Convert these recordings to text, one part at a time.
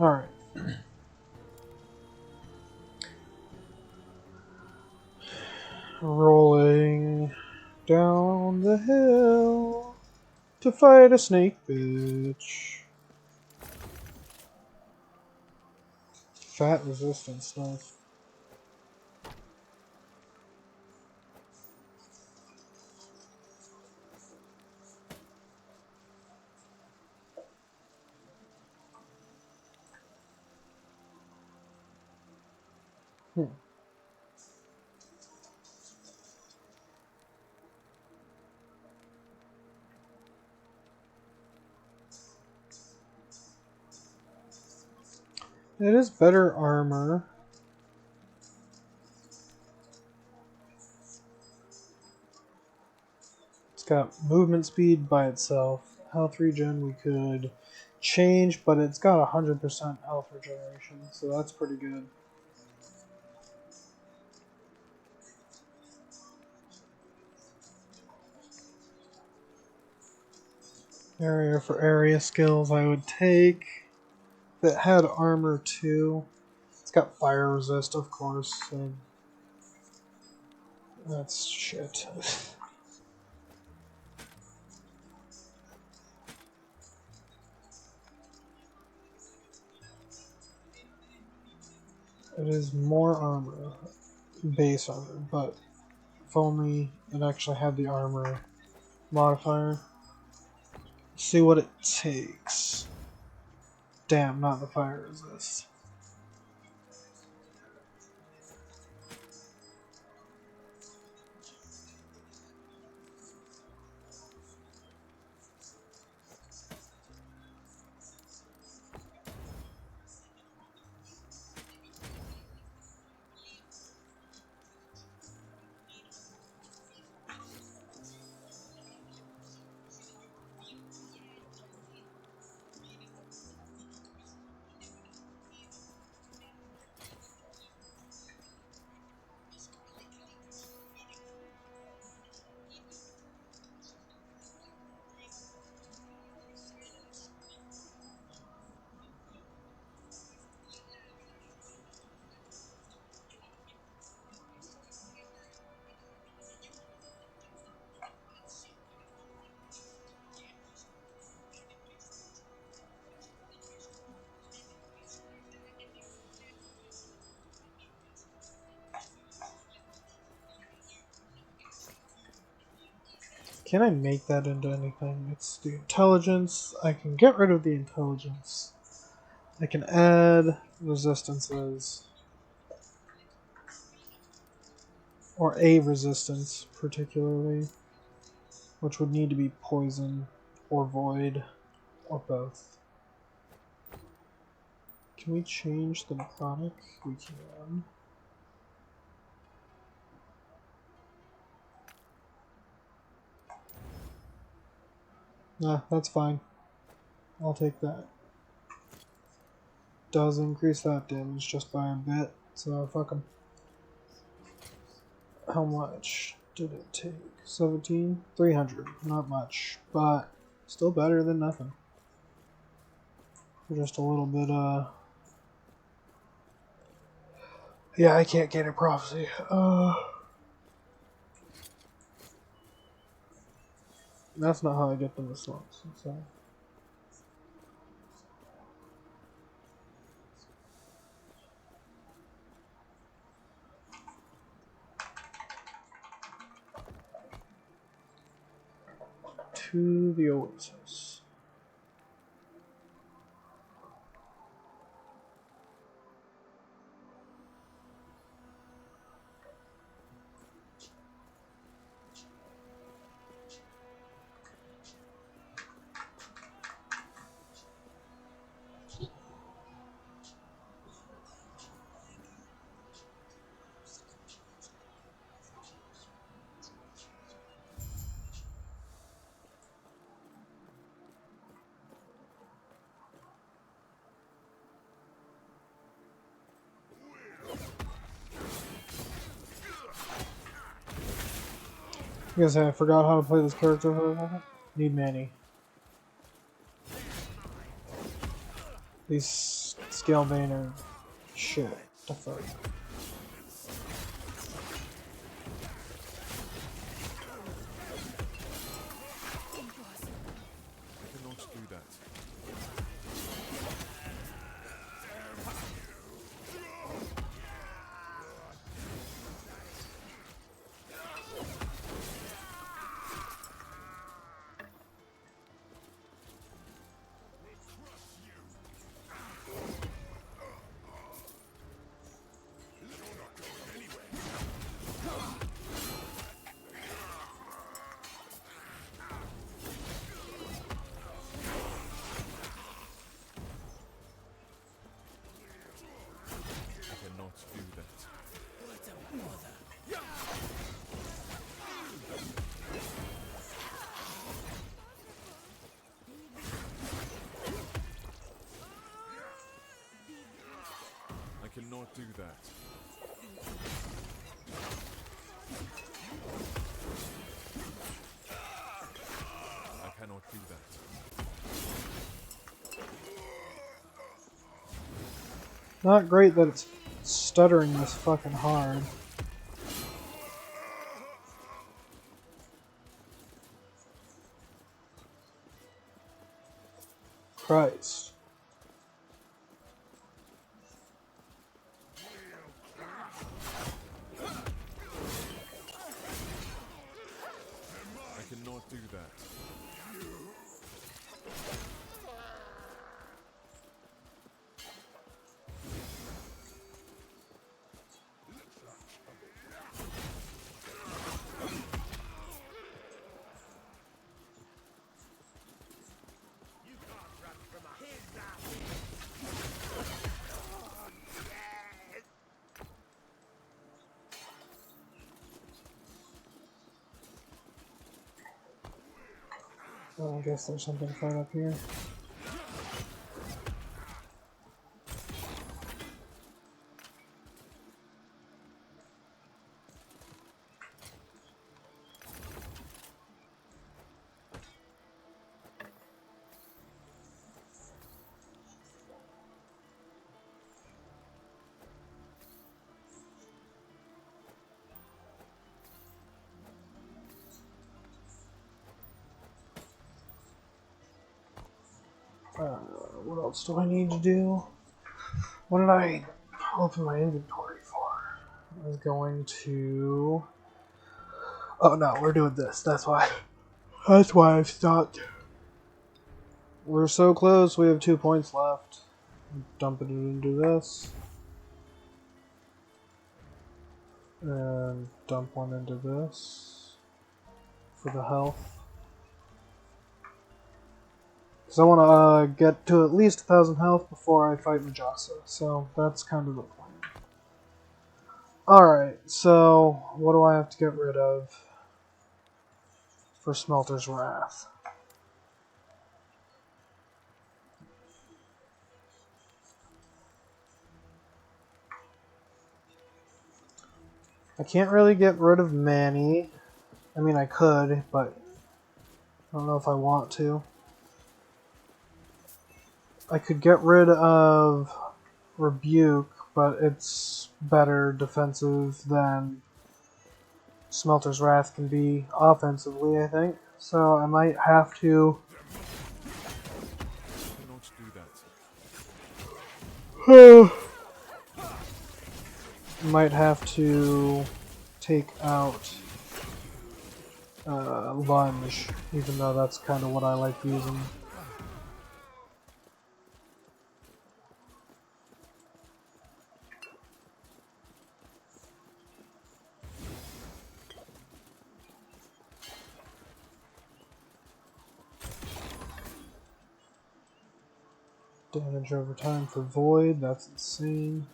Alright. Rolling down the hill to fight a snake bitch. Fat resistance, nice. It is better armor. It's got movement speed by itself. Health regen we could change, but it's got 100% health regeneration, so that's pretty good. Area for area skills I would take. That had armor too. It's got fire resist, of course. So that's shit. It is more armor, base armor, but if only it actually had the armor modifier. Let's see what it takes. Damn, not the fire resist. Can I make that into anything? It's the intelligence. I can get rid of the intelligence. I can add resistances. Or a resistance, particularly. Which would need to be poison, or void, or both. Can we change the necrotic? We can. Nah, that's fine. I'll take that. Does increase that damage just by a bit, so fuck 'em. How much did it take? 17? 300. Not much, but still better than nothing. For just a little bit, yeah, I can't get a prophecy. That's not how I get them to slumps, so. To the Oasis. I guess I forgot how to play this character for a moment. Need Manny. These scale bane are shit. The fuck. I cannot do that. I cannot do that. I cannot do that. Not great that it's stuttering this fucking hard. Christ. I cannot do that. Oh, I guess there's something fun up here. What else do I need to do? What did I open my inventory for? I was going to... Oh no, we're doing this. That's why. That's why I've stopped. We're so close. We have 2 points left. Dumping it into this. And dump one into this. For the health. Because I want to get to at least 1,000 health before I fight Majasa. So that's kind of the plan. Alright, so what do I have to get rid of for Smelter's Wrath? I can't really get rid of Manny. I mean, I could, but I don't know if I want to. I could get rid of Rebuke, but it's better defensive than Smelter's Wrath can be offensively, I think. So I might have to... I cannot do that. might have to take out Lunge, even though that's kind of what I like using. Damage over time for Void, that's insane.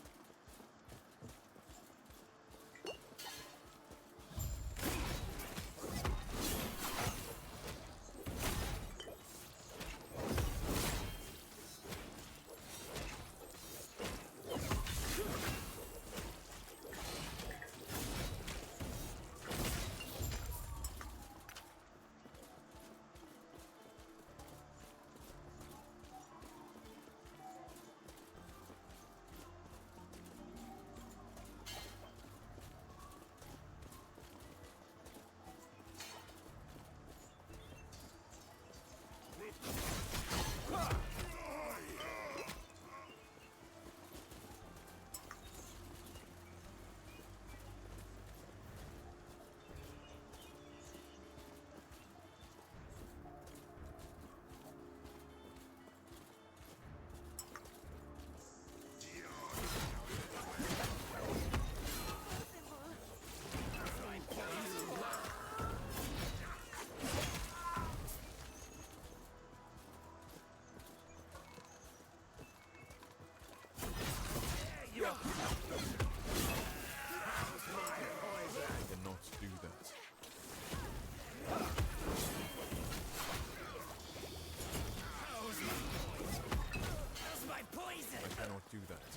cannot do that. My poison! I cannot do that.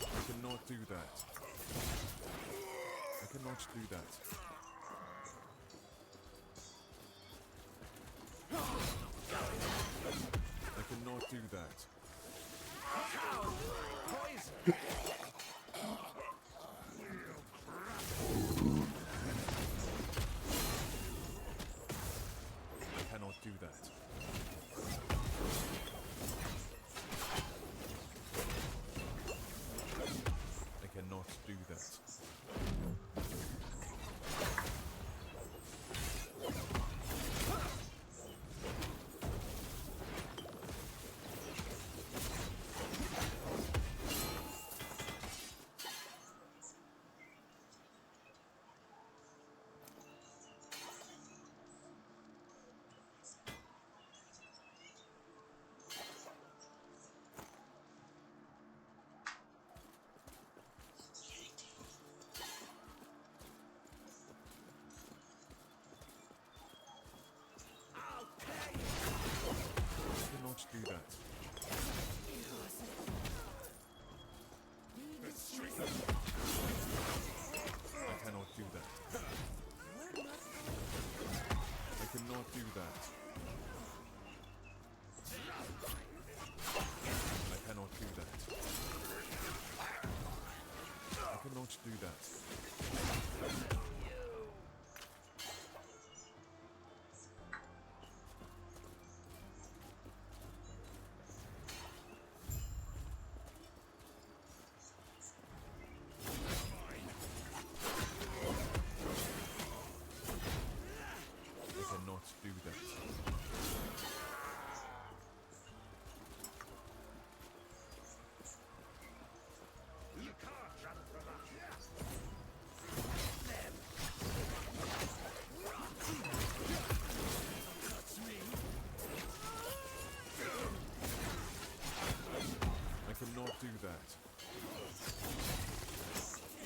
I cannot do that. I cannot do that. I cannot do that. Poison! I cannot do that. I cannot do that. I cannot do that. I cannot do that. I cannot do that. I cannot do that. I cannot do that. I cannot do that. You can't run from us! Touch me! I cannot do that.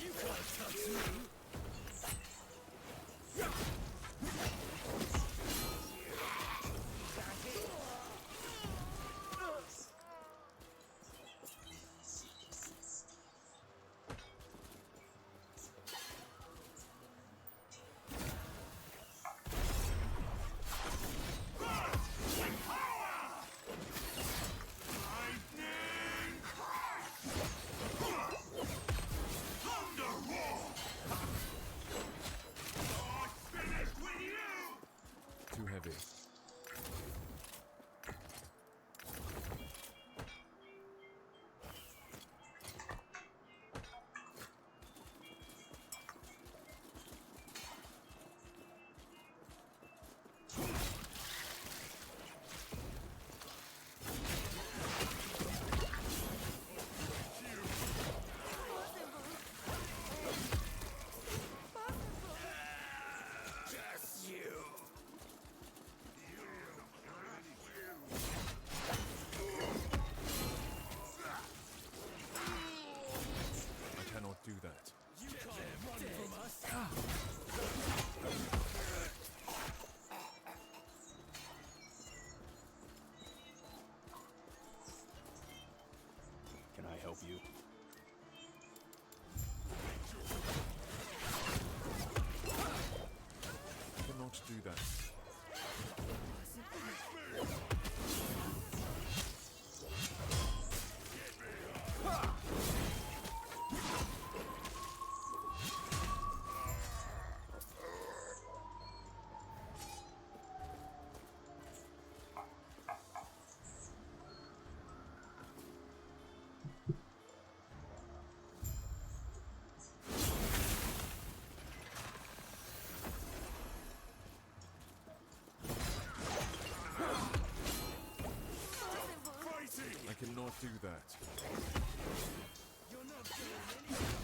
You can't touch me! Too heavy. Just you! I cannot do that. You can't run from us! Can I help you? I cannot do that. I cannot do that. You're not doing anything!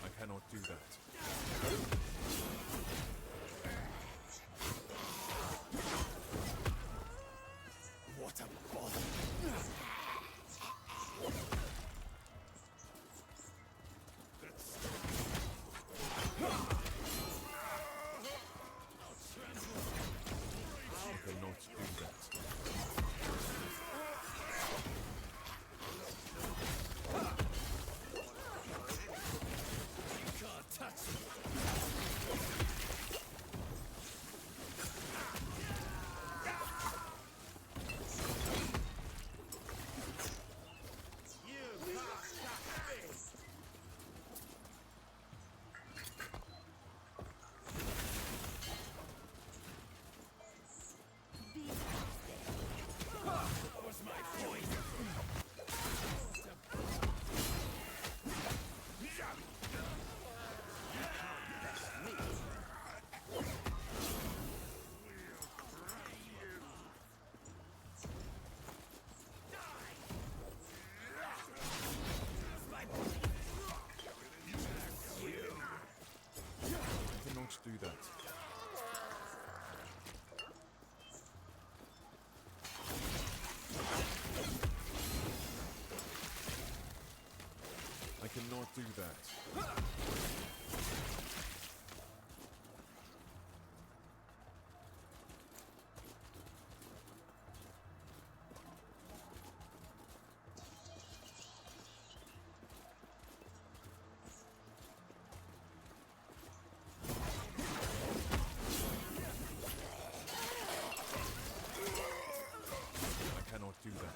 I cannot do that. What a bother! cannot do that. I cannot do that.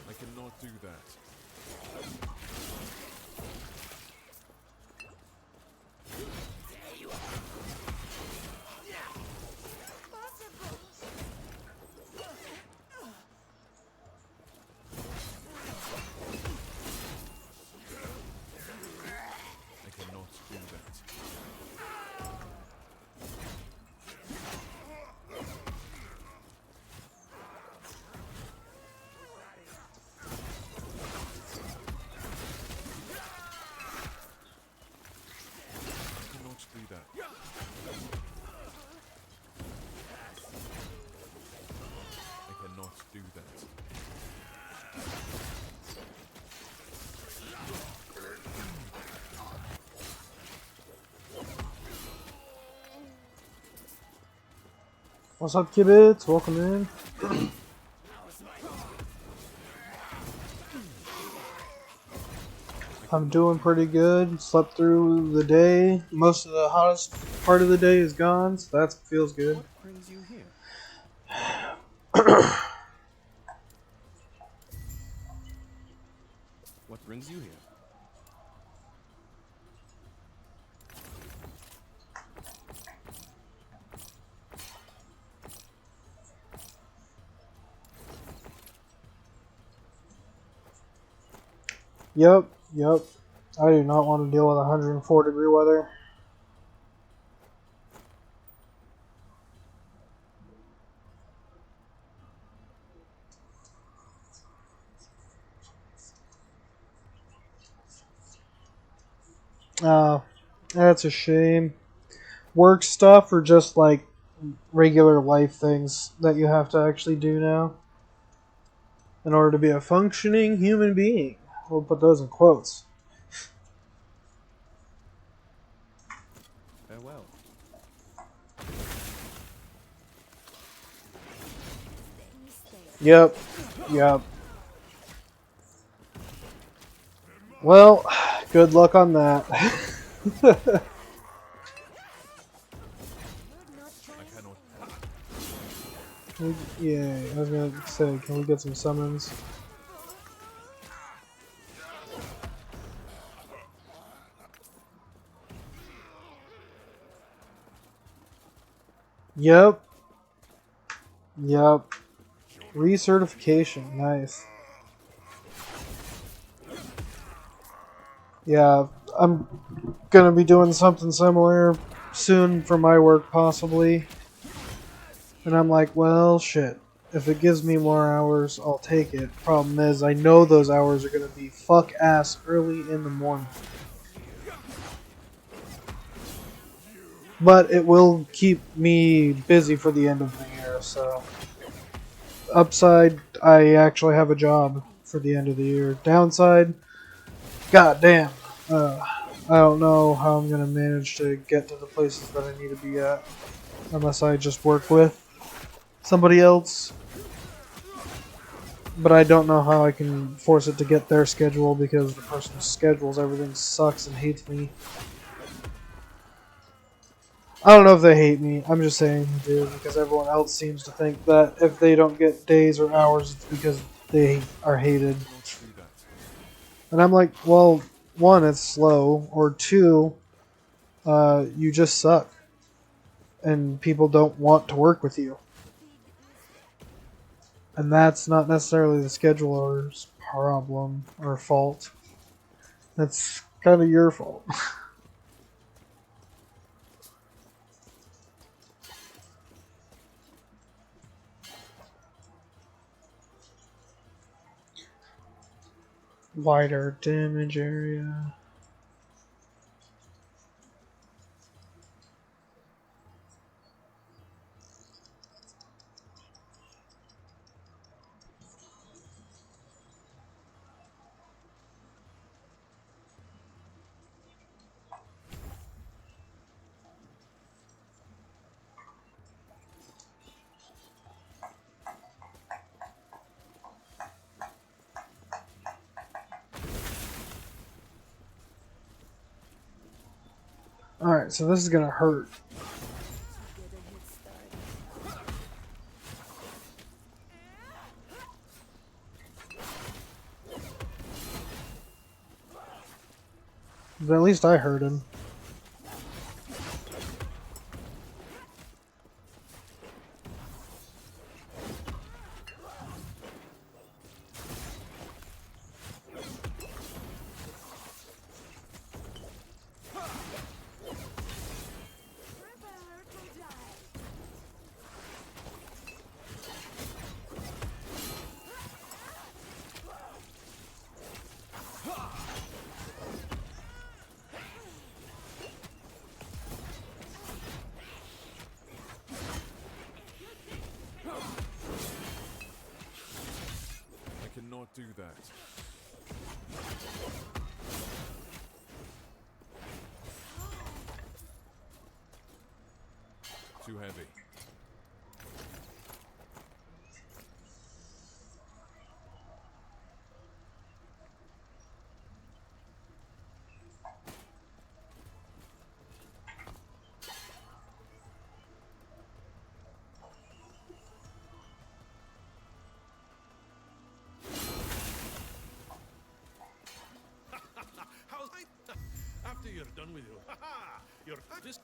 I cannot do that. I cannot do that. I cannot do that. I cannot do that. What's up, kibbits? Welcome in. I'm doing pretty good. Slept through the day. Most of the hottest part of the day is gone, so that feels good. What brings you here? What brings you here? Yep. I do not want to deal with 104-degree weather. That's a shame. Work stuff or just like regular life things that you have to actually do now in order to be a functioning human being. We'll put those in quotes. Farewell. Yep. Well, good luck on that. I cannot. Yeah, I was gonna say, can we get some summons? Yep. Recertification, nice. Yeah, I'm gonna be doing something similar soon for my work, possibly. And I'm like, well, shit. If it gives me more hours, I'll take it. Problem is, I know those hours are gonna be fuck ass early in the morning. But it will keep me busy for the end of the year, so. Upside, I actually have a job for the end of the year. Downside, god damn. I don't know how I'm gonna manage to get to the places that I need to be at. Unless I just work with somebody else. But I don't know how I can force it to get their schedule because the person who schedules everything sucks and hates me. I don't know if they hate me. I'm just saying they do because everyone else seems to think that if they don't get days or hours, it's because they are hated. Cannot do that. And I'm like, well, one, it's slow, or two, you just suck. And people don't want to work with you. And that's not necessarily the scheduler's problem or fault. That's kind of your fault. Wider damage area. Alright, so this is gonna hurt. But at least I hurt him. I cannot do that. Too heavy. How's after you're done with you? You're this.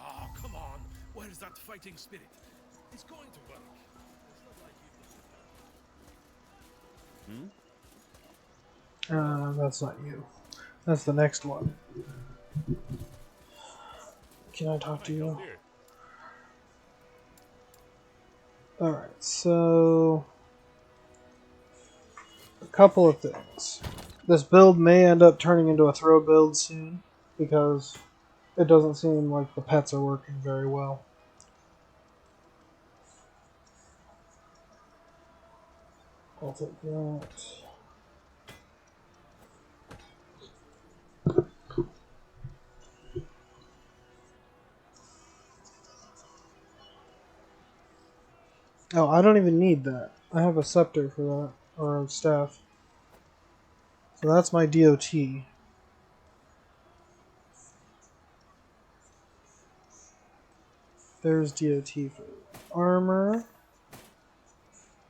Oh, come on. Where's that fighting spirit? It's going to work. It's not like you. That's not you. That's the next one. Can I talk to you? Alright, so... a couple of things. This build may end up turning into a throw build soon, because it doesn't seem like the pets are working very well. I'll take that. Oh, I don't even need that. I have a scepter for that, or a staff. So that's my DOT. There's DOT for armor.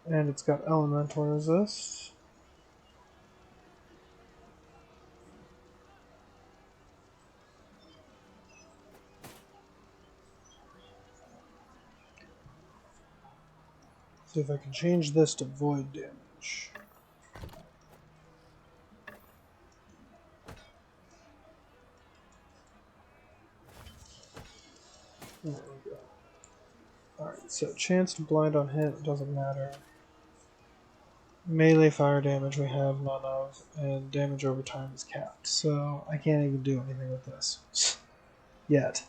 And it's got elemental resist. See if I can change this to void damage. There we go. Alright, so chance to blind on hit doesn't matter. Melee fire damage we have none of, and damage over time is capped, so I can't even do anything with this. Yet.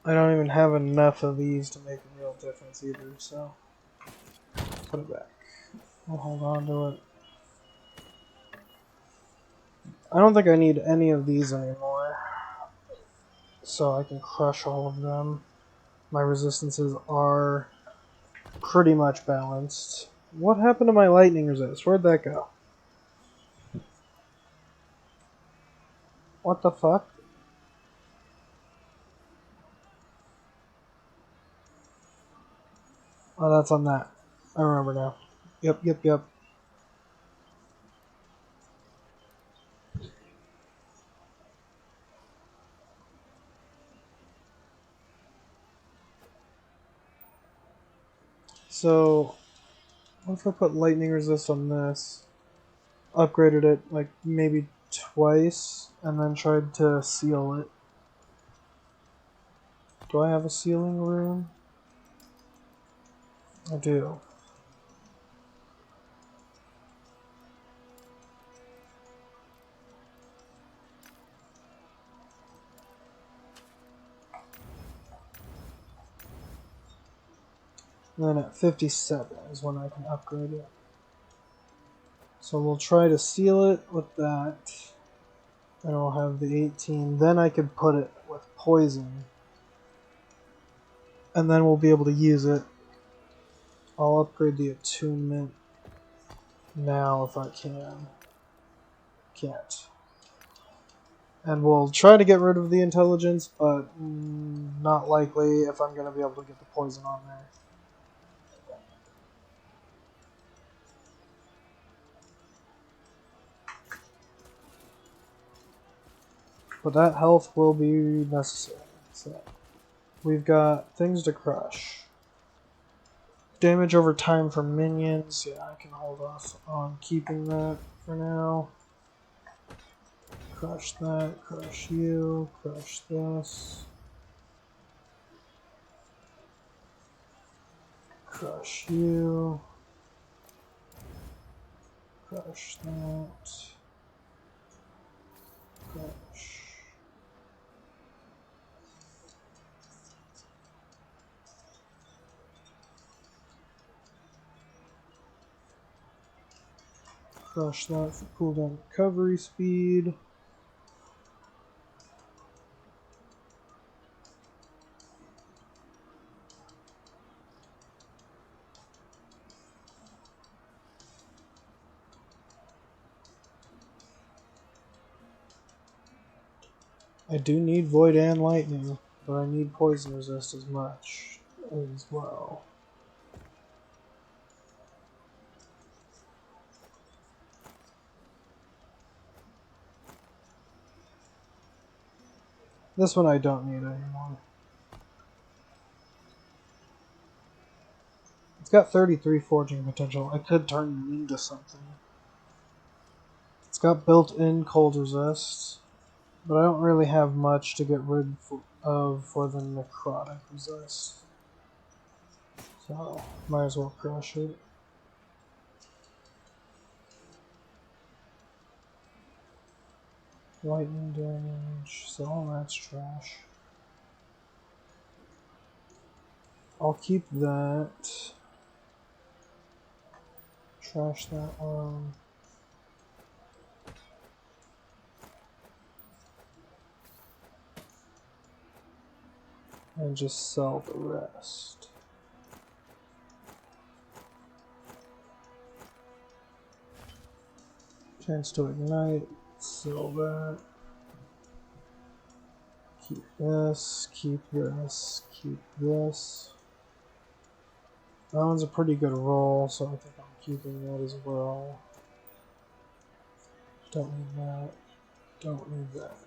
I don't even have enough of these to make a real difference either, so put it back. We'll hold on to it. I don't think I need any of these anymore, so I can crush all of them. My resistances are pretty much balanced. What happened to my lightning resist? Where'd that go? What the fuck? Oh, that's on that. I remember now. Yep. So, what if I put lightning resist on this, upgraded it like maybe twice, and then tried to seal it? Do I have a sealing rune? I do. And then at 57 is when I can upgrade it. So we'll try to seal it with that. And I'll have the 18. Then I can put it with poison. And then we'll be able to use it. I'll upgrade the attunement now if I can. Can't. And we'll try to get rid of the intelligence, but not likely if I'm going to be able to get the poison on there. But that health will be necessary. So we've got things to crush. Damage over time for minions. Yeah, I can hold off on keeping that for now. Crush that, crush you, crush this. Crush you. Crush that. Crush. Crush that for cooldown recovery speed. I do need Void and Lightning, but I need Poison Resist as much as well. This one I don't need anymore. It's got 33 forging potential. I could turn it into something. It's got built-in cold resist, but I don't really have much to get rid of for the necrotic resist. So, might as well crush it. Lightning damage, so all that's trash. I'll keep that. Trash that one. And just sell the rest. Chance to ignite, sell that. Keep this, keep this, keep this. That one's a pretty good roll, so I think I'm keeping that as well. Don't need that. Don't need that.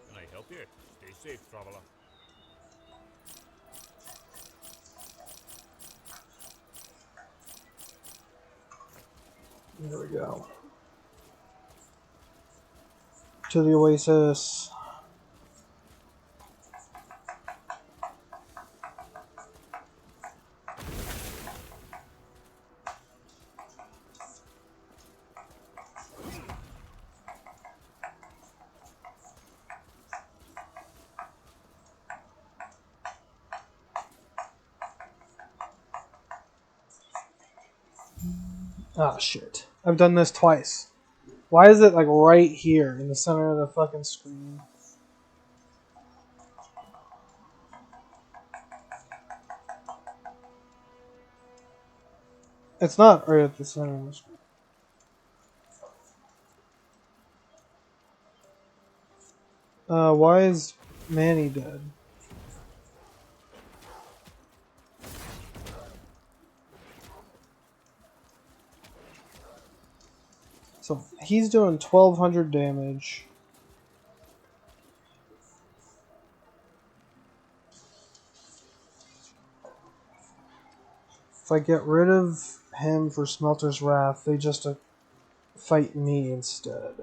Can I help you? Stay safe, traveler. There we go. To the Oasis. Ah, shit. I've done this twice. Why is it like right here in the center of the fucking screen? It's not right at the center of the screen. Why is Manny dead? So he's doing 1200 damage. If I get rid of him for Smelter's Wrath, they just fight me instead.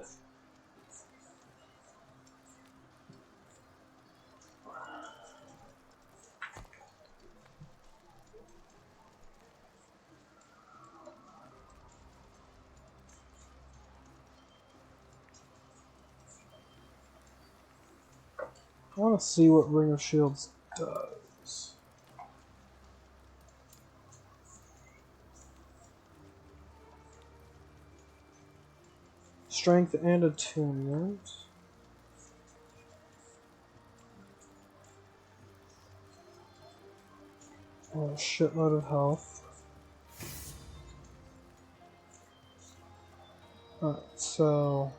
I want to see what Ring of Shields does. Strength and attunement. And a shitload of health. Alright, so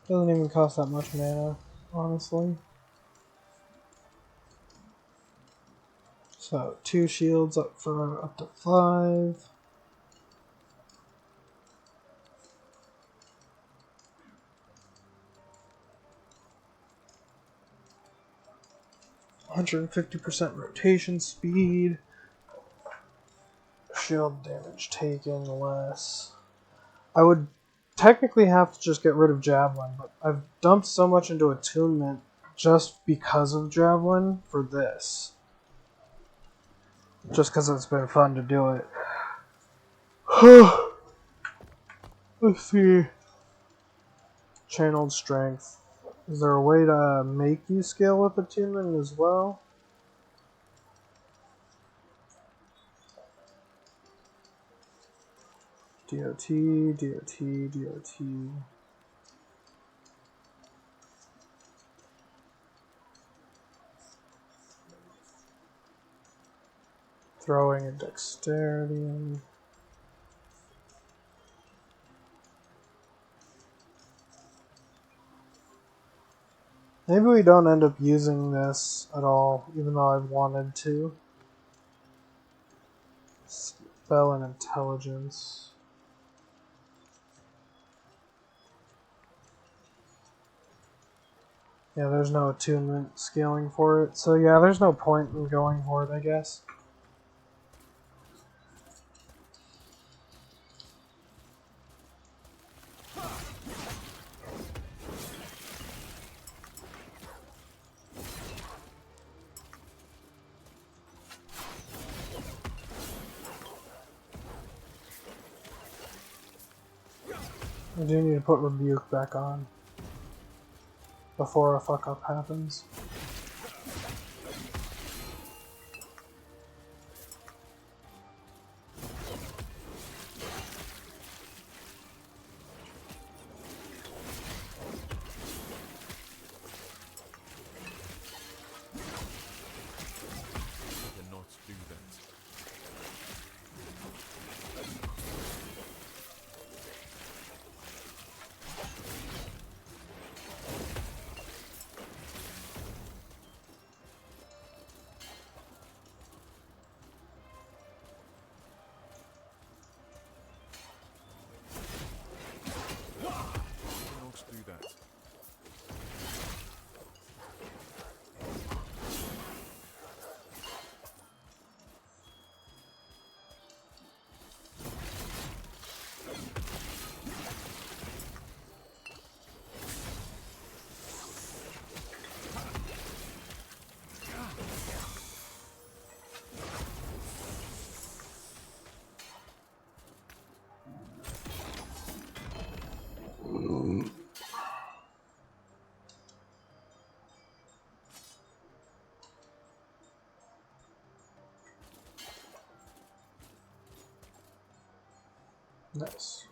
doesn't even cost that much mana, honestly. So 2 shields up for up to 5. %50 rotation speed. Shield damage taken less. I would technically have to just get rid of Javelin, but I've dumped so much into attunement just because of Javelin for this. Just because it's been fun to do it. Let's see. Channeled strength. Is there a way to make you scale with attunement as well? DOT, DOT, DOT. Throwing and dexterity. Maybe we don't end up using this at all, even though I wanted to. Spell and intelligence. Yeah, there's no attunement scaling for it, so yeah, there's no point in going for it, I guess. I do need to put Rebuke back on before a fuck up happens. I cannot do that. Cannot do that. Nice.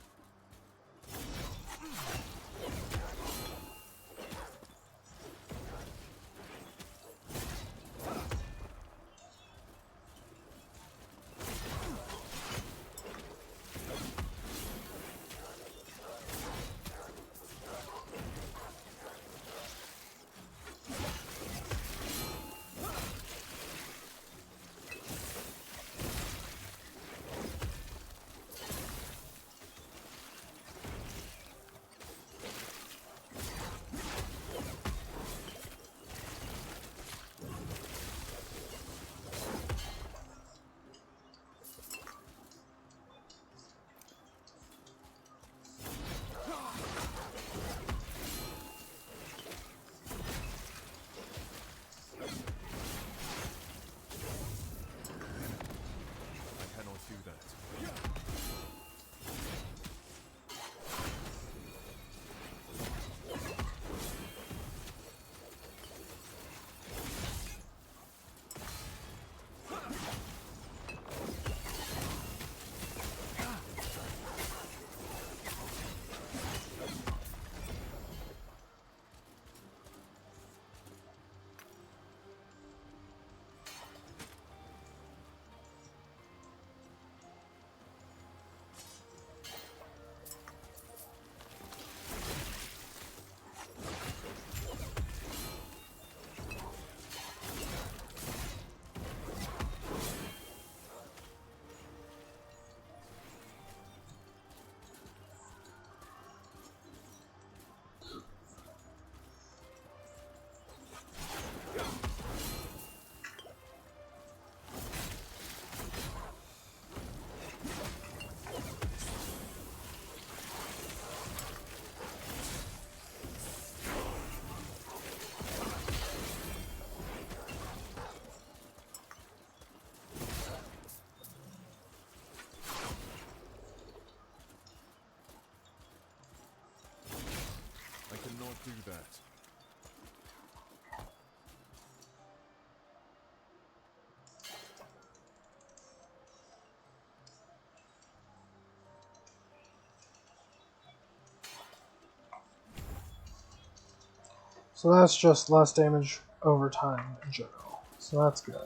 So that's just less damage over time in general. So that's good. I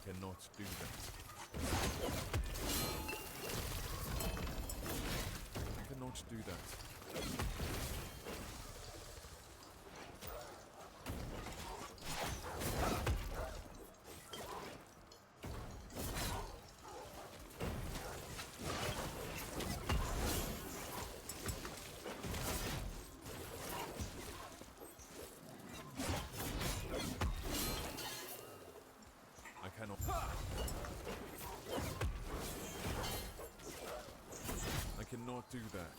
cannot do that. I cannot do that. I cannot. I cannot do that.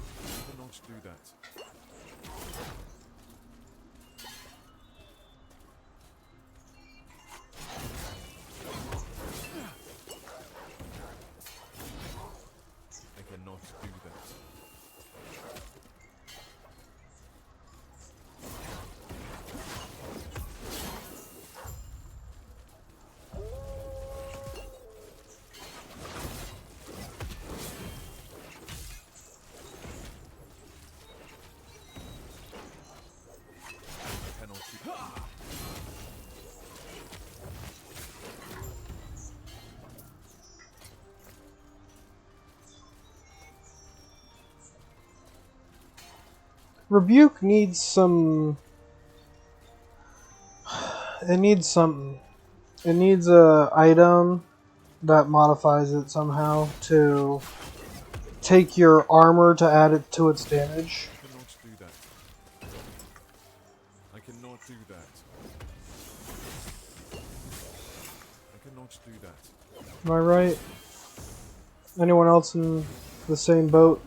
I cannot do that. I cannot do that. I cannot do that. Rebuke needs some. It needs something. It needs a item that modifies it somehow to take your armor to add it to its damage. I cannot do that. I cannot do that. I cannot do that. Am I right? Anyone else in the same boat?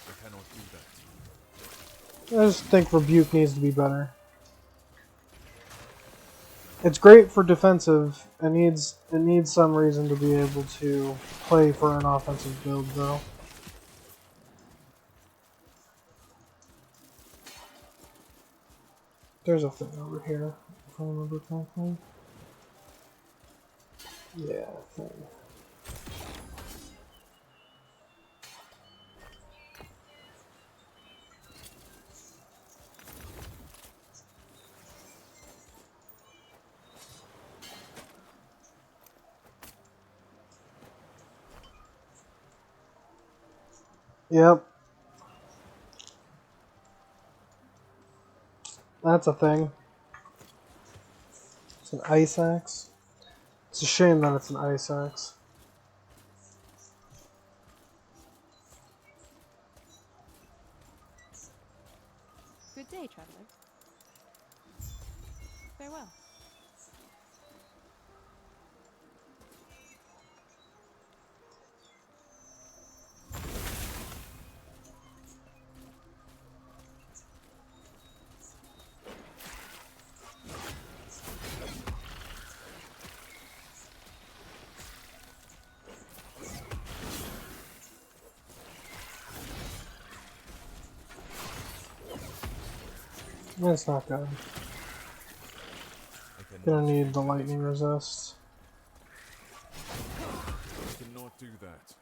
I cannot do that. I just think Rebuke needs to be better. It's great for defensive. It needs some reason to be able to play for an offensive build though. There's a thing over here, if I remember correctly. Yeah, thing. Yep. That's a thing. It's an ice axe. It's a shame that it's an ice axe. Good day, traveler. Farewell. That's not good. I cannot Gonna need do the that. lightning resist. I cannot do that.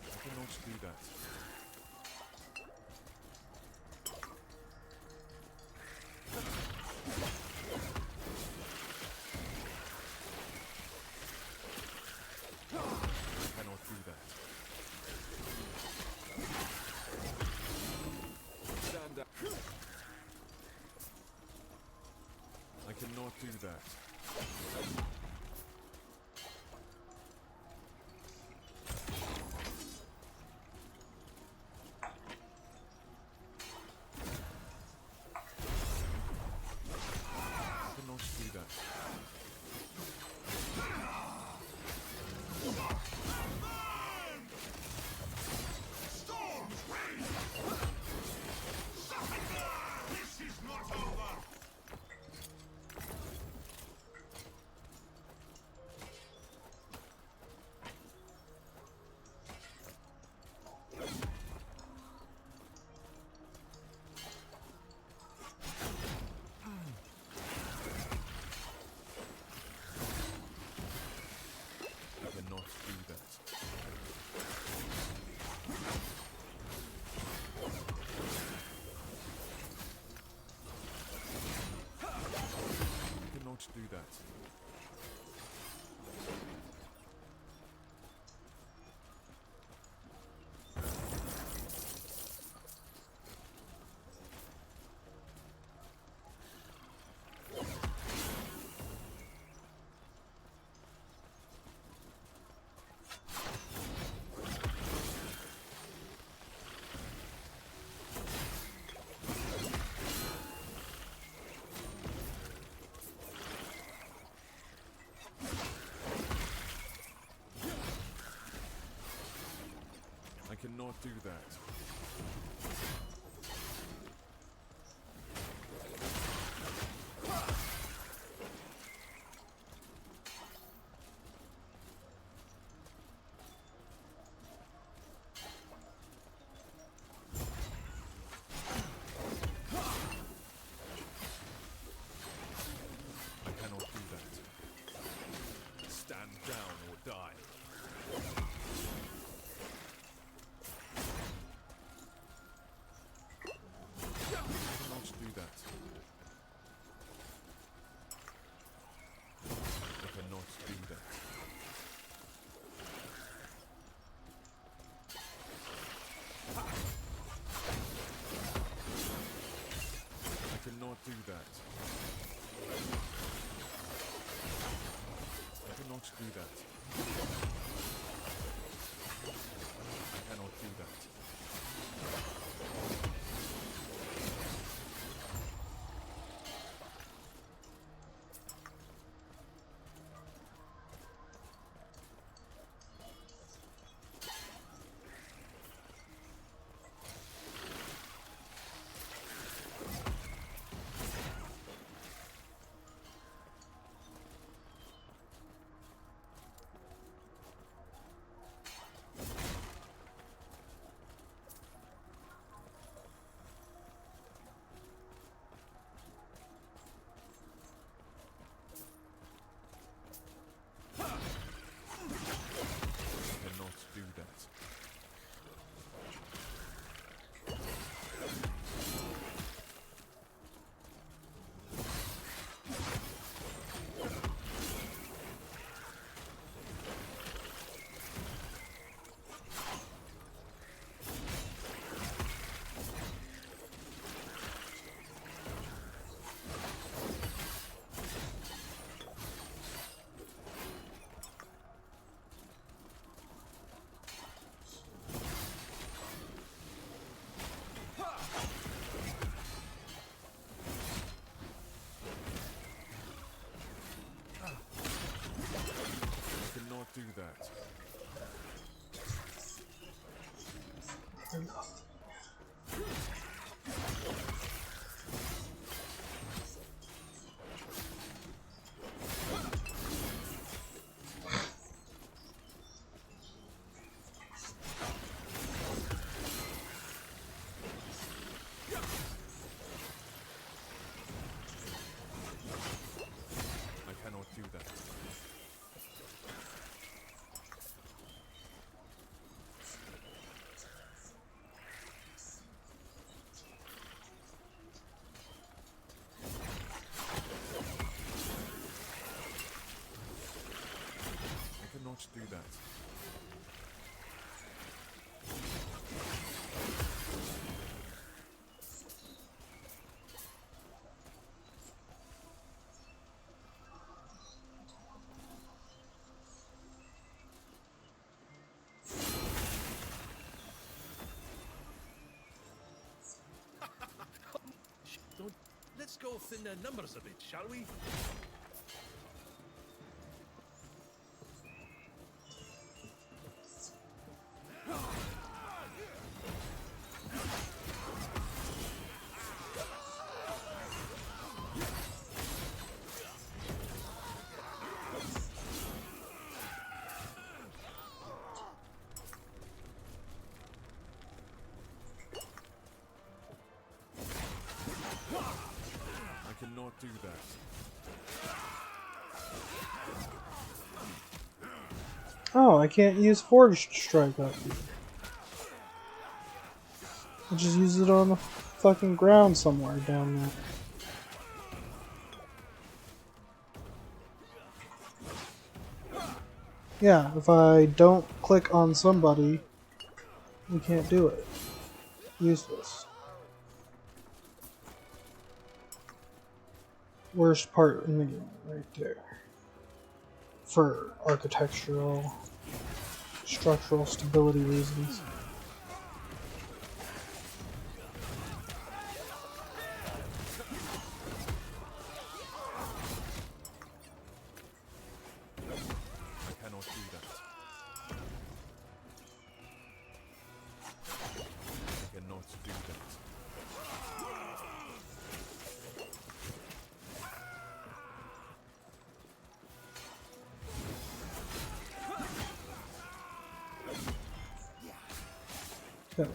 I cannot do that. I cannot do that. Stand up. I cannot do that. I cannot do that. cannot do that. I cannot do that. Stand down or die. I cannot do that. I cannot do that. I cannot do that. I cannot do that. I cannot do that. Cannot do that. Cannot do that. I cannot do that. I cannot do that. Don't. Let's go thin their numbers a bit, shall we? I cannot do that. Oh, I can't use Forged Strike up here. I just use it on the fucking ground somewhere down there. Yeah, if I don't click on somebody, we can't do it. Useless. Worst part in the game, right there. For architectural, structural stability reasons. I cannot do that. There. I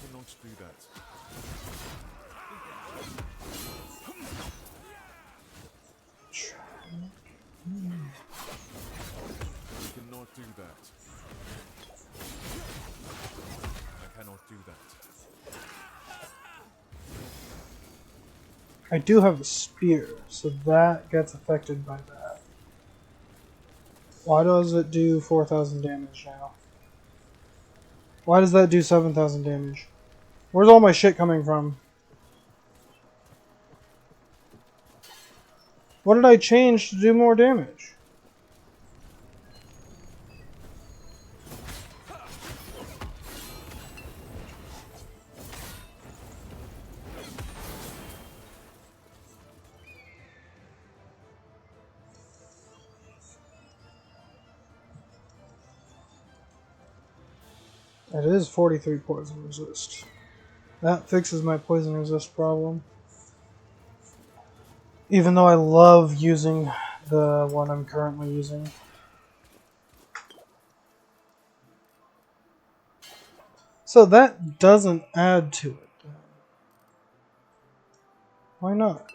cannot do that. I cannot do that. I cannot do that. I do have a spear, so that gets affected by that. Why does it do 4,000 damage now? Why does that do 7,000 damage? Where's all my shit coming from? What did I change to do more damage? It is 43 poison resist. That fixes my poison resist problem. Even though I love using the one I'm currently using. So that doesn't add to it. Why not?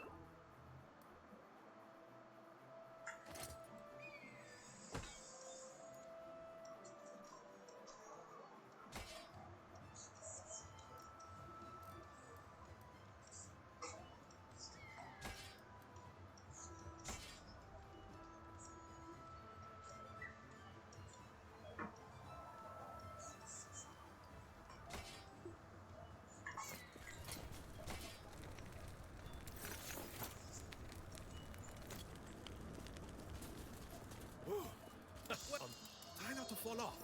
Try not to fall off.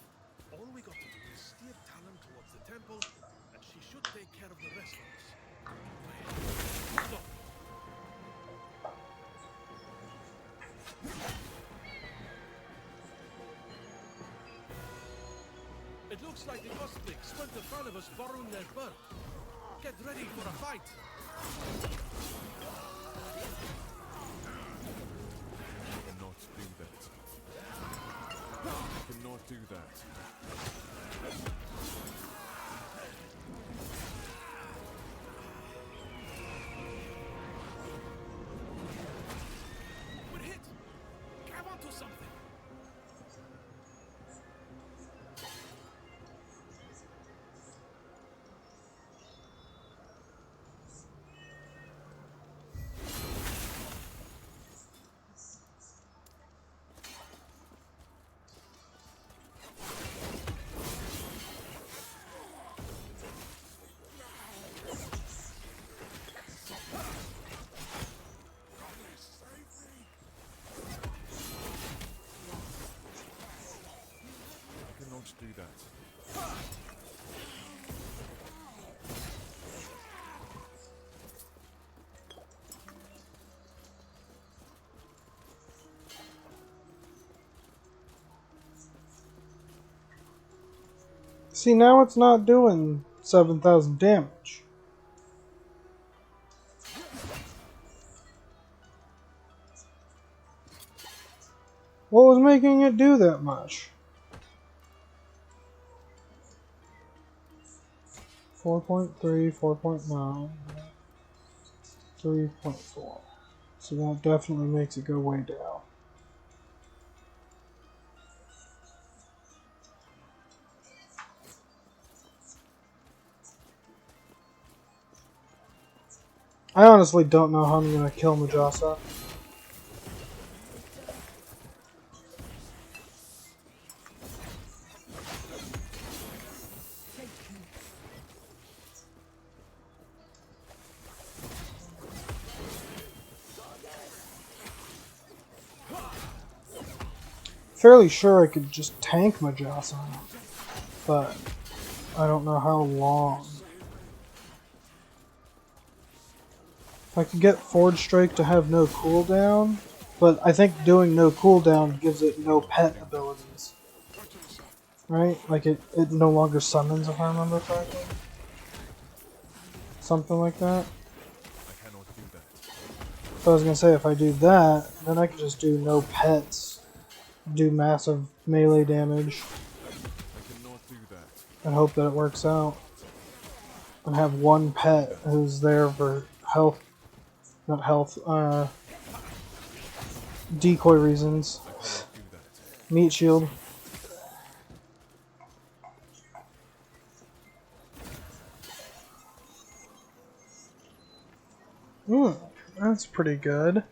All we got to do is steer Talon towards the temple, and she should take care of the rest of us. Stop. It looks like the Ostics went in front of us borrowing their bird. Get ready for a fight. I cannot do that. I cannot do that. We're hit. Grab onto something. I cannot do that. See, now it's not doing 7,000 damage. What was making it do that much? 4.3, 4.9, 3.4. So that definitely makes it go way down. I honestly don't know how I'm going to kill Majasa. Fairly sure I could just tank Majasa, but I don't know how long. I could get Forge Strike to have no cooldown, but I think doing no cooldown gives it no pet abilities. Right? Like it no longer summons, if I remember correctly. something like that. I cannot do that. So I was gonna say, if I do that, then I could just do no pets, do massive melee damage, I cannot do that. and hope that it works out. And have one pet who's there for health, not health, decoy reasons. I cannot do that. Meat shield. That's pretty good.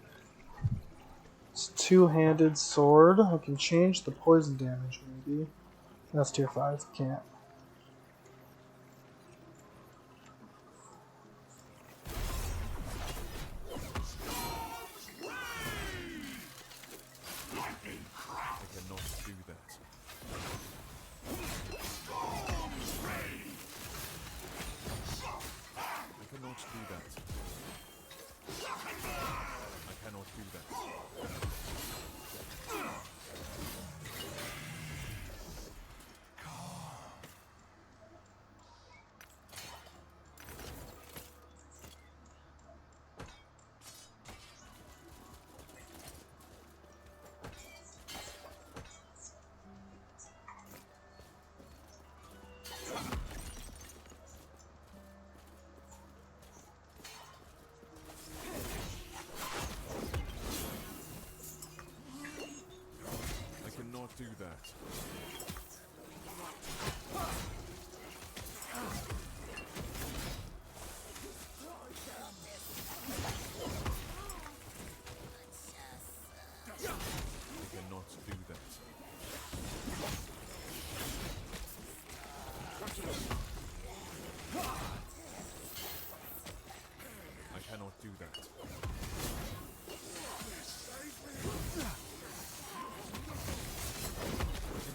It's a two-handed sword. I can change the poison damage, maybe. That's tier 5. Can't. I cannot do that. I cannot do that. I cannot do that. I cannot do that. I cannot do that. I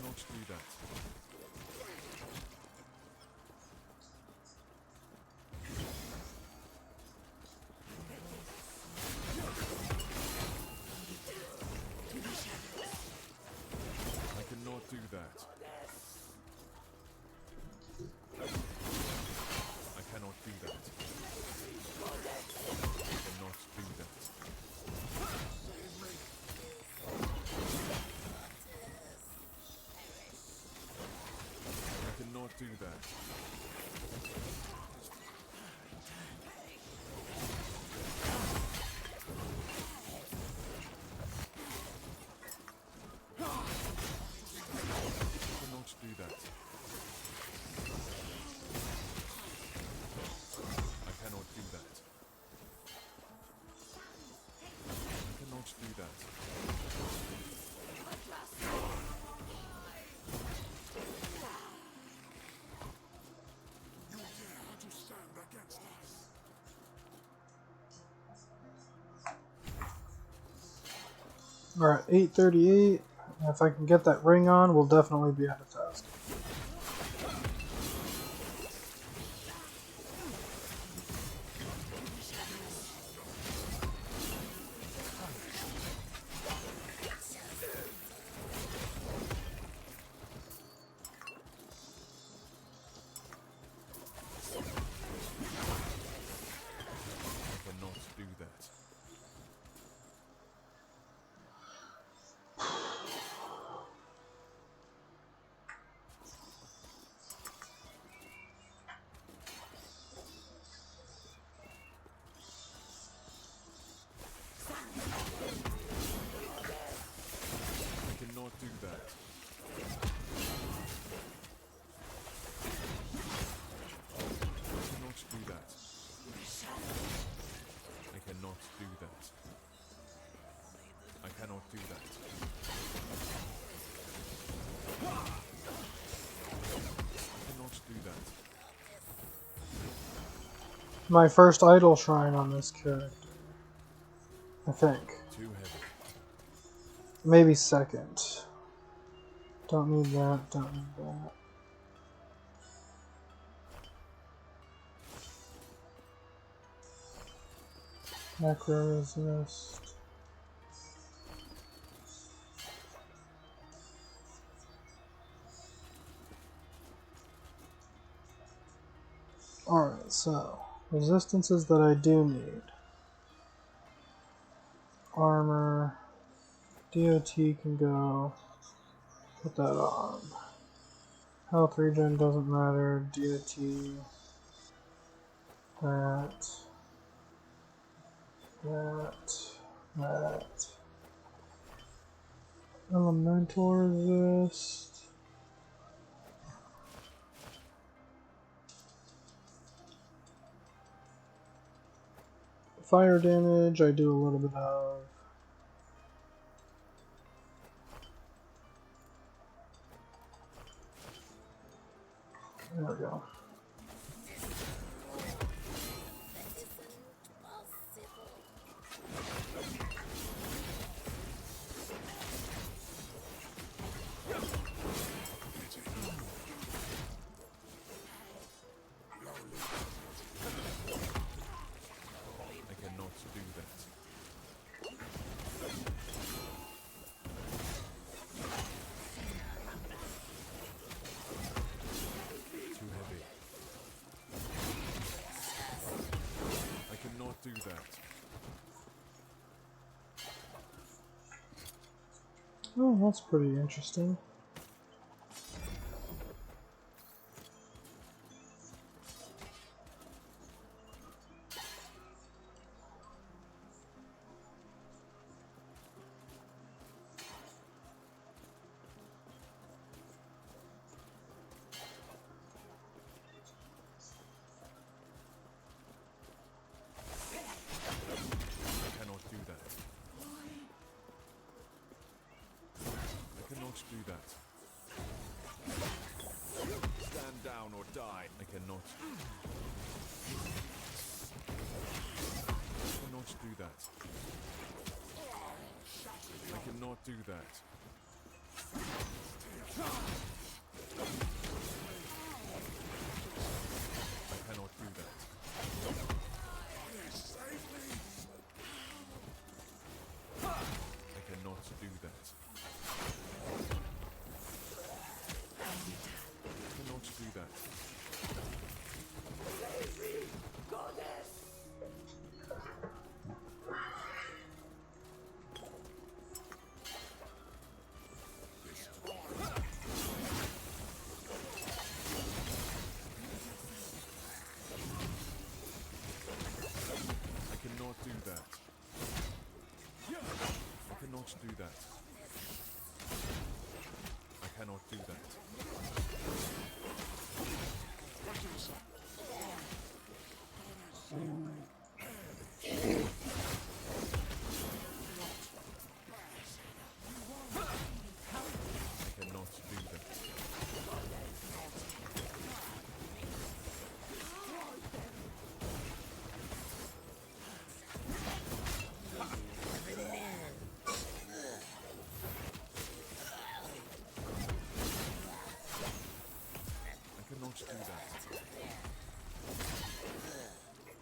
cannot do that. I cannot do that. I cannot do that. I cannot do that. I cannot do that. I cannot do that. I cannot do that. I cannot do that. I cannot do that. We're at 838. If I can get that ring on, we'll definitely be at a task. I cannot do that. I cannot do that. I cannot do that. I cannot do that. I cannot do that. I cannot do that. My first idol shrine on this character. I think. Too heavy. Maybe second. Don't need that, don't need that. Macro resist. Alright, so Resistances that I do need. Armor. DOT can go. Put that on. Health regen doesn't matter. DOT. That. That. Elemental resist. Fire damage, I do a little bit of. There we go. I cannot do that. Too heavy. I cannot do that. Oh, that's pretty interesting. I cannot do that. I cannot do that. Stand down or die. I cannot. I cannot do that. I cannot do that. I cannot do that. I cannot do that. I cannot do that. I cannot do that. I cannot do that. I cannot do that. I cannot do that. I cannot do that.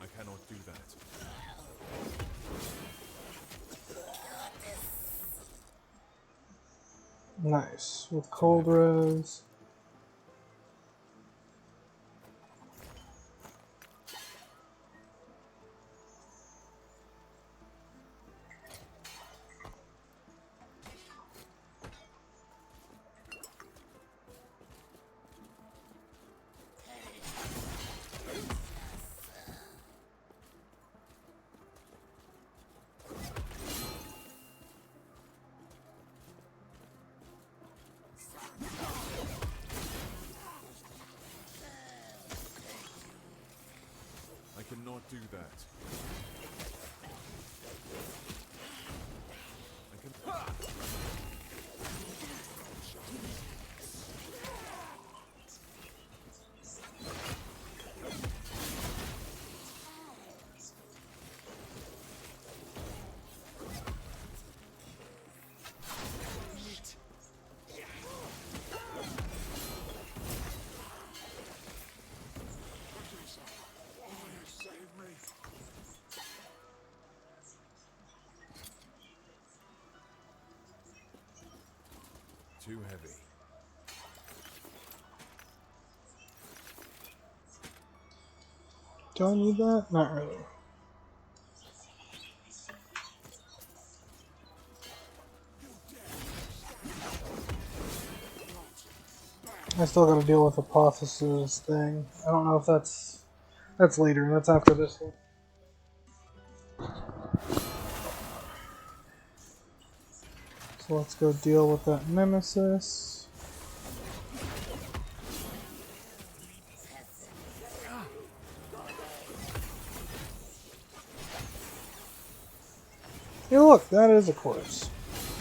I cannot do that. Nice. With cold res. I cannot do that. I can. Too heavy. Do I need that? Not really. I still gotta deal with Apotheosis thing. I don't know if that's later. That's after this one. So let's go deal with that Nemesis. Hey look, that is a corpse.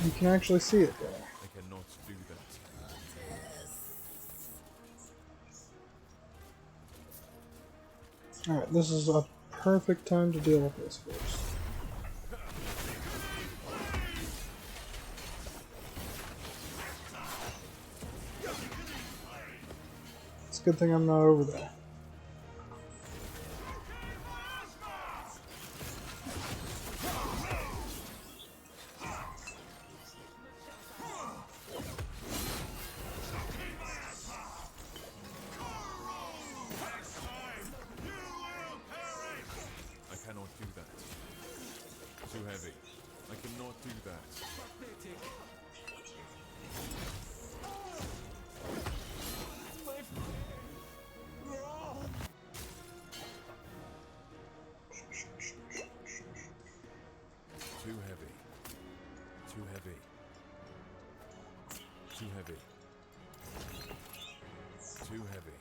You can actually see it there. I cannot do that. Alright, this is a perfect time to deal with this first. It's a good thing I'm not over there. I cannot do that. Too heavy. I cannot do that. Too heavy. Too heavy. Too heavy. Too heavy.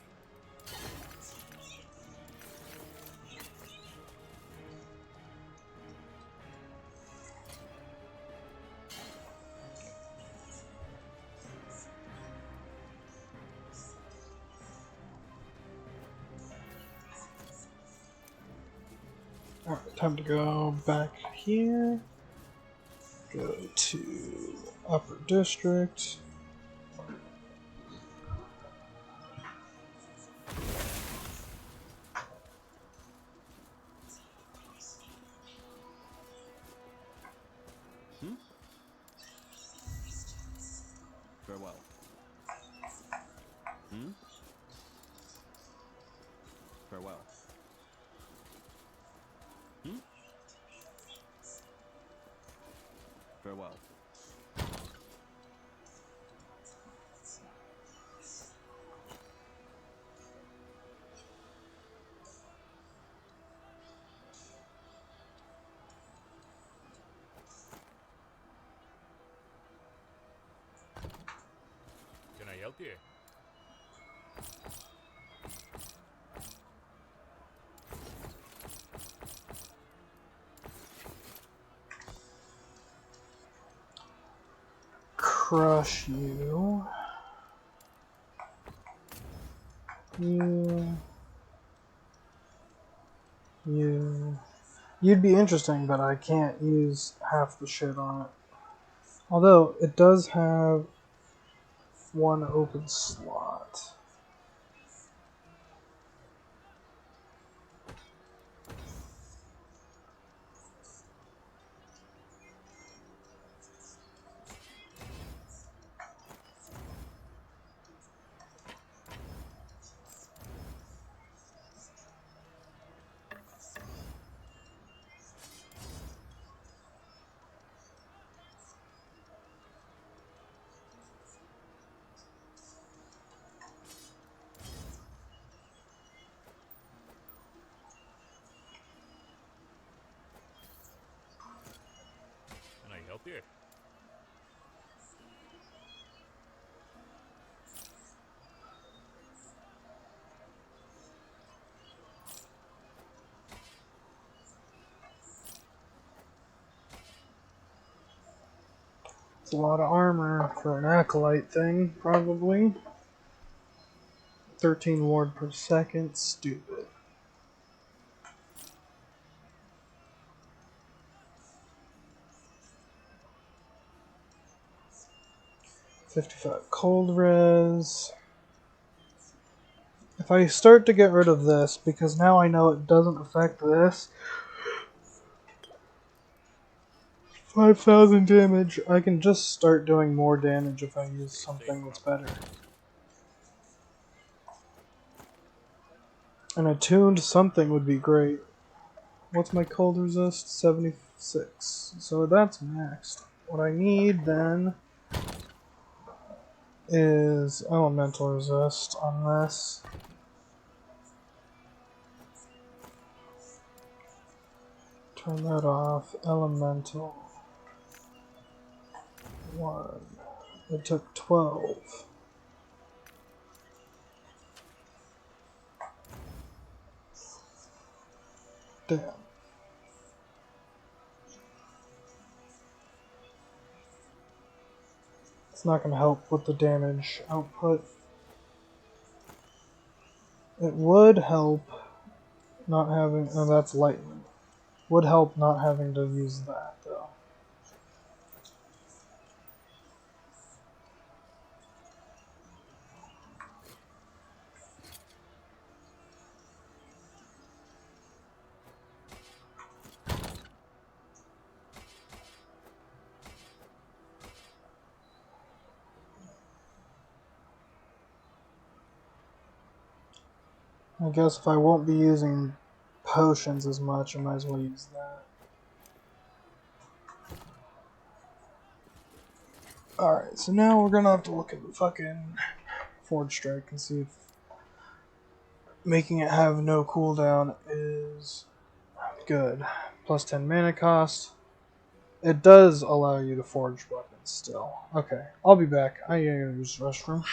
Alright, time to go back here. Go to Upper District. Farewell. Hmm? Farewell. Hmm? Farewell. Can I help you? Crush you. You. You. You'd be interesting, but I can't use half the shit on it. Although, it does have one open slot. Can I help you? It's a lot of armor for an acolyte thing, probably. 13 ward per second, stupid. $55 cold res. If I start to get rid of this, because now I know it doesn't affect this, 5,000 damage, I can just start doing more damage if I use something that's better. An attuned something would be great. What's my cold resist? 76. So that's maxed. What I need then is elemental resist on this. Turn that off. Elemental. 1. It took 12. Damn. It's not going to help with the damage output. It would help not having... Oh, that's lightning. Would help not having to use that, though. I guess if I won't be using potions as much, I might as well use that. Alright, so now we're gonna have to look at the fucking Forge Strike and see if making it have no cooldown is good. Plus 10 mana cost. It does allow you to forge weapons still. Okay, I'll be back. I gotta use the restroom.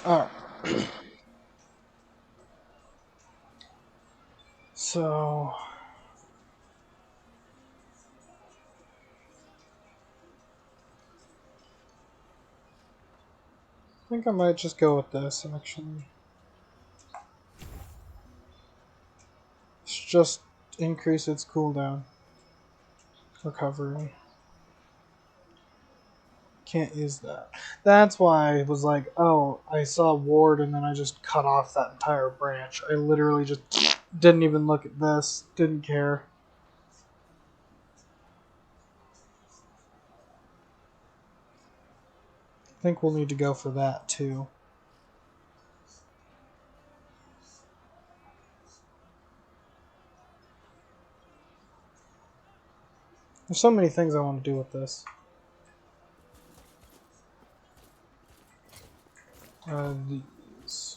Alright. So I think I might just go with this actually. It's just increase its cooldown. Recovery. Can't use that. That's why I was like, oh, I saw Ward and then I just cut off that entire branch. I literally just didn't even look at this. Didn't care. I think we'll need to go for that too. There's so many things I want to do with this. These.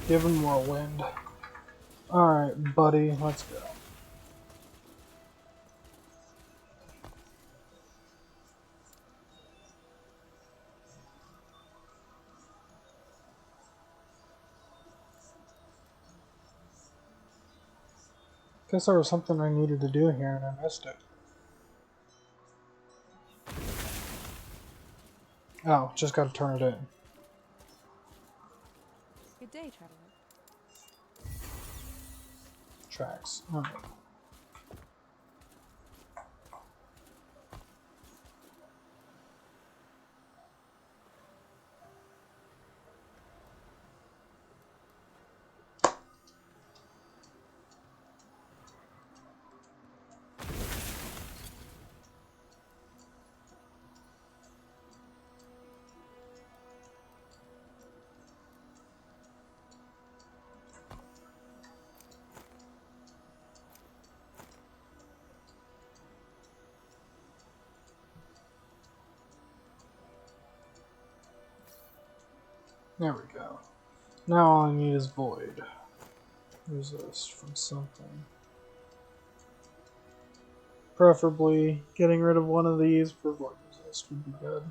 Give him more wind. Alright, buddy, let's go. Guess there was something I needed to do here and I missed it. Oh, just gotta turn it in. Good day, traveler. Tracks. Alright. There we go. Now all I need is void. Resist from something. Preferably getting rid of one of these for void resist would be good.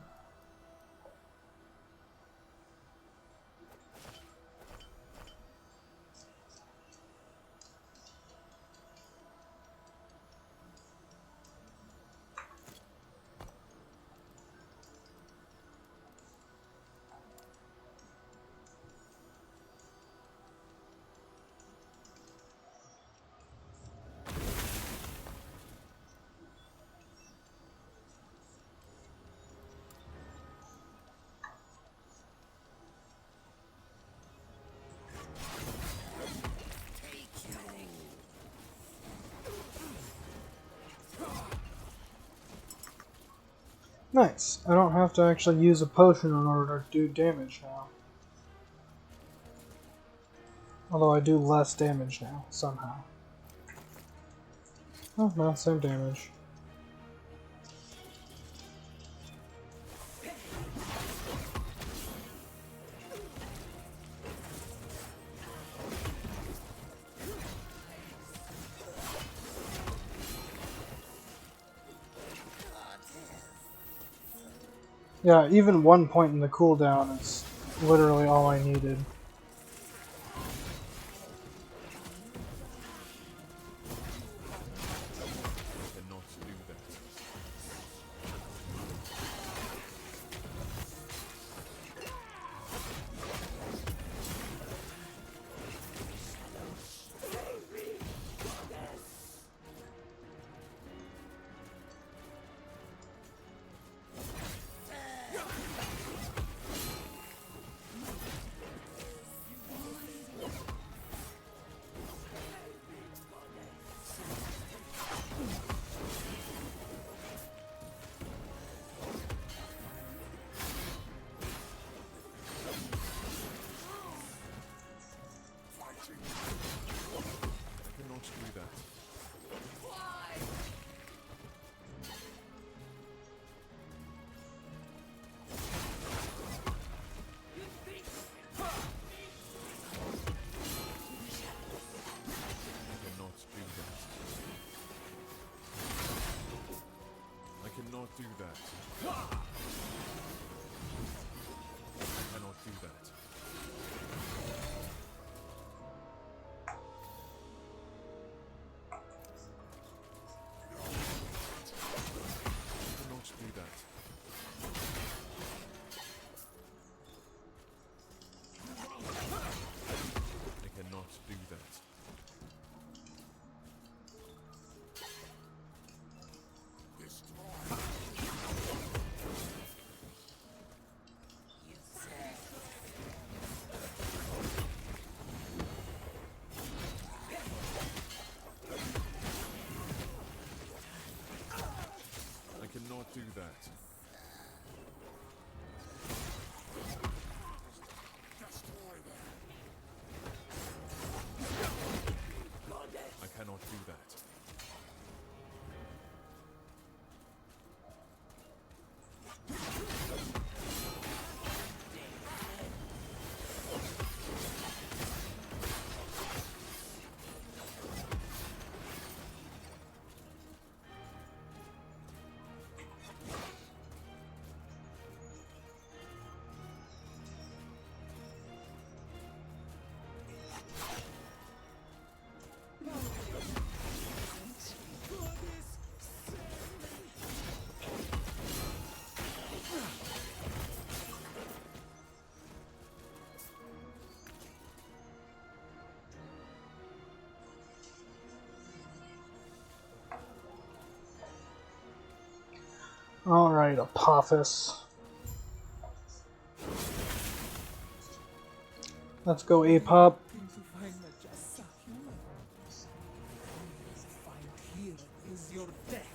Nice. I don't have to actually use a potion in order to do damage now. Although I do less damage now, somehow. Oh, no, same damage. Yeah, even 1 point in the cooldown is literally all I needed. Cannot do that. cannot do that. I cannot do that. I cannot do that. I cannot do that. I cannot do that. I cannot do that. Alright, Apophis. Let's go, Apop. To find the just human. Find here is your death.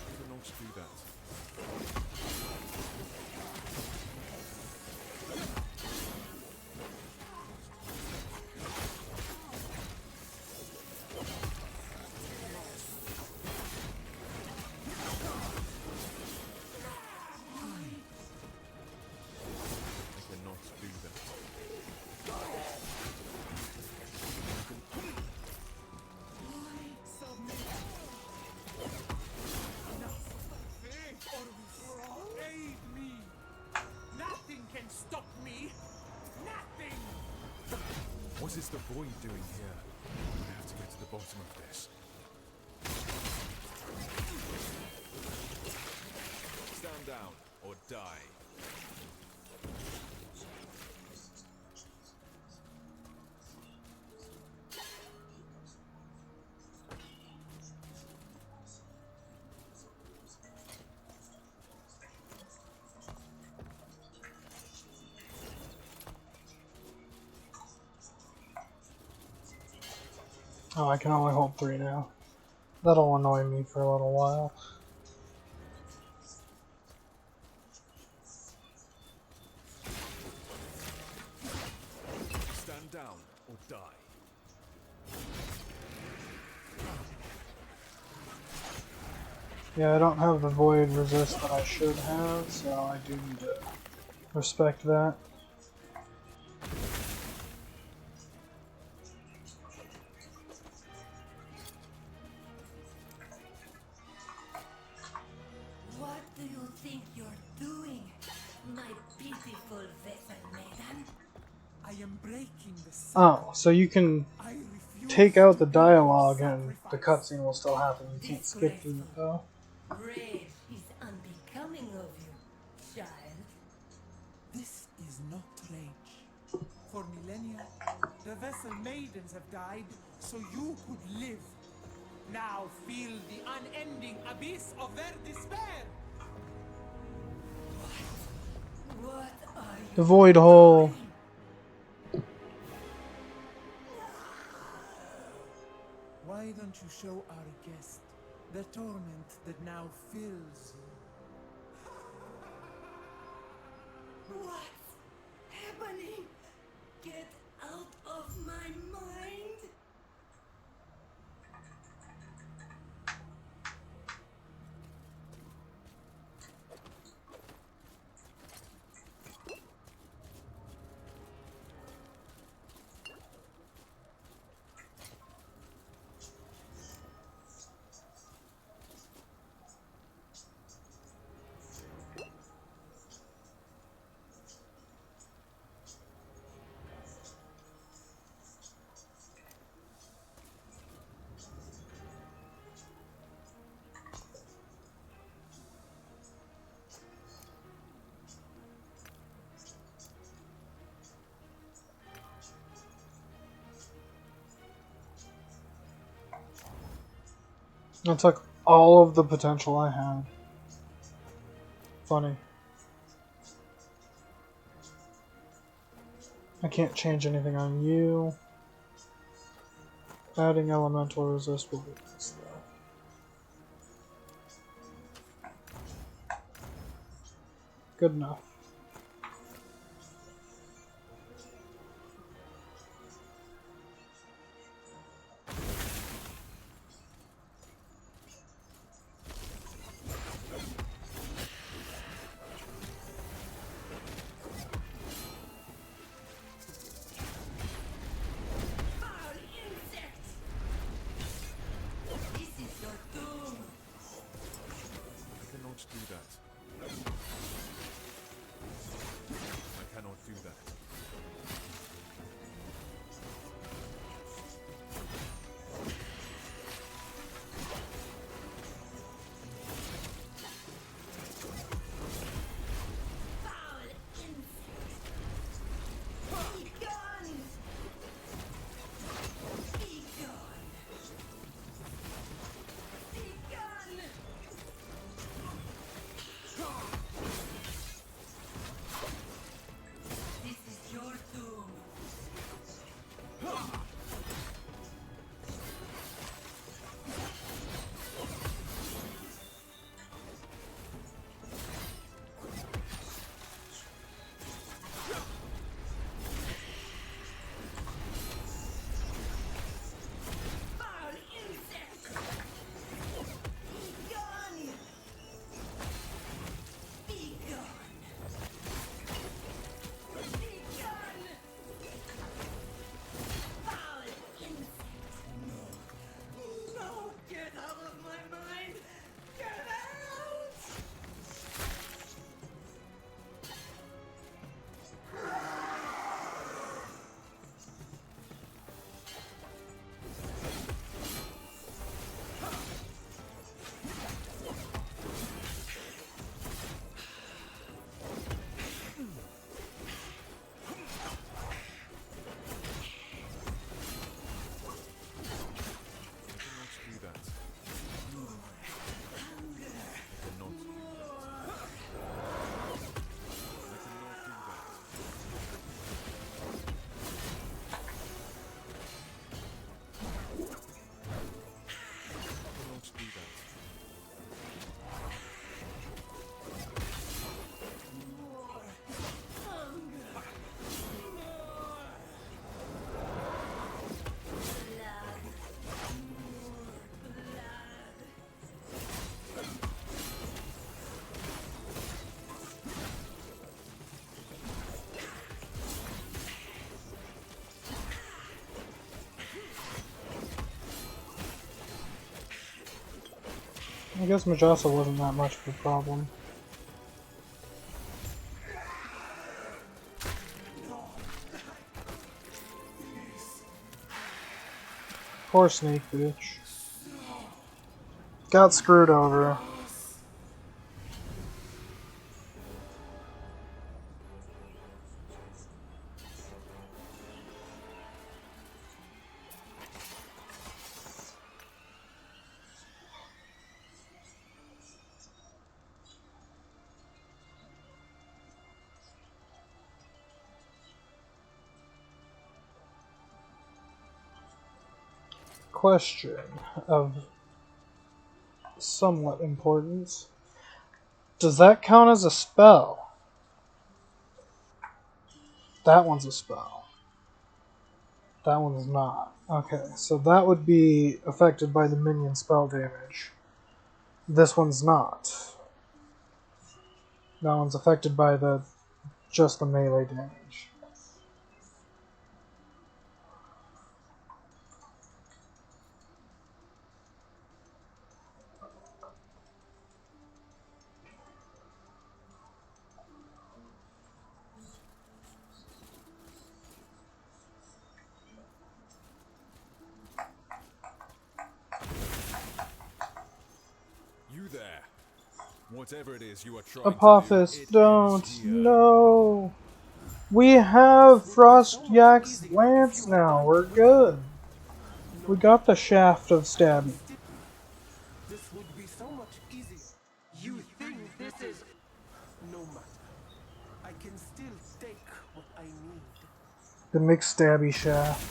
I cannot do that. I cannot do that. Aid me! Nothing can stop me! Nothing! What is the void doing here? I have to get to the bottom of this. Stand down or die. Oh, I can only hold 3 now. That'll annoy me for a little while. Stand down or die. Yeah, I don't have the void resist that I should have, so I do need to respect that. What do you think you're doing, my beautiful vessel maiden? I am breaking the Oh, so you can I refuse take out the to be dialogue and the sacrificed. cutscene will still happen. You can't skip through it though. Rage is unbecoming of you, child. This is not rage. For millennia, the vessel maidens have died so you could live. Now feel the unending abyss of their despair. What are you The void hole. doing? Why don't you show our guest the torment that now fills you? What's happening? Get out of my mind! I took all of the potential I had. Funny. I can't change anything on you. Adding elemental resist will be this though. Good enough. Foul insect! This is your doom! I cannot do that. I cannot do that. Foul insect! Be gone! Be gone! Be gone! This is your doom! Foul insect! Be gone! Be gone! Be gone! Foul insect! No! Get out of my mind! Get out! I cannot do that. I cannot do that. I cannot do that. I cannot do that. I guess Majasa wasn't that much of a problem. Poor Snake bitch. Got screwed over. Question of somewhat importance. Does that count as a spell? That one's a spell. That one's not. Okay, so that would be affected by the minion spell damage. This one's not. That one's affected by just the melee damage. You there. Whatever it is you are trying Apophis, to do, it don't. ends here. No. We have Frost Yak's lance now. We're good. We got the shaft of stabbing. The McStabby shaft.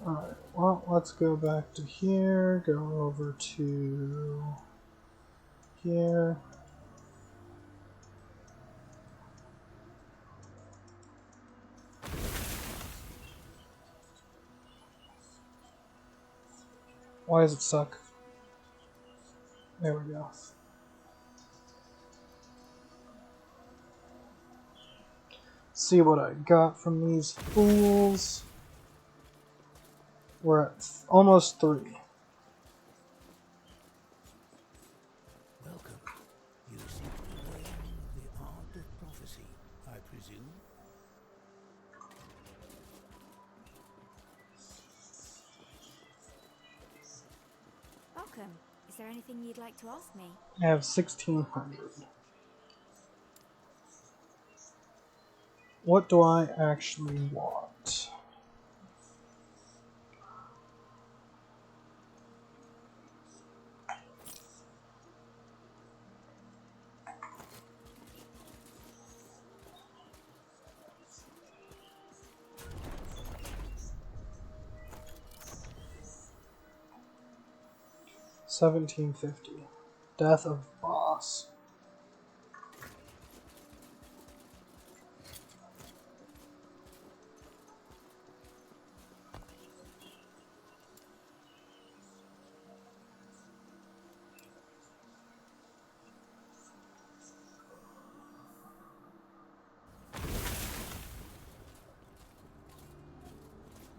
Alright, well, let's go back to here, go over to here. Why does it suck? There we go. See what I got from these fools. We're at almost 3. Welcome. You seem to be learning the art of prophecy, I presume? Welcome. Is there anything you'd like to ask me? I have 1600. What do I actually want? $1750. Death of boss.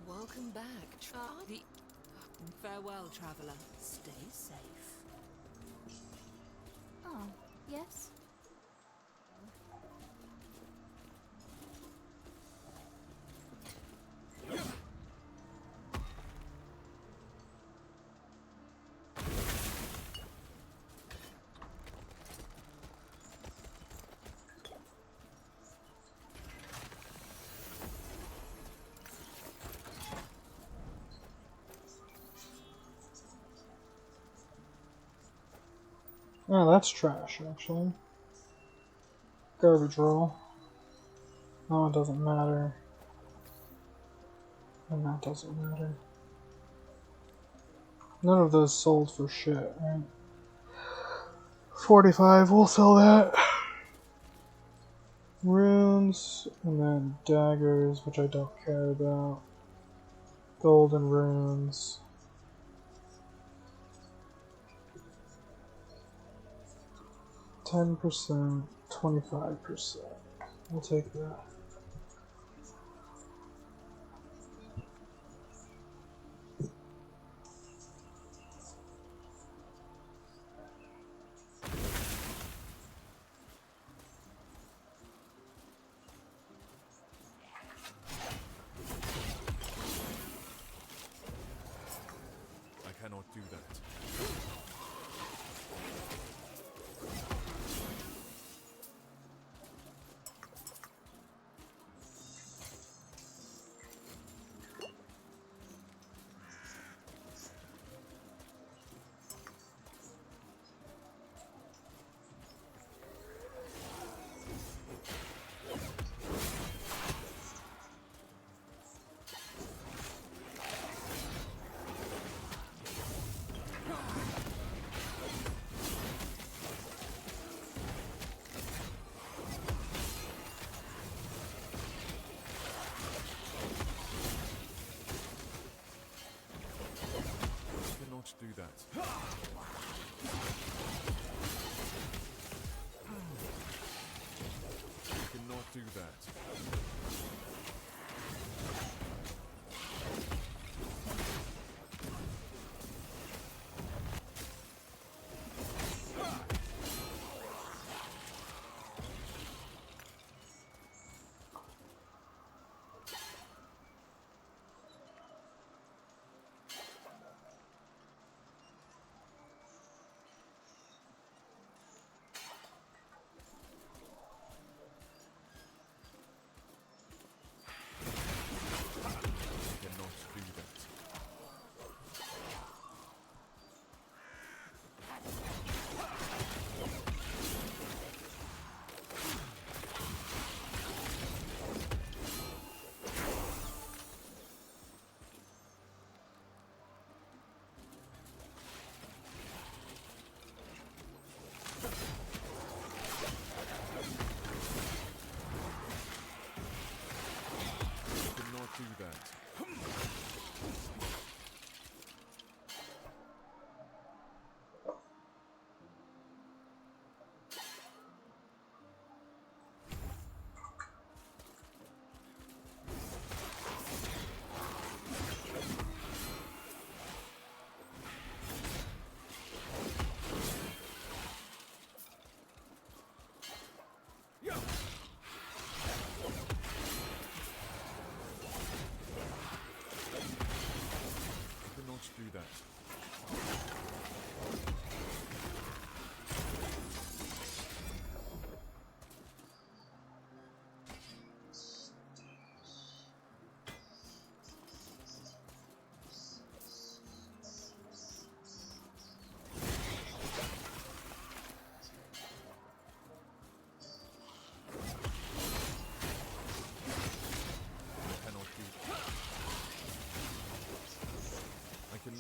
Welcome back, Charlie. Farewell, traveler. Stay safe. Oh, yes? Oh, that's trash, actually. Garbage roll. No, it doesn't matter. And that doesn't matter. None of those sold for shit, right? 45, we'll sell that. Runes, and then daggers, which I don't care about. Golden runes. %, 25%. We'll take that. I cannot do that. Do that. You cannot do that.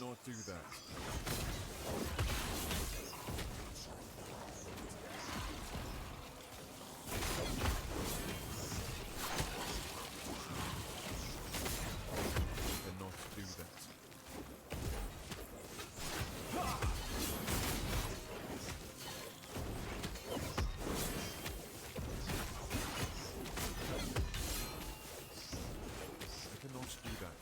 cannot do that. Cannot do that. I cannot do that.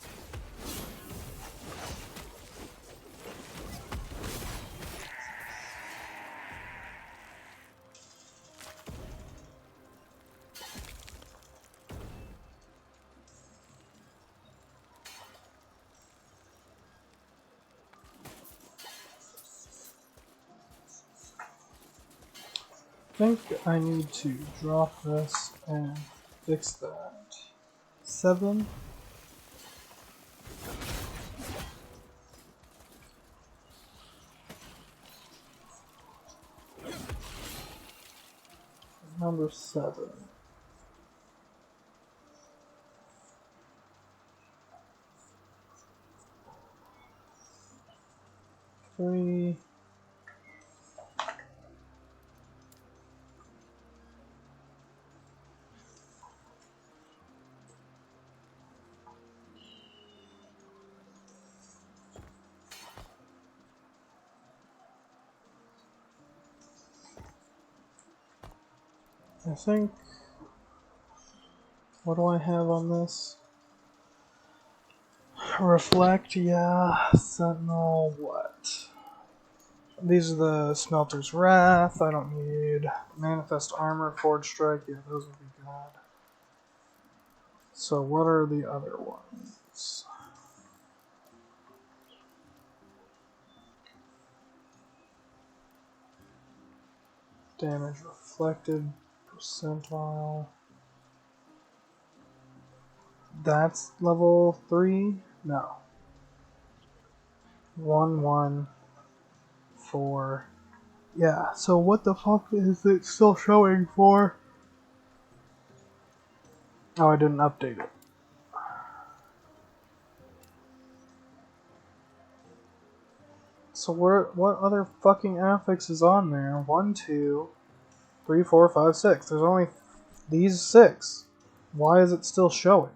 I think I need to drop this and fix that. 7. Number 7. Three. I think. What do I have on this? Reflect, yeah. Sentinel, what? These are the Smelter's Wrath. I don't need Manifest Armor, Forge Strike. Yeah, those would be good. So, what are the other ones? Damage reflected, percentile. That's level 3? No. 1, 1, 4. Yeah, so what the fuck is it still showing for? Oh, I didn't update it. So what other fucking affix is on there? 1, 2, 3, 4, 5, 6. There's only these 6. Why is it still showing?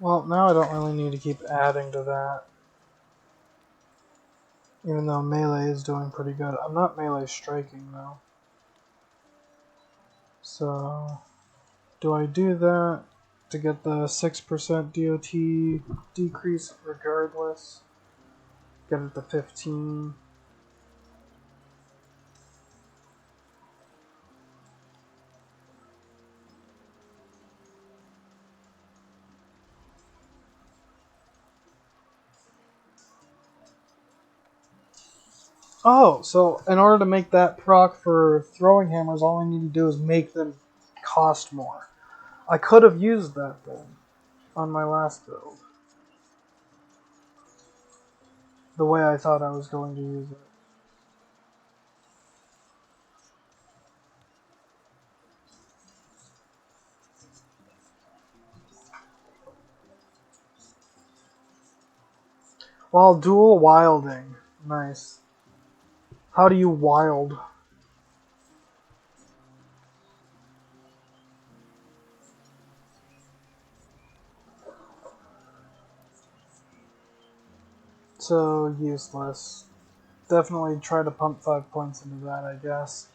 Well, now I don't really need to keep adding to that. Even though melee is doing pretty good. I'm not melee striking though. So, do I do that to get the 6% DOT decrease regardless? Get it to 15. Oh, so in order to make that proc for throwing hammers, all I need to do is make them cost more. I could have used that then on my last build. The way I thought I was going to use it. While dual wilding. Nice. How do you wild? So useless. Definitely try to pump 5 points into that, I guess.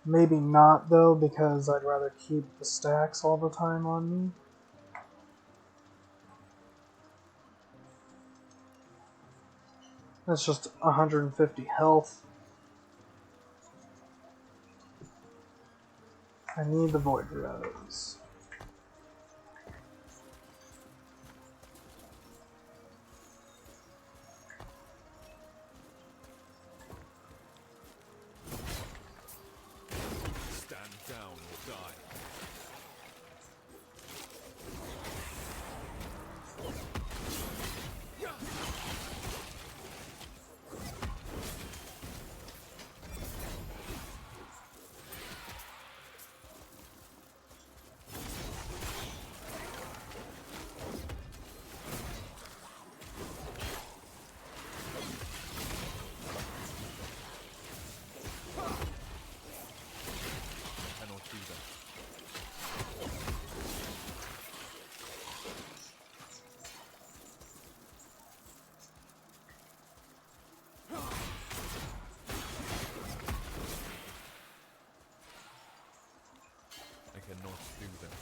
Maybe not, though, because I'd rather keep the stacks all the time on me. That's just 150 health. I need the Void Rose. Stand down or die. Cannot do that. I cannot do that.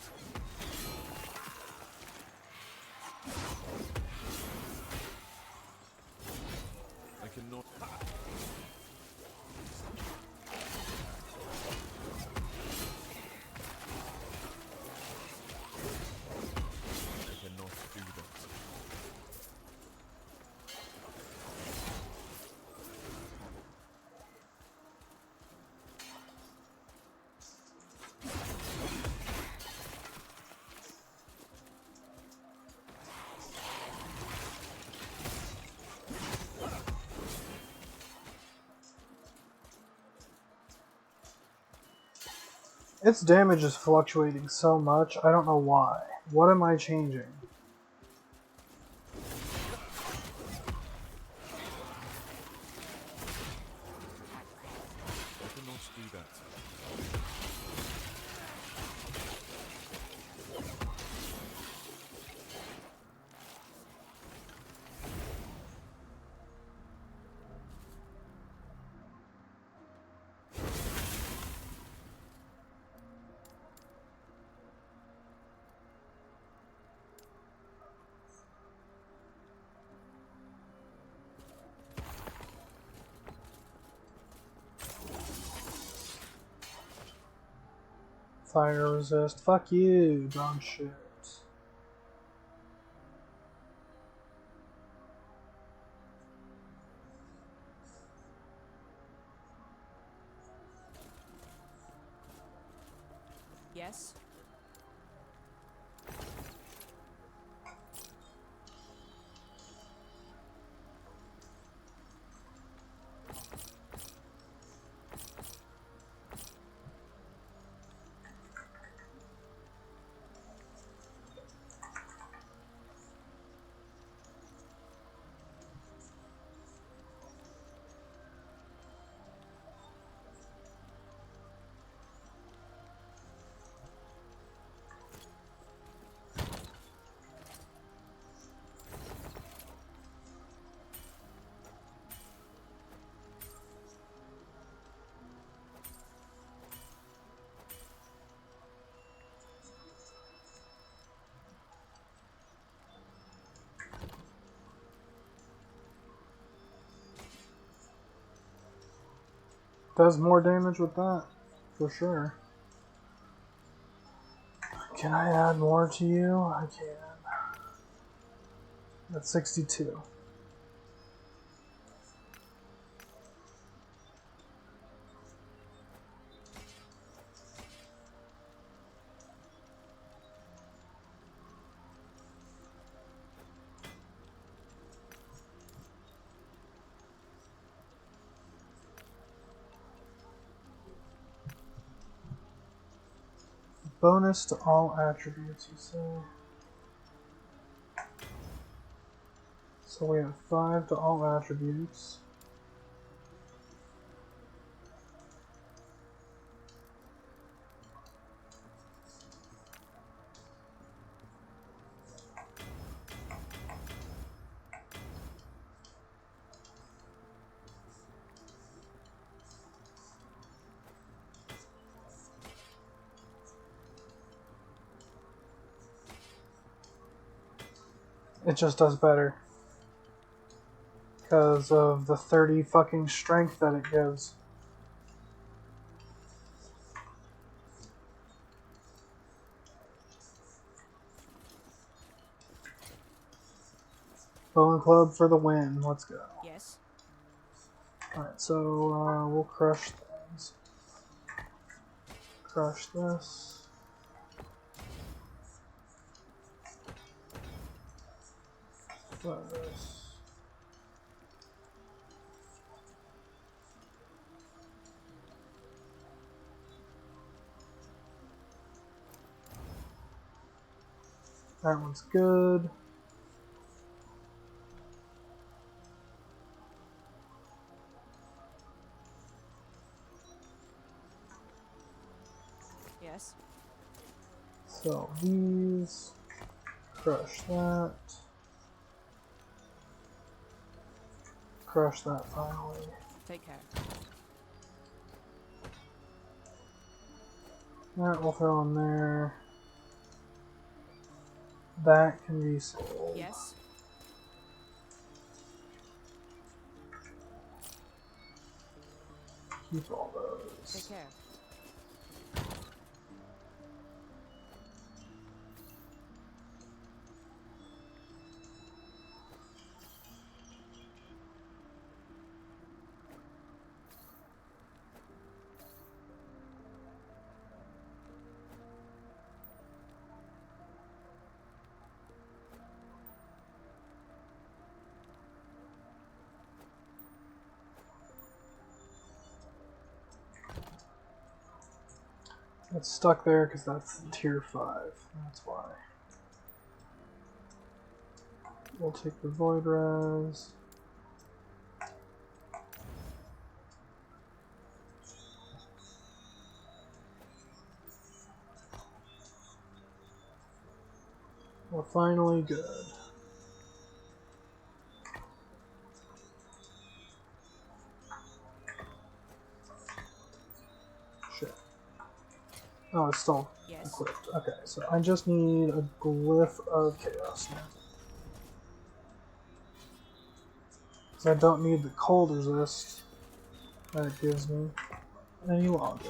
I cannot. I cannot do that. Its damage is fluctuating so much, I don't know why. What am I changing? I cannot do that. Fire resist. Fuck you, dog shit. Yes? Does more damage with that, for sure. Can I add more to you? I can. That's 62. Bonus to all attributes, you say? So we have 5 to all attributes. it just does better. Because of the 30 fucking strength that it gives. Bowling Club for the win. Let's go. Yes. Alright, so we'll crush things. Crush this. This. That one's good. Yes. So these, crush that. Crush that finally. Take care. That we'll throw in there. That can be sold. Yes. Keep all those. Take care. It's stuck there because that's tier 5. That's why. We'll take the Void Res. We're finally good. Shit. Oh, it's still equipped. Okay, so I just need a Glyph of Chaos now. Because I don't need the cold resist that it gives me any longer.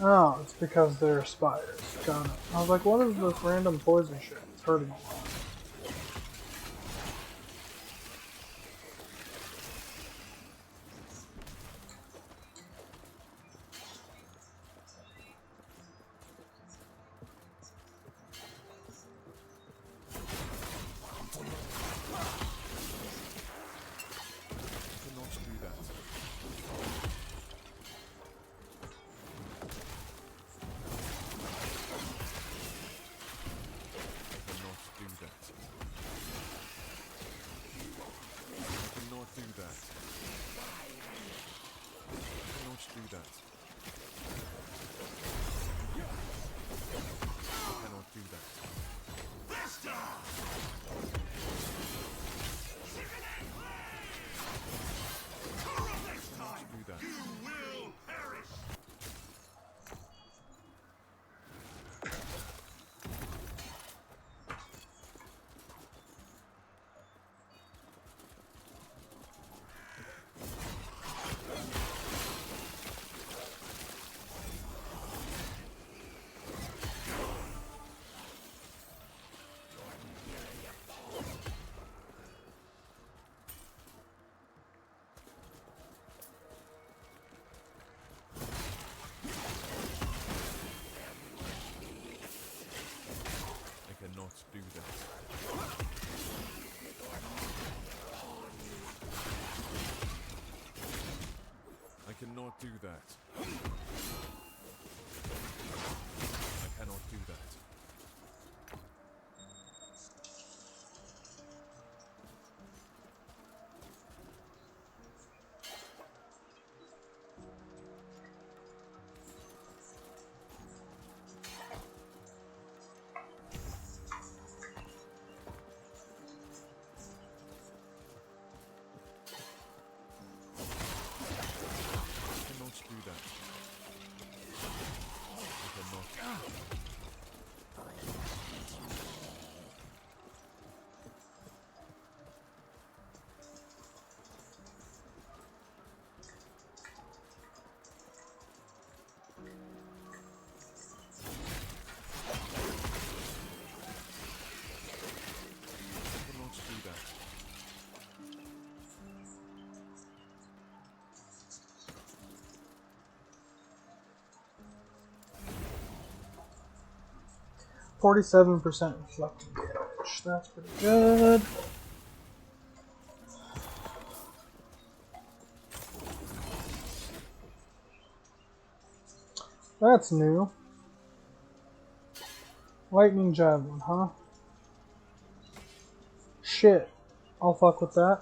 Oh, it's because they're spiders. Got it. I was like, what is this random poison shit? It's hurting a lot. that. I cannot do that. I cannot do that. I cannot. I cannot do that. 47% reflecting damage. That's pretty good. That's new. Lightning Javelin, huh? Shit. I'll fuck with that.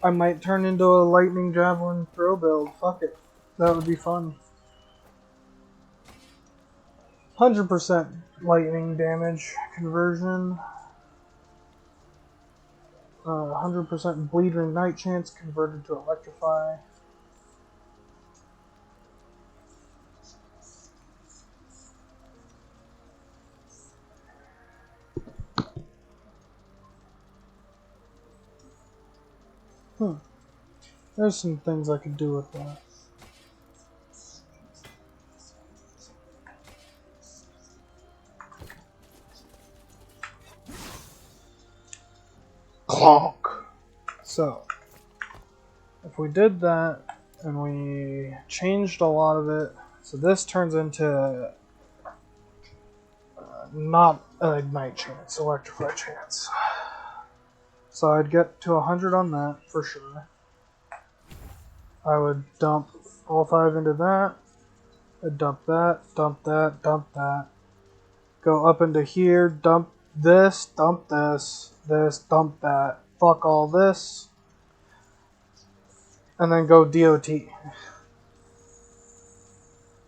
I might turn into a Lightning Javelin throw build. Fuck it. That would be fun. 100% lightning damage conversion. 100% bleed or ignite chance converted to electrify. There's some things I could do with that. Clonk! So, if we did that, and we changed a lot of it, so this turns into not an ignite chance, electrify chance. So I'd get to 100 on that, for sure. I would dump all 5 into that. I'd dump that, dump that, dump that. Go up into here, dump this, dump this, dump that. Fuck all this. And then go DOT.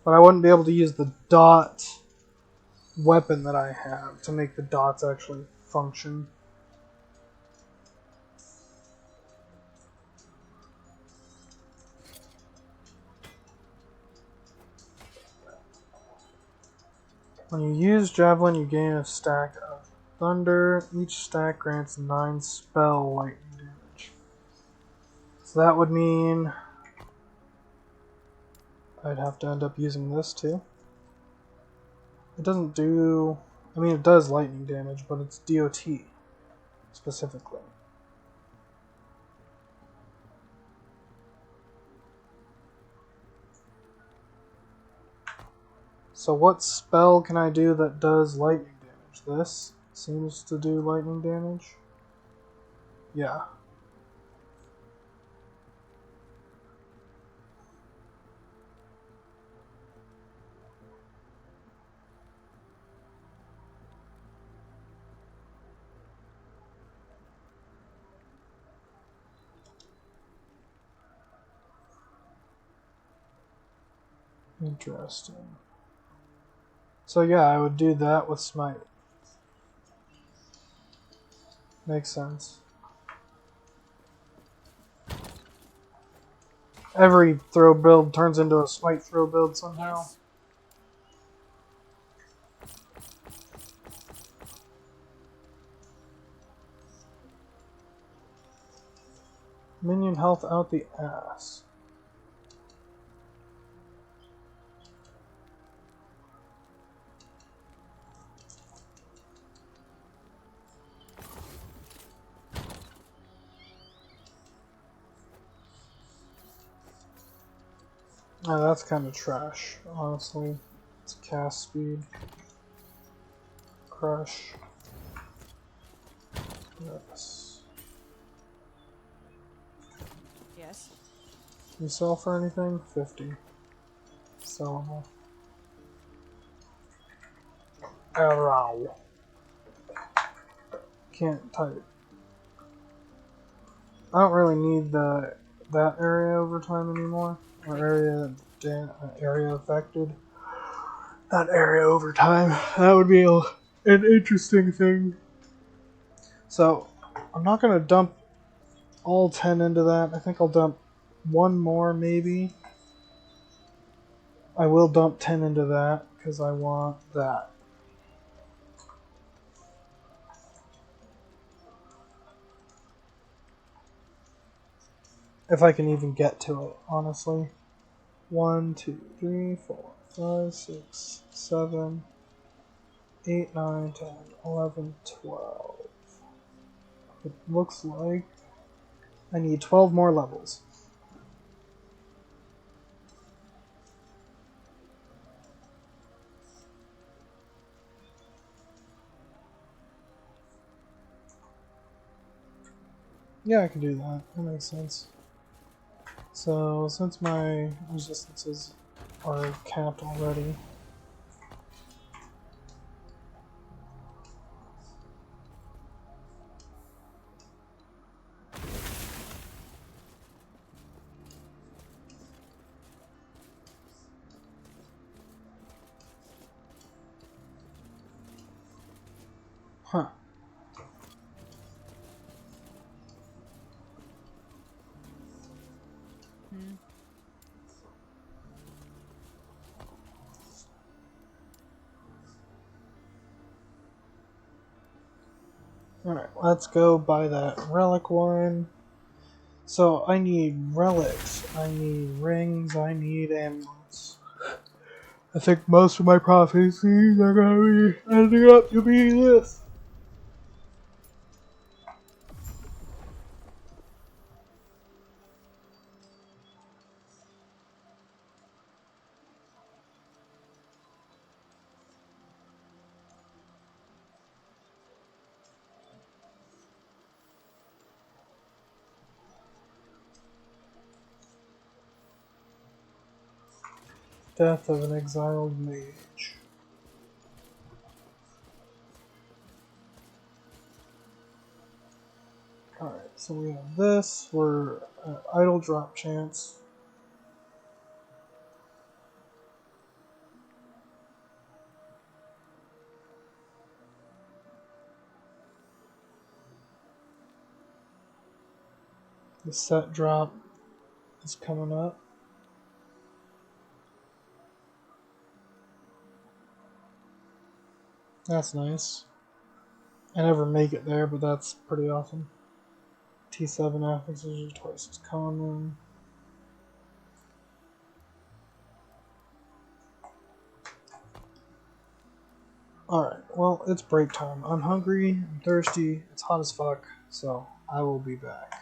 But I wouldn't be able to use the dot weapon that I have to make the dots actually function. When you use Javelin, you gain a stack of Thunder. Each stack grants 9 spell lightning damage. So that would mean I'd have to end up using this too. It doesn't do... I mean, it does lightning damage, but it's DOT specifically. So what spell can I do that does lightning damage? This seems to do lightning damage. Yeah. Interesting. So yeah, I would do that with Smite. Makes sense. Every throw build turns into a Smite throw build somehow. Yes. Minion health out the ass. Oh, that's kind of trash, honestly. It's cast speed. Crush. Yes. Yes. You sell for anything? 50. Sellable. Arrow. Can't type. I don't really need that area overtime anymore. Or area affected. Not area overtime. That would be an interesting thing. So, I'm not going to dump all 10 into that. I think I'll dump one more, maybe. I will dump 10 into that, because I want that. If I can even get to it, honestly. 1, 2, 3, 4, 5, 6, 7, 8, 9, 10, 11, 12. It looks like I need 12 more levels. Yeah, I can do that. That makes sense. So, since my resistances are capped already, huh. Alright, let's go buy that relic one. So, I need relics, I need rings, I need amulets. I think most of my prophecies are going to be ending up to be this. Death of an exiled mage. Alright, so we have this for idle drop chance. The set drop is coming up. That's nice. I never make it there, but that's pretty awesome. T7 affixes are twice as common. Alright, well, it's break time. I'm hungry, I'm thirsty, it's hot as fuck, so I will be back.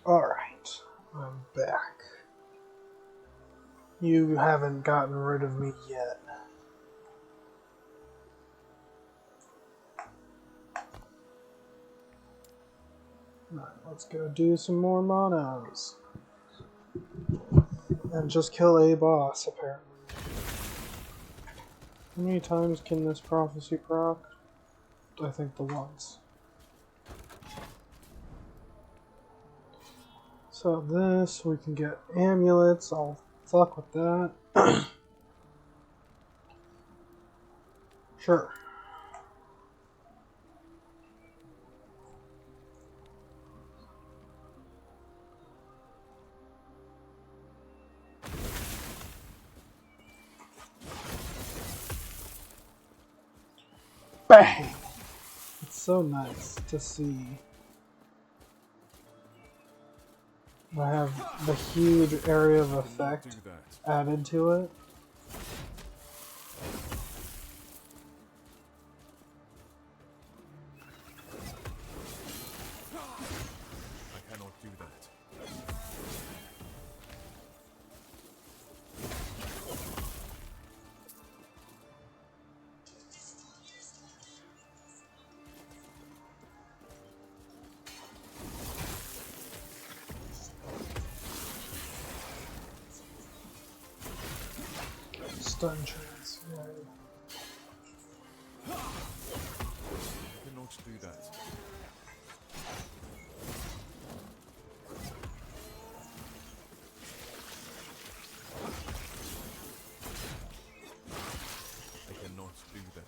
Alright, I'm back. You haven't gotten rid of me yet. Alright, let's go do some more monos. And just kill a boss, apparently. How many times can this prophecy proc? I think the once. So this, we can get amulets, I'll fuck with that. Sure. Bang! It's so nice to see. I have the huge area of effect added to it. I cannot do that. Stun chance. Yeah. I cannot do that. I cannot do that.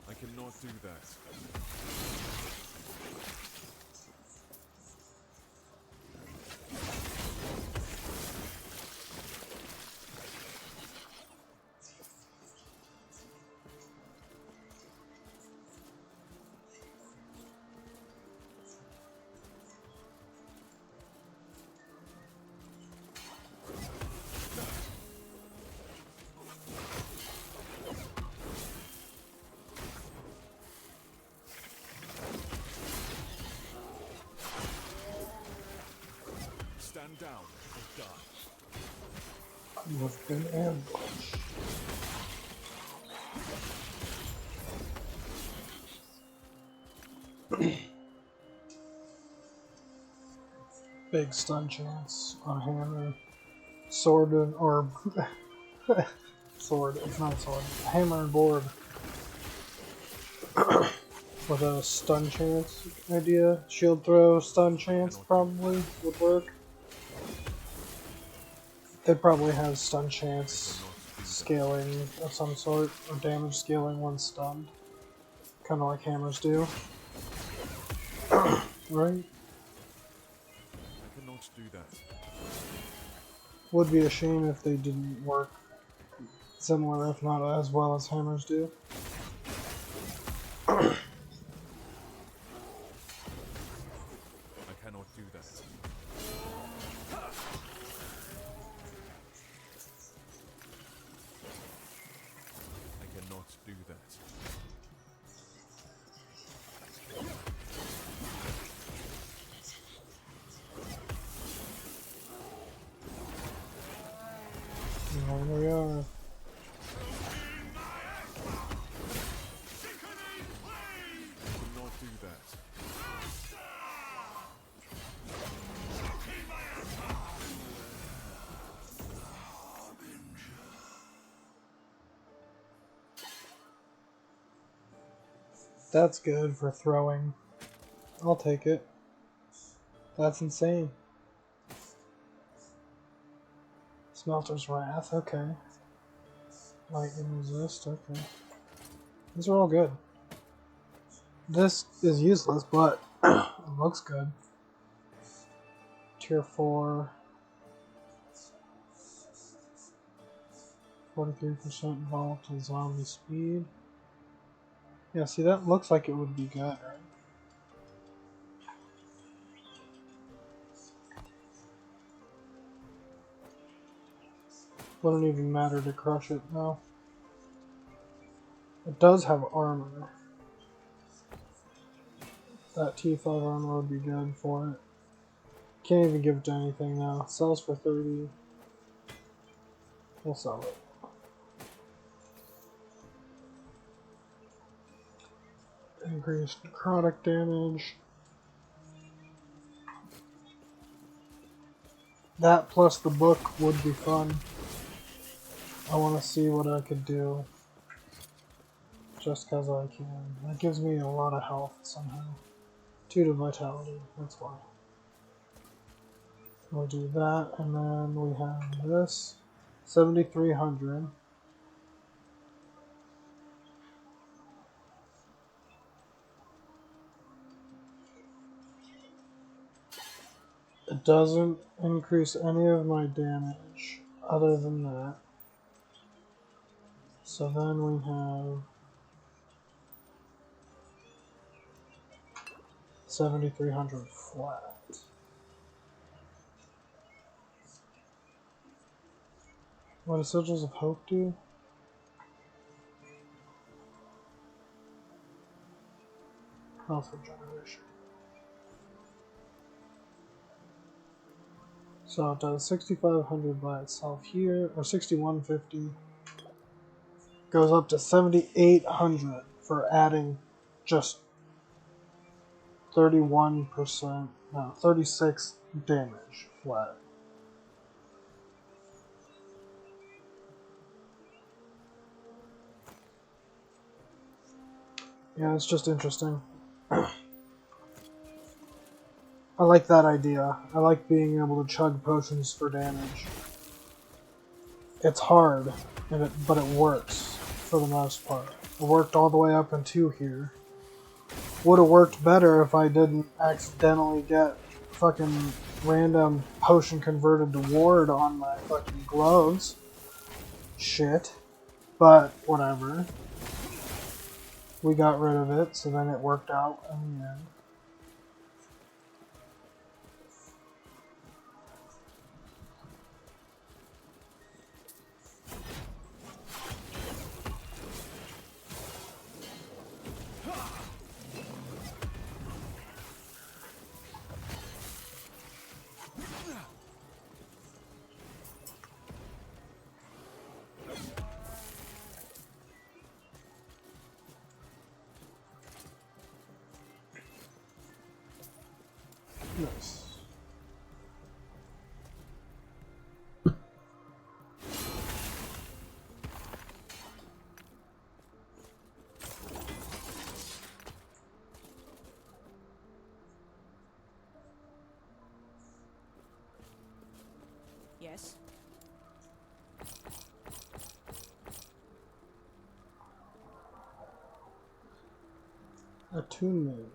I cannot do that. Stand down or die. You've been ambushed. Big stun chance on hammer. Sword and or sword, it's not a sword. Hammer and board. With a stun chance idea. Shield throw, stun chance probably would work. They probably have stun chance scaling of some sort, or damage scaling when stunned. Kinda like hammers do. Right? I cannot do that. Would be a shame if they didn't work similar, if not as well as hammers do. I cannot do that. I cannot do that. Here we are. I cannot do that. That's good for throwing. I'll take it. That's insane. Smelter's Wrath, okay. Lightning Resist, okay. These are all good. This is useless, but it looks good. Tier 4. 43% volatile zombie speed. Yeah, see, that looks like it would be good, right? Wouldn't even matter to crush it, no. It does have armor. That T5 armor would be good for it. Can't even give it to anything now. Sells for 30. We'll sell it. Increased necrotic damage. That plus the book would be fun. I want to see what I could do. Just because I can. That gives me a lot of health somehow. 2 to vitality, that's why. We'll do that, and then we have this. 7,300. It doesn't increase any of my damage other than that. So then we have 7,300 flat. What does Sigils of Hope do? Health regeneration. So it does 6,500 by itself here, or 6,150. Goes up to 7,800 for adding just 31%, no, 36 damage flat. Yeah, it's just interesting. I like that idea. I like being able to chug potions for damage. It's hard, but it works for the most part. It worked all the way up into here. Would have worked better if I didn't accidentally get fucking random potion converted to ward on my fucking gloves. Shit. But whatever. We got rid of it, so then it worked out in the end. Nice. Yes. Attunement.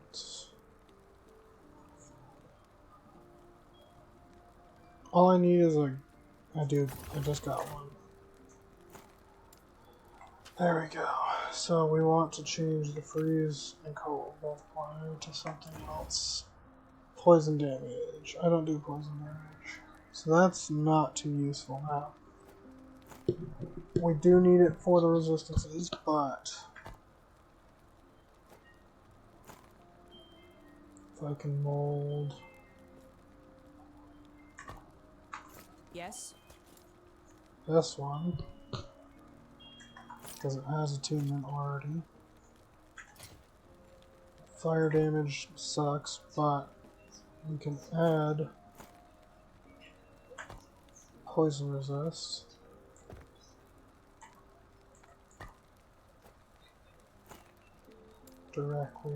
All I need is a... I just got one. There we go. So we want to change the freeze and cold multiplier to something else. Poison damage. I don't do poison damage. So that's not too useful now. We do need it for the resistances, but... if I can mold... Yes. this one, because it has attunement already. Fire damage sucks, but we can add poison resist. Directly.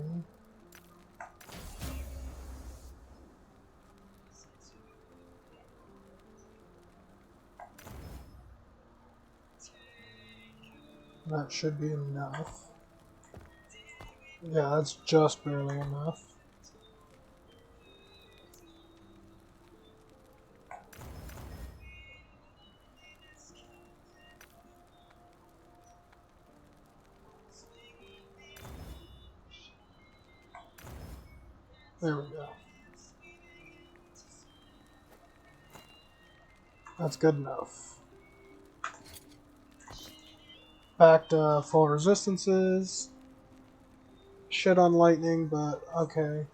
That should be enough. Yeah, that's just barely enough. There we go. That's good enough. Back to full resistances. Shit on lightning, but okay.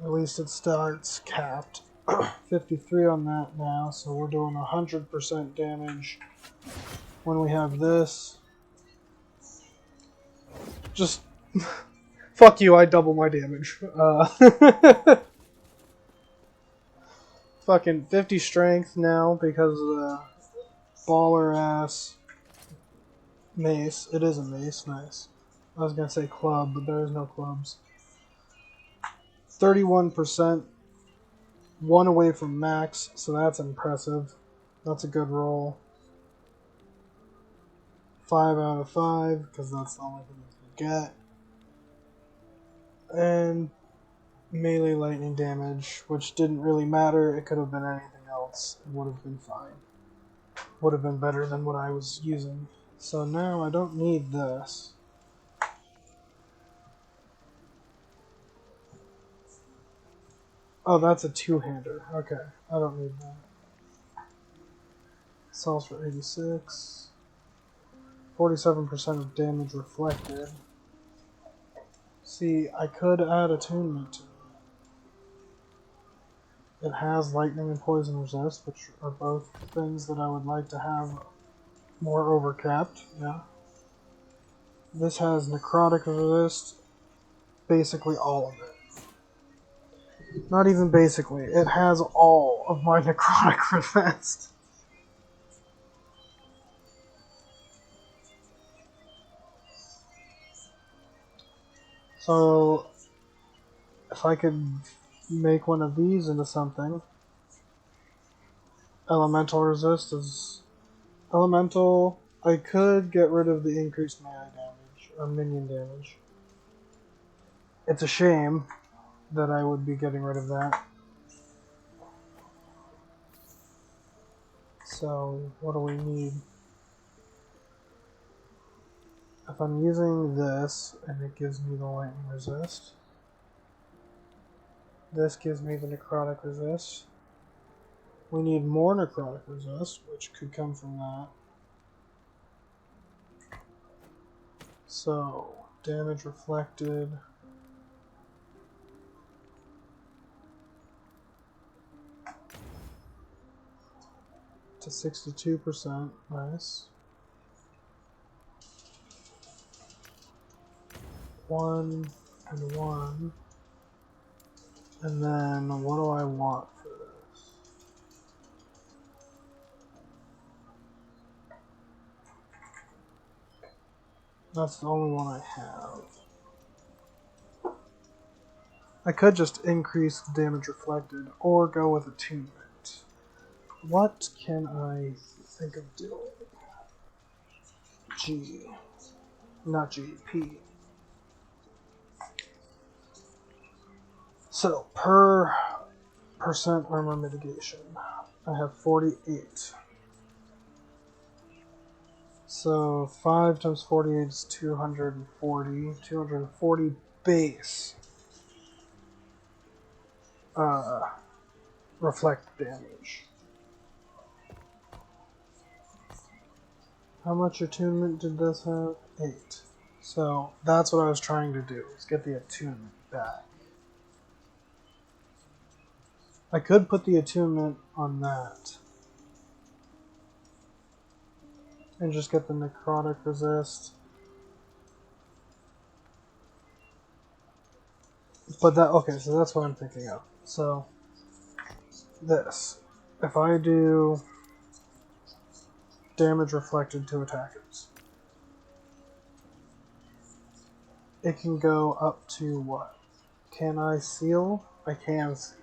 At least it starts capped. 53 on that now, so we're doing 100% damage when we have this. Just fuck you, I double my damage. Fucking 50 strength now because of the baller ass mace. It is a mace, nice. I was gonna say club, but there is no clubs. 31%, one away from max, so that's impressive. That's a good roll. 5 out of 5, because that's the only thing you can get. And melee lightning damage, which didn't really matter. It could have been anything else. It would have been fine. Would have been better than what I was using. So now I don't need this. Oh, that's a two-hander. Okay, I don't need that. Sells for 86. 47% of damage reflected. See, I could add attunement to it. It has lightning and poison resist, which are both things that I would like to have more overcapped. Yeah. This has necrotic resist, basically all of it. Not even basically, it has all of my necrotic resist. So, if I could make one of these into something, elemental resist is elemental. I could get rid of the increased melee damage or minion damage. It's a shame that I would be getting rid of that. So, what do we need? If I'm using this, and it gives me the lightning resist, this gives me the necrotic resist. We need more necrotic resist, which could come from that. So, damage reflected. To 62%, nice. 1 and 1. And then, what do I want for this? That's the only one I have. I could just increase the damage reflected, or go with attunement. What can I think of doing? G. Not G, P. So, per percent armor mitigation, I have 48. So, 5 times 48 is 240. 240 base. Reflect damage. How much attunement did this have? 8. So, that's what I was trying to do, is get the attunement back. I could put the attunement on that. And just get the necrotic resist. But that, okay, so that's what I'm thinking of. So, this. If I do damage reflected to attackers, it can go up to what? Can I seal? I can seal.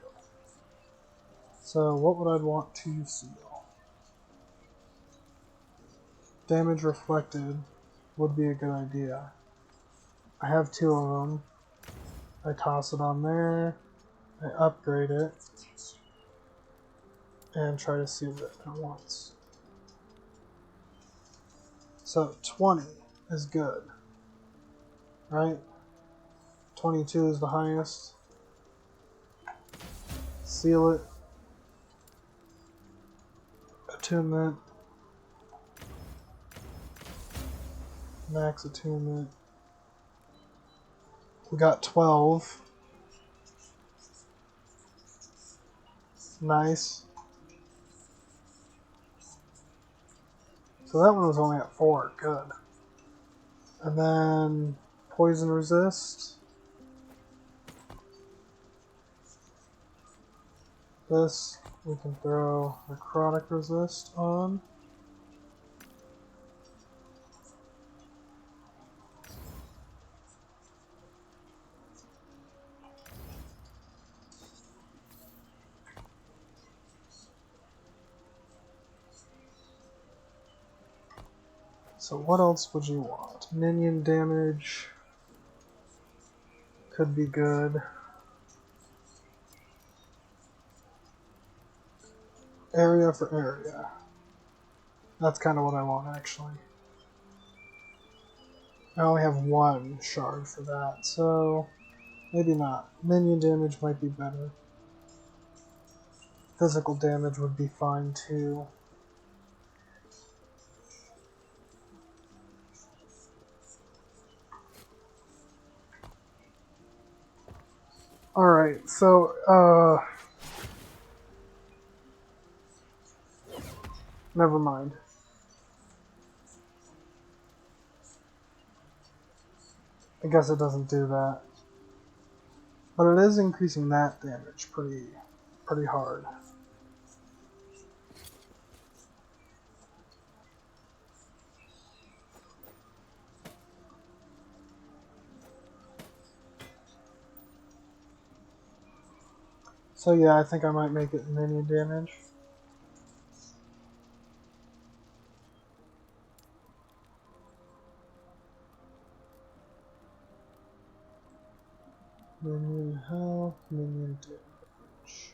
So what would I want to seal? damage reflected would be a good idea. I have 2 of them. I toss it on there, I upgrade it, and try to see it at once. So 20 is good, right? 22 is the highest. Seal it. Attunement. Max attunement. We got 12. Nice. So that one was only at 4. Good. And then poison resist. This we can throw necrotic resist on. So what else would you want? Minion damage could be good. Area for area. That's kind of what I want, actually. I only have 1 shard for that, so maybe not. Minion damage might be better. Physical damage would be fine, too. Alright, so, never mind. I guess it doesn't do that. But it is increasing that damage pretty hard. So yeah, I think I might make it minion damage. Minion health, minion damage.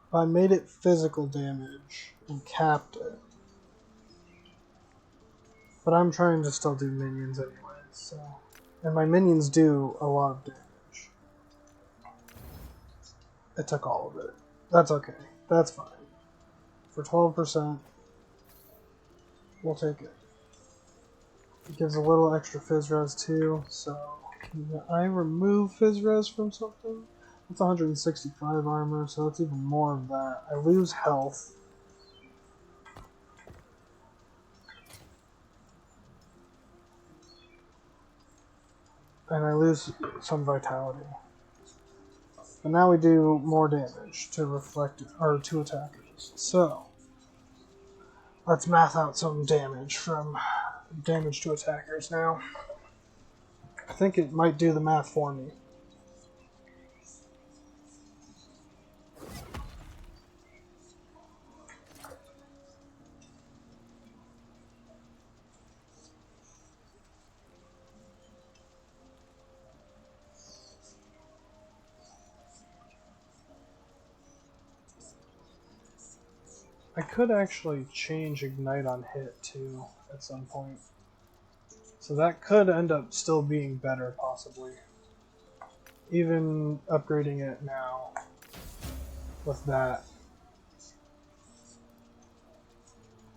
If I made it physical damage and capped it. But I'm trying to still do minions anyway, so. And my minions do a lot of damage. It took all of it. That's okay. That's fine. For 12%, we'll take it. It gives a little extra Fizz Res too, so can I remove Fizz Res from something? That's 165 armor, so that's even more of that. I lose health. And I lose some vitality. But now we do more damage to reflect or to attackers. So let's math out some damage from damage to attackers now. I think it might do the math for me. I could actually change Ignite on hit too at some point. So that could end up still being better, possibly. Even upgrading it now with that.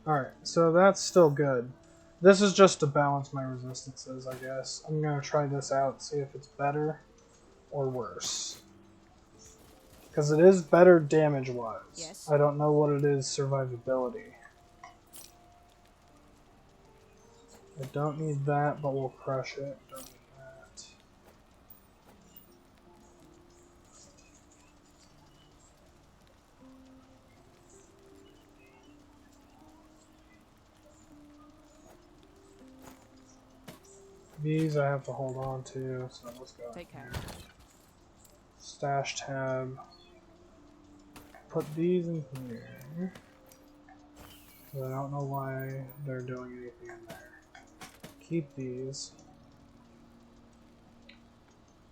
Alright, so that's still good. This is just to balance my resistances, I guess. I'm going to try this out, see if it's better or worse. Because it is better damage-wise. Yes. I don't know what it is survivability. I don't need that, but we'll crush it. Don't need that. These I have to hold on to, so let's go. Take care. Stash tab. Put these in here. I don't know why they're doing anything in there. Keep these.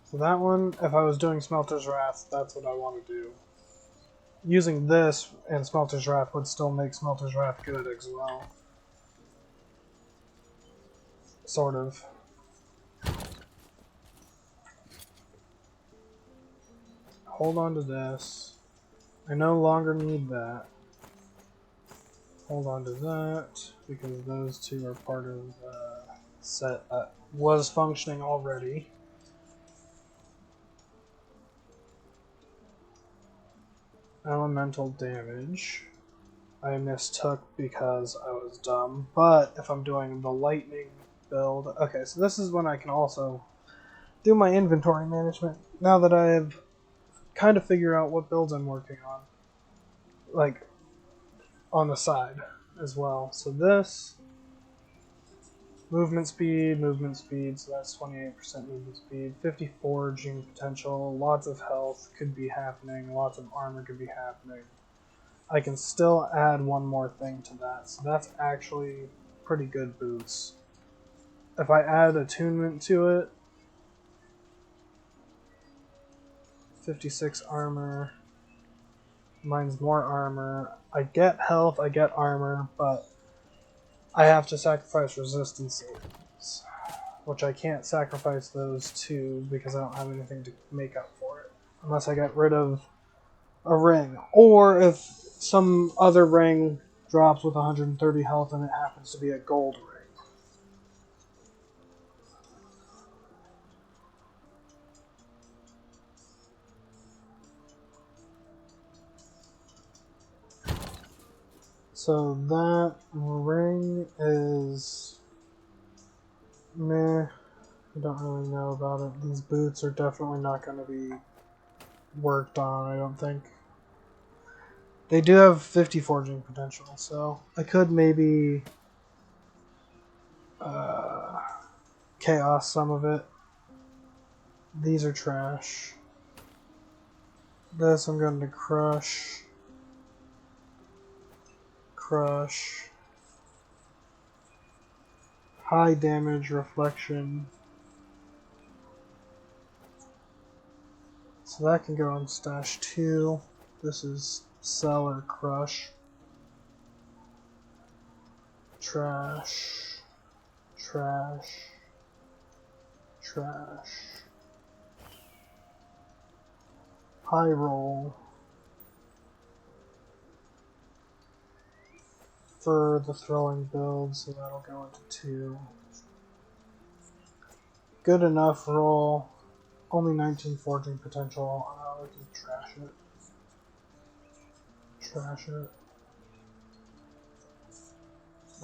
So that one, if I was doing Smelter's Wrath, that's what I want to do. Using this and Smelter's Wrath would still make Smelter's Wrath good as well. Sort of. Hold on to this. I no longer need that. Hold on to that, because those two are part of the set that was functioning already. Elemental damage. I mistook because I was dumb, but if I'm doing the lightning build... Okay, so this is when I can also do my inventory management, now that I have kind of figured out what builds I'm working on. Like, on the side as well. So this... movement speed, so that's 28% movement speed, 54 gene potential, lots of health could be happening, lots of armor could be happening. I can still add one more thing to that, so that's actually pretty good boots. If I add attunement to it, 56 armor, mine's more armor. I get health, I get armor, but I have to sacrifice resistance savings, which I can't sacrifice those two because I don't have anything to make up for it, unless I get rid of a ring, or if some other ring drops with 130 health and it happens to be a gold ring. So that ring is meh. I don't really know about it. These boots are definitely not going to be worked on, I don't think. They do have 50 forging potential, so I could maybe chaos some of it. These are trash. This I'm going to crush. Crush. High damage reflection. So that can go in stash 2. This is sell or crush. Trash. Trash. Trash. High roll. For the throwing build, so that'll go into 2. Good enough roll. Only 19 forging potential. We can trash it. Trash it.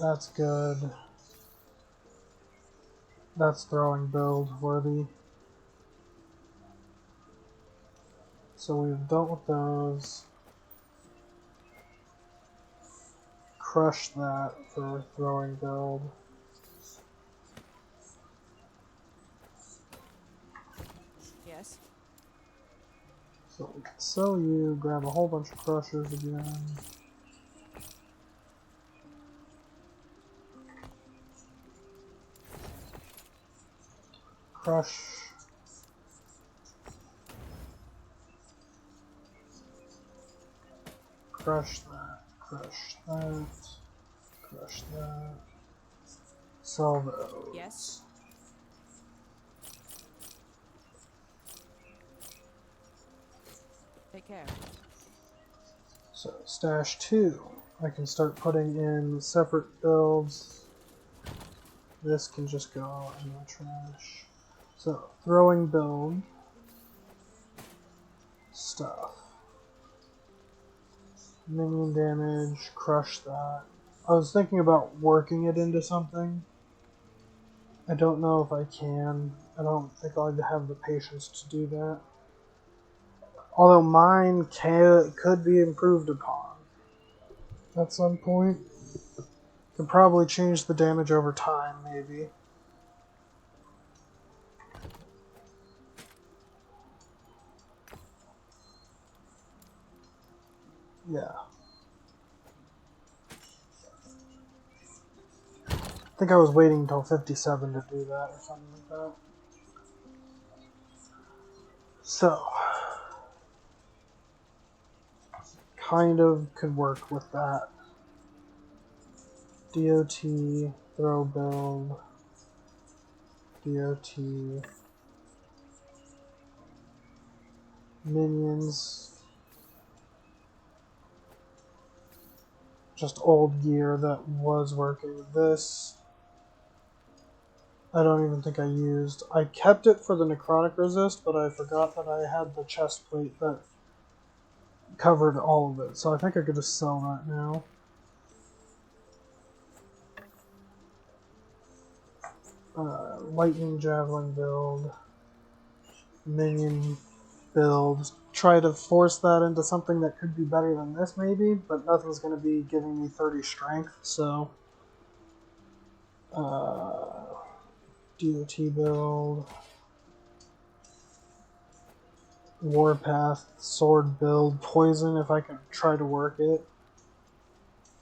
That's good. That's throwing build worthy. So we've dealt with those. Crush that for throwing build. Yes. So we can sell you, grab a whole bunch of crushers again. Crush. Crush that. Crush that. Crush that. Sell those. Yes. Take care. So stash 2. I can start putting in separate builds. This can just go in the trash. So throwing build. Stuff. Minion damage. Crush that. I was thinking about working it into something. I don't know if I can. I don't think I'll have the patience to do that. Although mine could be improved upon at some point. Could probably change the damage over time, maybe. Yeah. think I was waiting until 57 to do that or something like that. So, kind of could work with that. DOT, throw build, DOT, minions, just old gear that was working with this. I don't even think I used. I kept it for the necrotic resist, but I forgot that I had the chest plate that covered all of it, so I think I could just sell that now. Lightning javelin build, minion build. Try to force that into something that could be better than this, maybe, but nothing's going to be giving me 30 strength, so. DOT build. Warpath, sword build, poison if I can try to work it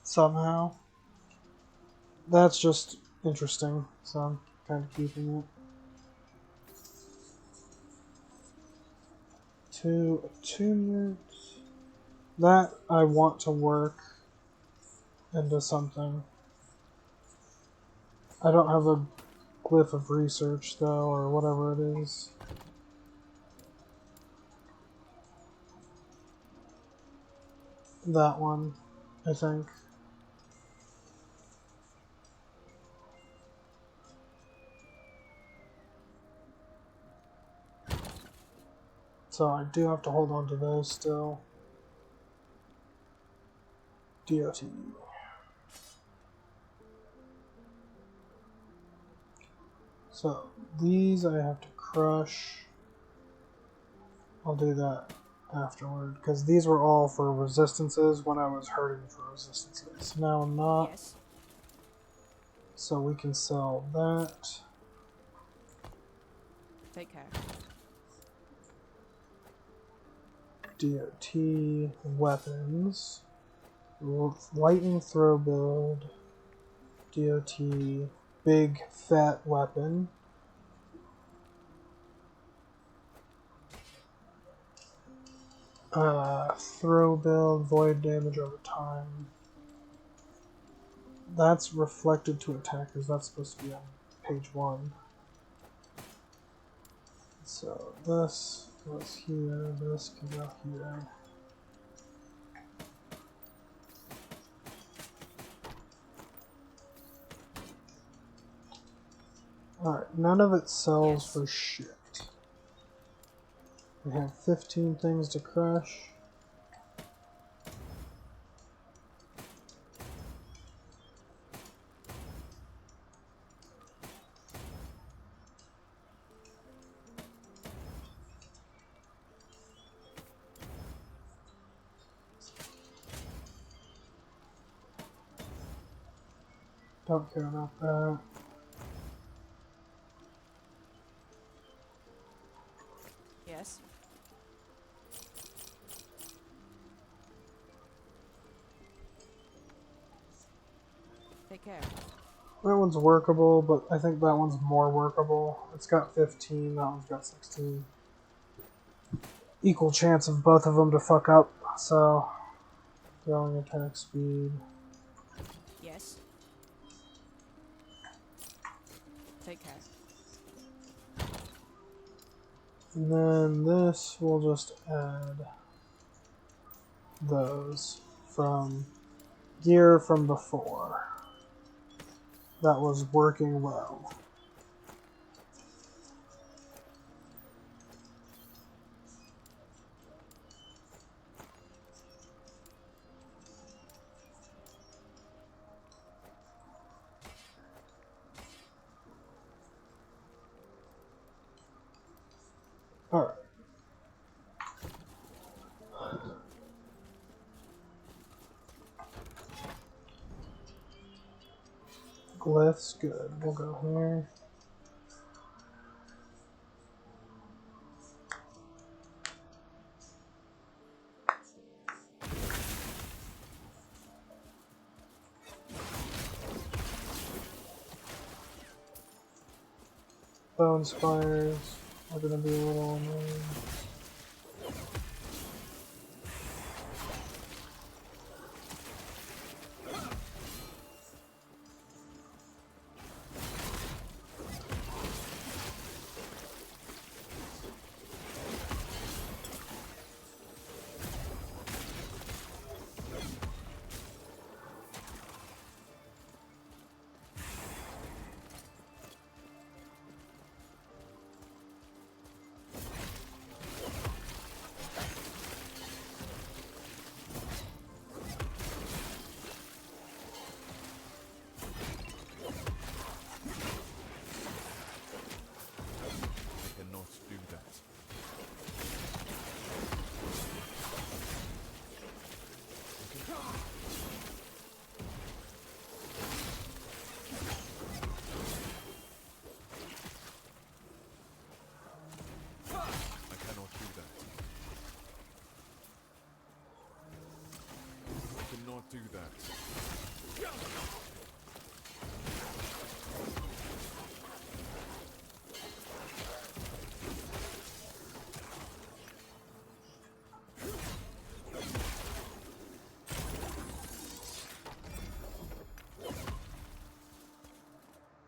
somehow. That's just interesting, so I'm kind of keeping it. Two attunement. That I want to work into something. I don't have a glyph of research though, or whatever it is. That one, I think. So I do have to hold on to those still. DOT. So these I have to crush. I'll do that afterward, because these were all for resistances when I was hurting for resistances. Now I'm not. Yes. So we can sell that. Take care. DOT, weapons, lightning throw build, DOT, big fat weapon, throw build, void damage over time. That's reflected to attackers. That's supposed to be on page 1. So this goes here, this can go here. Alright, none of it sells Yes. for shit. We have 15 things to crush. Don't care about that. Yes. Take care. That one's workable, but I think that one's more workable. It's got 15, that one's got 16. Equal chance of both of them to fuck up, so. Throwing attack speed. Yes. Take care. And then this, we'll just add those from gear from before. That was working well. Alright. Glyphs, good. We'll go here. Bone spires are gonna be a little annoying. I cannot do that. I cannot do that. I cannot do that.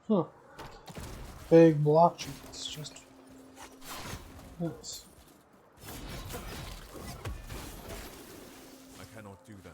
Huh. Big block trees, just nice. I cannot do that.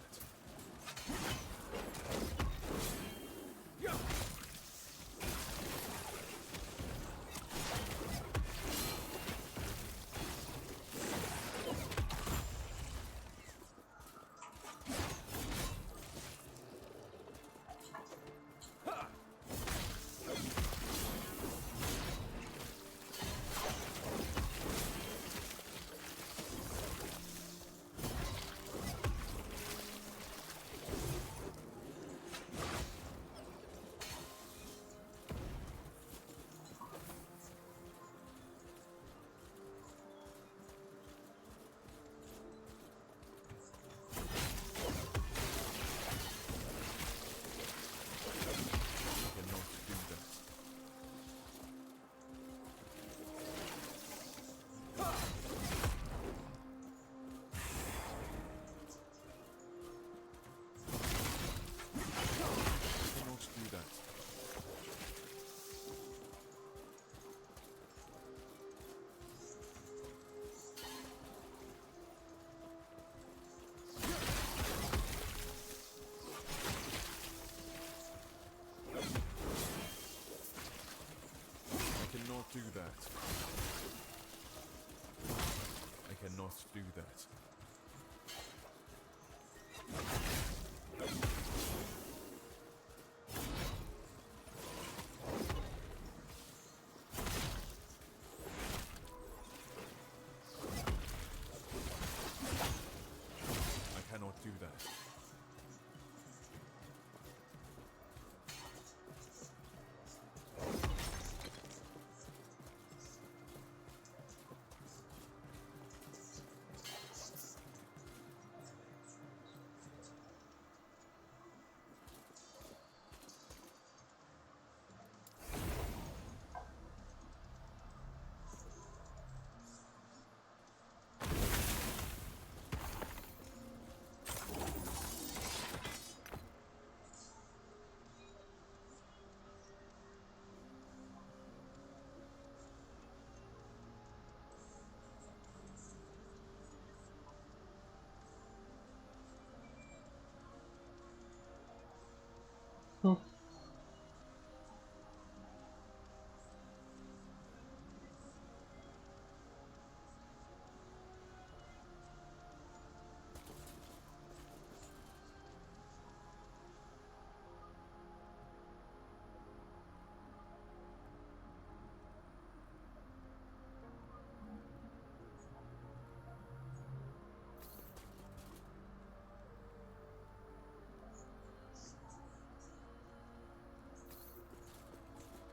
I cannot do that. I cannot do that. I cannot do that. I cannot do that. I cannot do that. Hmm.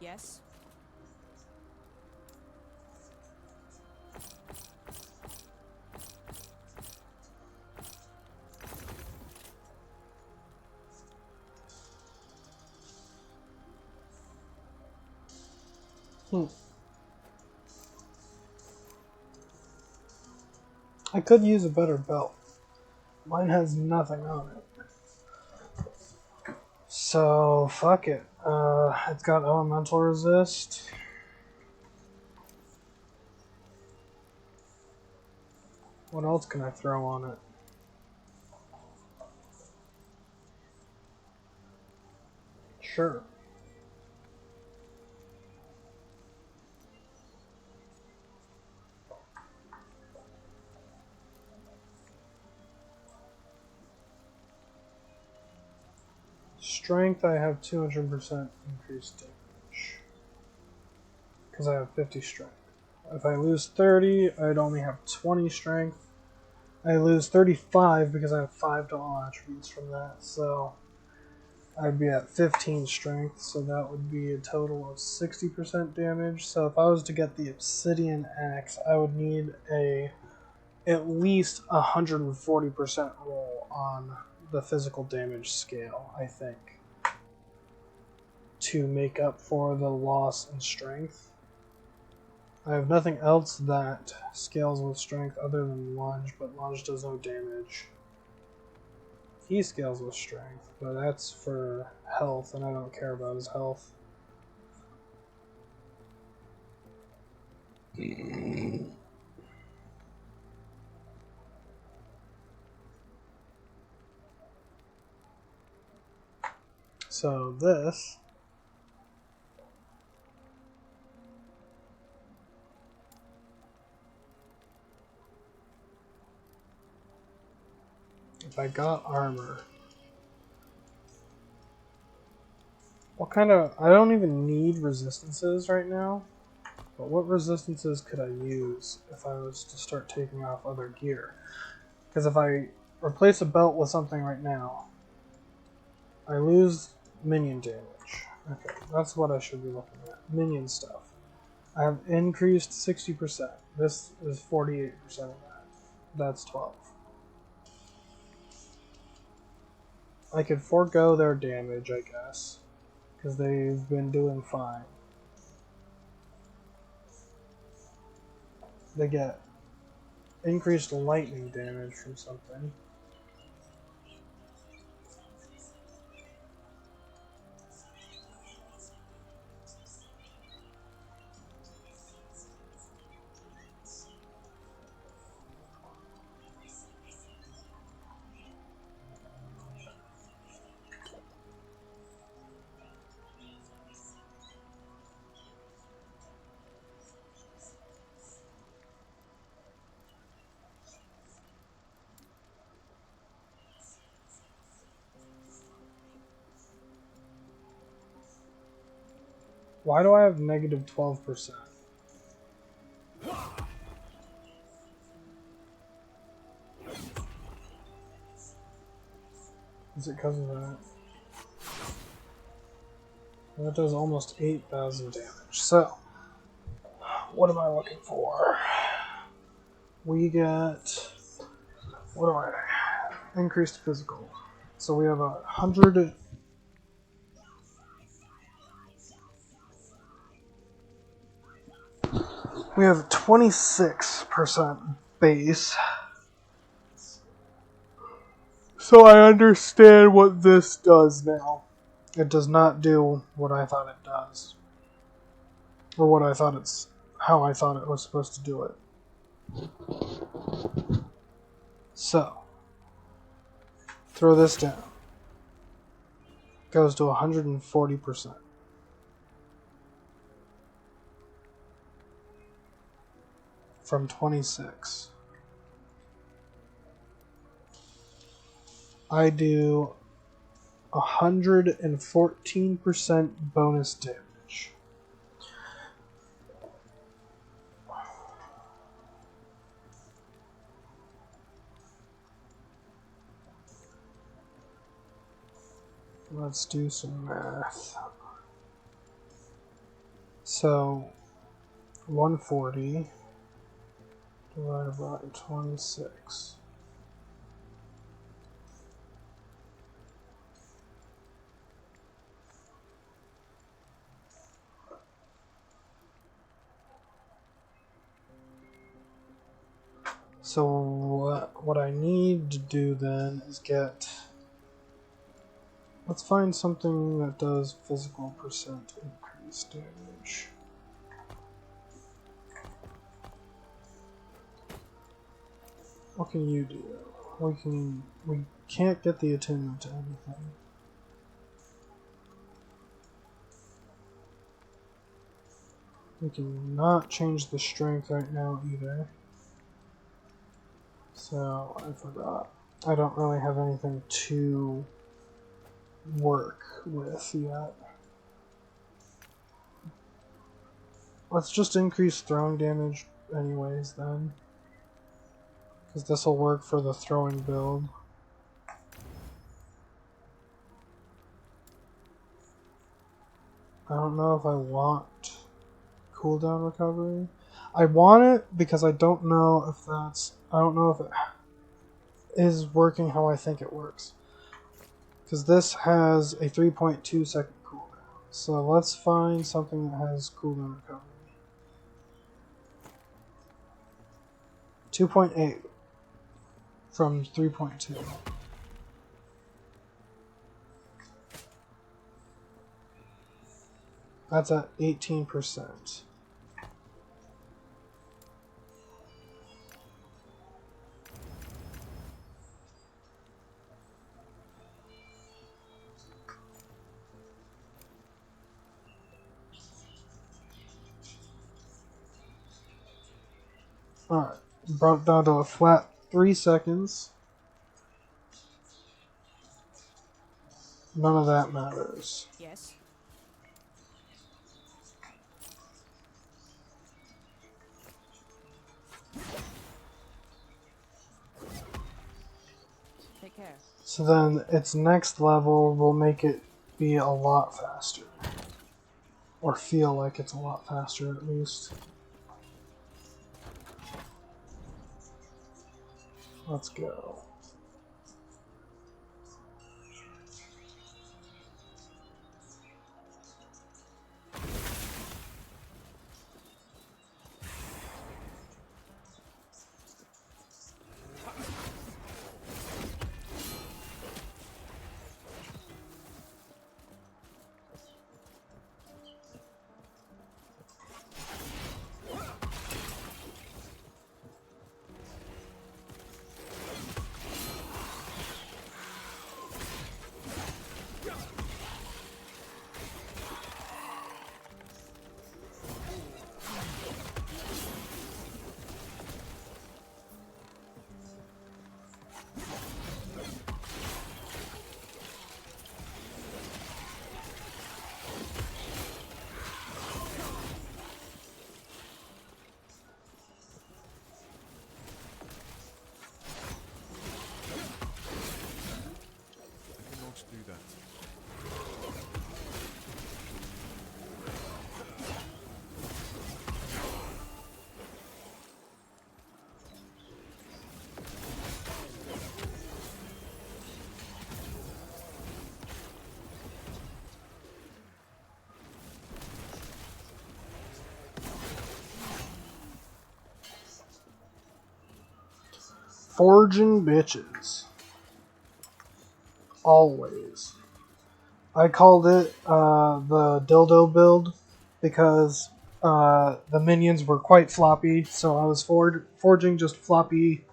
Yes? Hmm. I could use a better belt. Mine has nothing on it. So, fuck it. It's got elemental resist. What else can I throw on it? Sure. Strength, I have 200% increased damage. Because I have 50 strength. If I lose 30, I'd only have 20 strength. I lose 35 because I have 5 to all attributes from that, so I'd be at 15 strength, so that would be a total of 60% damage. So if I was to get the Obsidian Axe, I would need at least 140% roll on the physical damage scale, I think, to make up for the loss in strength. I have nothing else that scales with strength other than Lunge, but Lunge does no damage. He scales with strength, but that's for health, and I don't care about his health. So this if I got armor, what kind of, I don't even need resistances right now, but what resistances could I use if I was to start taking off other gear? Because if I replace a belt with something right now, I lose minion damage. Okay, that's what I should be looking at. Minion stuff. I have increased 60%. This is 48% of that. That's 12. I could forego their damage, I guess, because they've been doing fine. They get increased lightning damage from something. Why do I have negative 12%? Is it because of that? That does almost 8,000 damage. So, what am I looking for? We get, what do I, increased physical. So we have 100. We have 26% base. So I understand what this does now. It does not do what I thought it does. Or what I thought it's, how I thought it was supposed to do it. So, throw this down. Goes to 140%. From 26. I do 114% bonus damage. Let's do some math. So, 140 divided by 26. So what I need to do then is get... Let's find something that does physical percent increase damage. What can you do? We can't get the attunement to anything. We can not change the strength right now either. So I forgot. I don't really have anything to work with yet. Let's just increase throwing damage anyways then. Because this will work for the throwing build. I don't know if I want cooldown recovery. I want it because I don't know if that's... I don't know if it is working how I think it works. Because this has a 3.2 second cooldown. So let's find something that has cooldown recovery. 2.8 from 3.2. That's at 18%. Alright, brought it down to a flat 3 seconds. None of that matters. Yes. Take care. So then its next level will make it be a lot faster. Or feel like it's a lot faster at least. Let's go. Do that. Forging bitches. Always. I called it the dildo build because the minions were quite floppy, so I was forging just floppy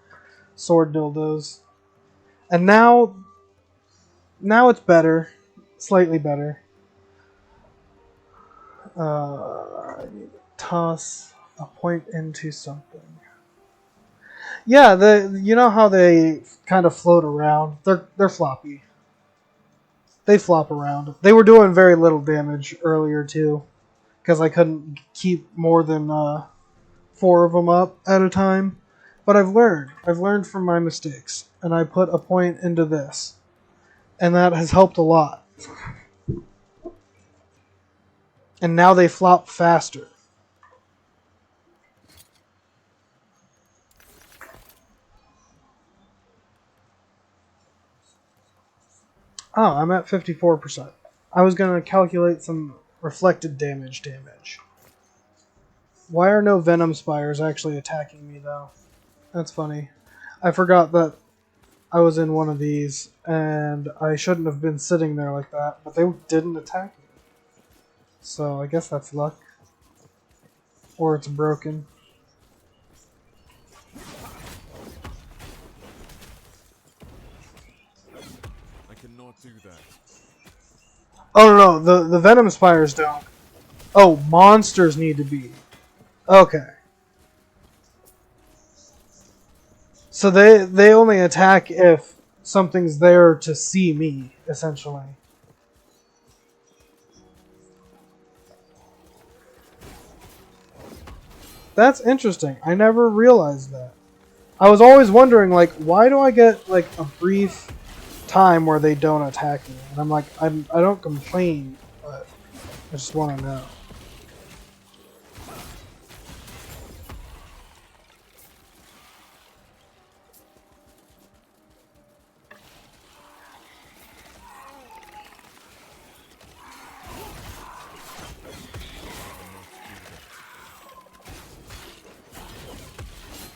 sword dildos. And now it's better. Slightly better. I need to toss a point into something. Yeah, you know how they kind of float around? They're floppy. They flop around. They were doing very little damage earlier too, because I couldn't keep more than 4 of them up at a time. But I've learned from my mistakes, and I put a point into this, and that has helped a lot. And now they flop faster. Oh, I'm at 54%. I was going to calculate some reflected damage. Why are no Venom Spires actually attacking me, though? That's funny. I forgot that I was in one of these, and I shouldn't have been sitting there like that, but they didn't attack me. So I guess that's luck. Or it's broken. I cannot do that. Oh no, the Venom Spires don't. Oh, monsters need to be. Okay. So they only attack if something's there to see me, essentially. That's interesting. I never realized that. I was always wondering, like, why do I get, like, a brief time where they don't attack me? And I'm like, I don't complain, but I just want to know.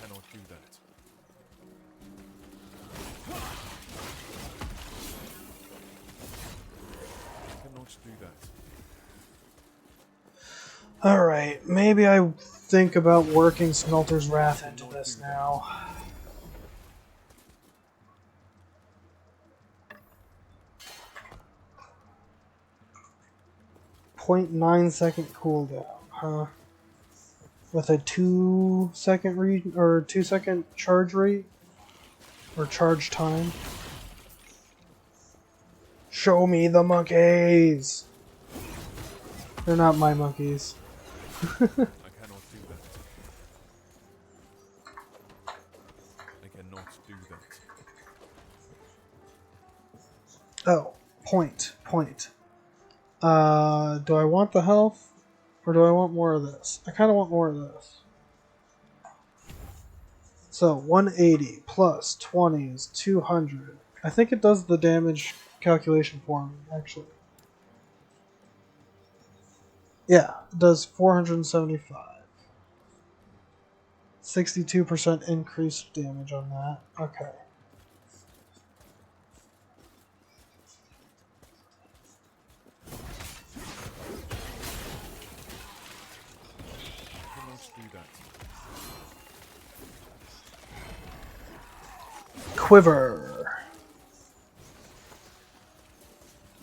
Cannot do that. Cannot do that. Alright, maybe I think about working Smelter's Wrath into this now. .9-second cooldown, huh? With a 2-second read or 2-second charge rate or charge time. Show me the monkeys. They're not my monkeys. I cannot do that. I cannot do that. Oh, point. Do I want the health? Or do I want more of this? I kind of want more of this. So, 180 plus 20 is 200. I think it does the damage calculation for me, actually. Yeah, it does 475. 62% increased damage on that. Okay. Do that. Quiver.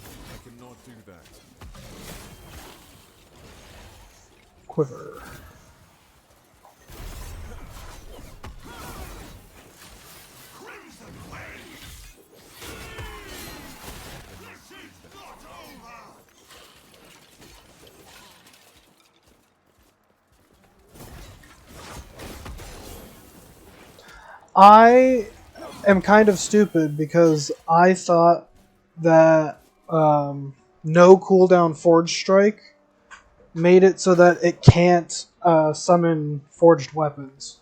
I cannot do that. Quiver. I am kind of stupid because I thought that no cooldown Forge Strike made it so that it can't summon forged weapons.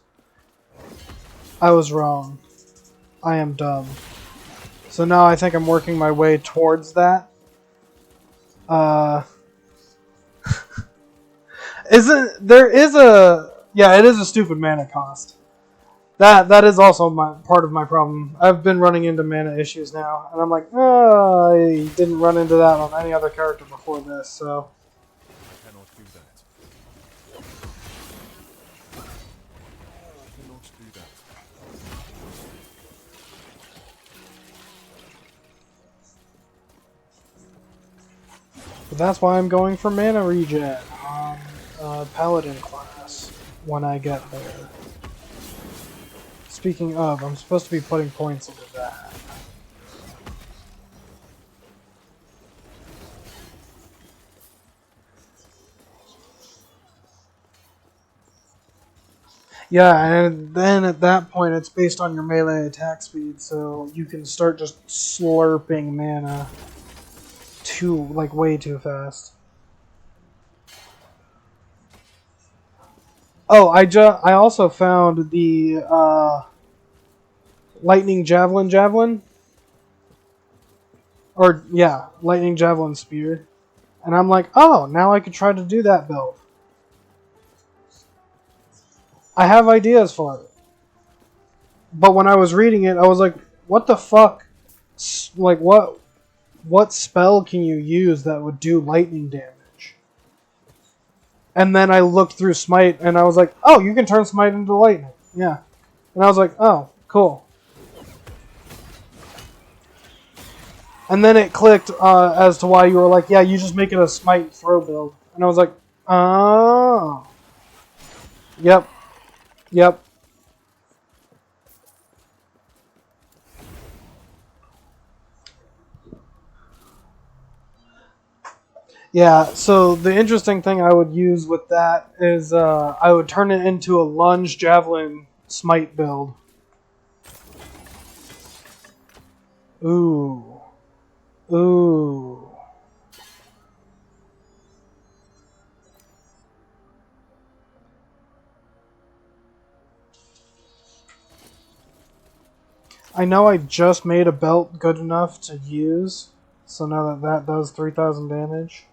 I was wrong. I am dumb. So now I think I'm working my way towards that. Yeah, it is a stupid mana cost. That is also part of my problem. I've been running into mana issues now, and I'm like, oh, I didn't run into that on any other character before this, so. I cannot do that. I cannot do that. But that's why I'm going for mana regen on Paladin class when I get there. Speaking of, I'm supposed to be putting points into that. Yeah, and then at that point it's based on your melee attack speed, so you can start just slurping mana way too fast. Oh, I also found the lightning javelin, or yeah, lightning javelin spear, and I'm like, oh, now I could try to do that build. I have ideas for it. But when I was reading it, I was like, what the fuck? Like, what spell can you use that would do lightning damage? And then I looked through Smite, and I was like, oh, you can turn Smite into lightning. Yeah. And I was like, oh, cool. And then it clicked as to why you were like, yeah, you just make it a Smite and throw build. And I was like, oh. Yep. Yep. Yeah, so the interesting thing I would use with that is I would turn it into a lunge javelin smite build. Ooh. Ooh. I know I just made a belt good enough to use, so now that does 3,000 damage.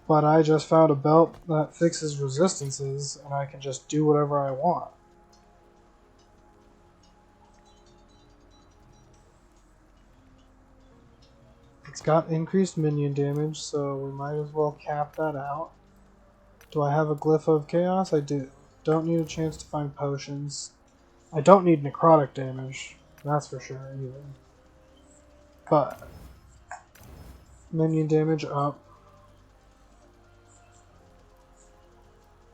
But I just found a belt that fixes resistances, and I can just do whatever I want. It's got increased minion damage, so we might as well cap that out. Do I have a Glyph of Chaos? I do. Don't need a chance to find potions. I don't need necrotic damage, that's for sure, either. But minion damage up.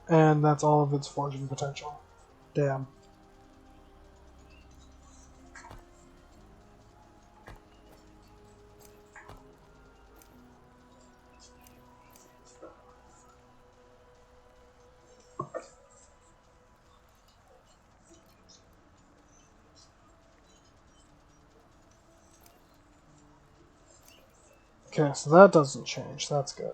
And that's all of its forging potential. Damn. Okay, so that doesn't change. That's good.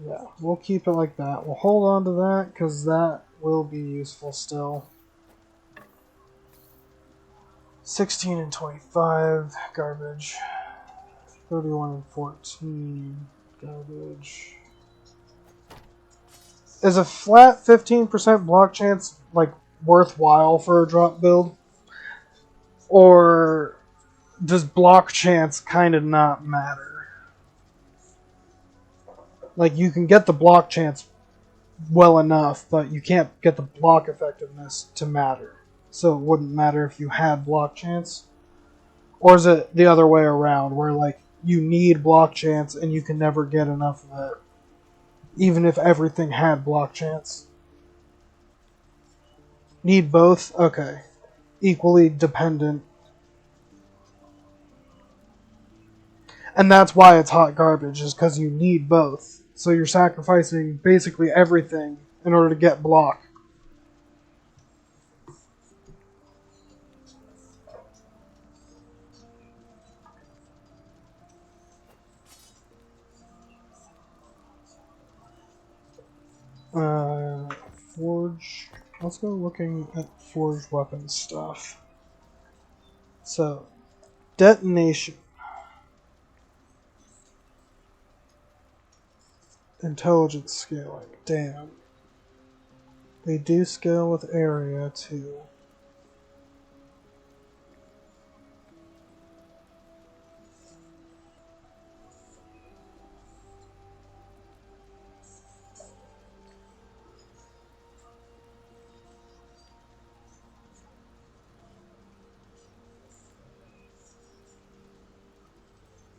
Yeah, we'll keep it like that. We'll hold on to that, because that will be useful still. 16 and 25, garbage. 31 and 14, garbage. Is a flat 15% block chance, like, worthwhile for a drop build? Or does block chance kind of not matter? Like, you can get the block chance well enough, but you can't get the block effectiveness to matter. So it wouldn't matter if you had block chance? Or is it the other way around, where, like, you need block chance and you can never get enough of it, even if everything had block chance? Need both? Okay. Equally dependent. And that's why it's hot garbage, is because you need both. So you're sacrificing basically everything in order to get block. Forge. Let's go looking at forged weapon stuff. So, detonation. Intelligence scaling. Damn. They do scale with area too.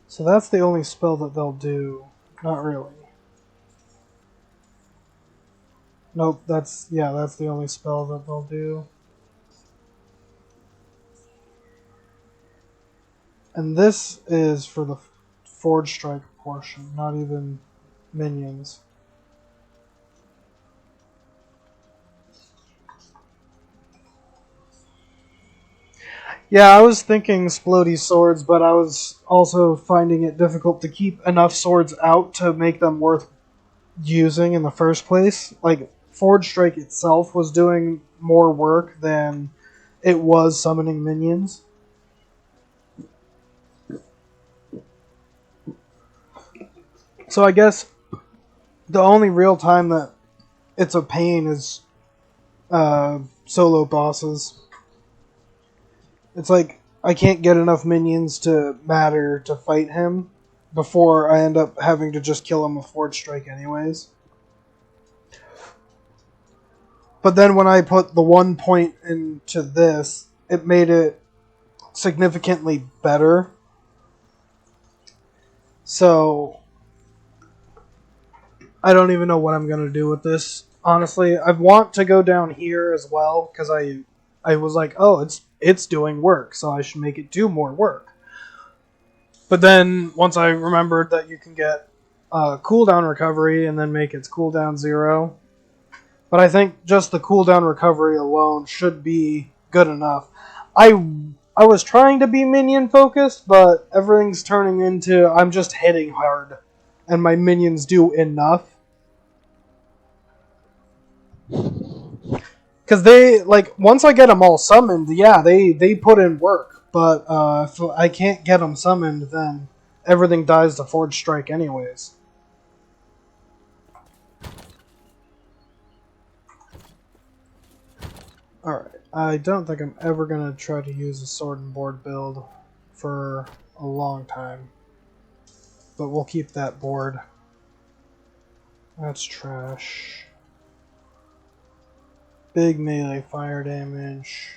So that's the only spell that they'll do. Not really. Nope, that's the only spell that they'll do. And this is for the Forge Strike portion, not even minions. Yeah, I was thinking Splody swords, but I was also finding it difficult to keep enough swords out to make them worth using in the first place. Like, Forge Strike itself was doing more work than it was summoning minions. So I guess the only real time that it's a pain is solo bosses. It's like I can't get enough minions to matter to fight him before I end up having to just kill him with Forge Strike anyways. But then when I put the 1 point into this, it made it significantly better. So I don't even know what I'm going to do with this. Honestly, I want to go down here as well because I was like, oh, it's doing work, so I should make it do more work. But then once I remembered that you can get cooldown recovery and then make its cooldown 0. But I think just the cooldown recovery alone should be good enough. I was trying to be minion focused, but everything's turning into I'm just hitting hard and my minions do enough. Because they, like, once I get them all summoned, yeah, they put in work. But if I can't get them summoned, then everything dies to Forge Strike anyways. Alright, I don't think I'm ever going to try to use a sword and board build for a long time. But we'll keep that board. That's trash. Big melee fire damage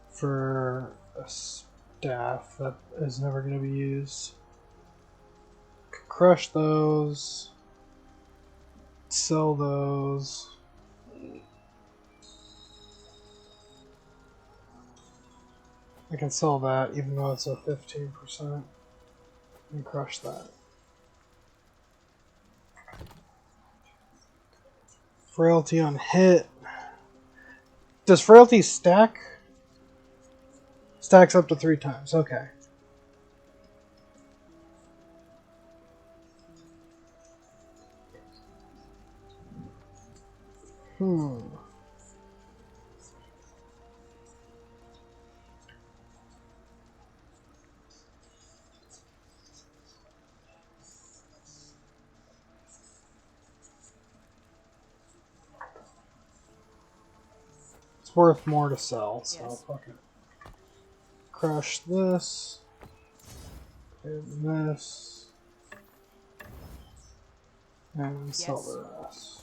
for a staff that is never going to be used. Crush those. Sell those. I can sell that even though it's a 15%. And crush that. Frailty on hit. Does frailty stack? Stacks up to 3 times. Okay. It's worth more to sell, so Yes. fuck it. Crush this. And this. And sell Yes. the rest.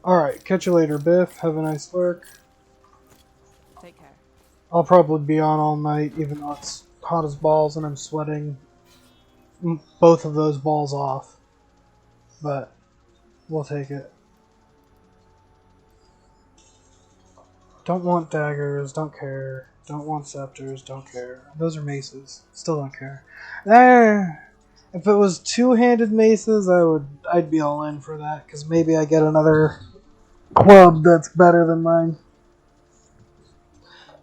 Alright, catch you later, Biff. Have a nice lurk. Take care. I'll probably be on all night, even though it's hot as balls and I'm sweating both of those balls off. But we'll take it. Don't want daggers, don't care. Don't want scepters, don't care. Those are maces, still don't care. If it was two-handed maces, I'd be all in for that, because maybe I get another club that's better than mine.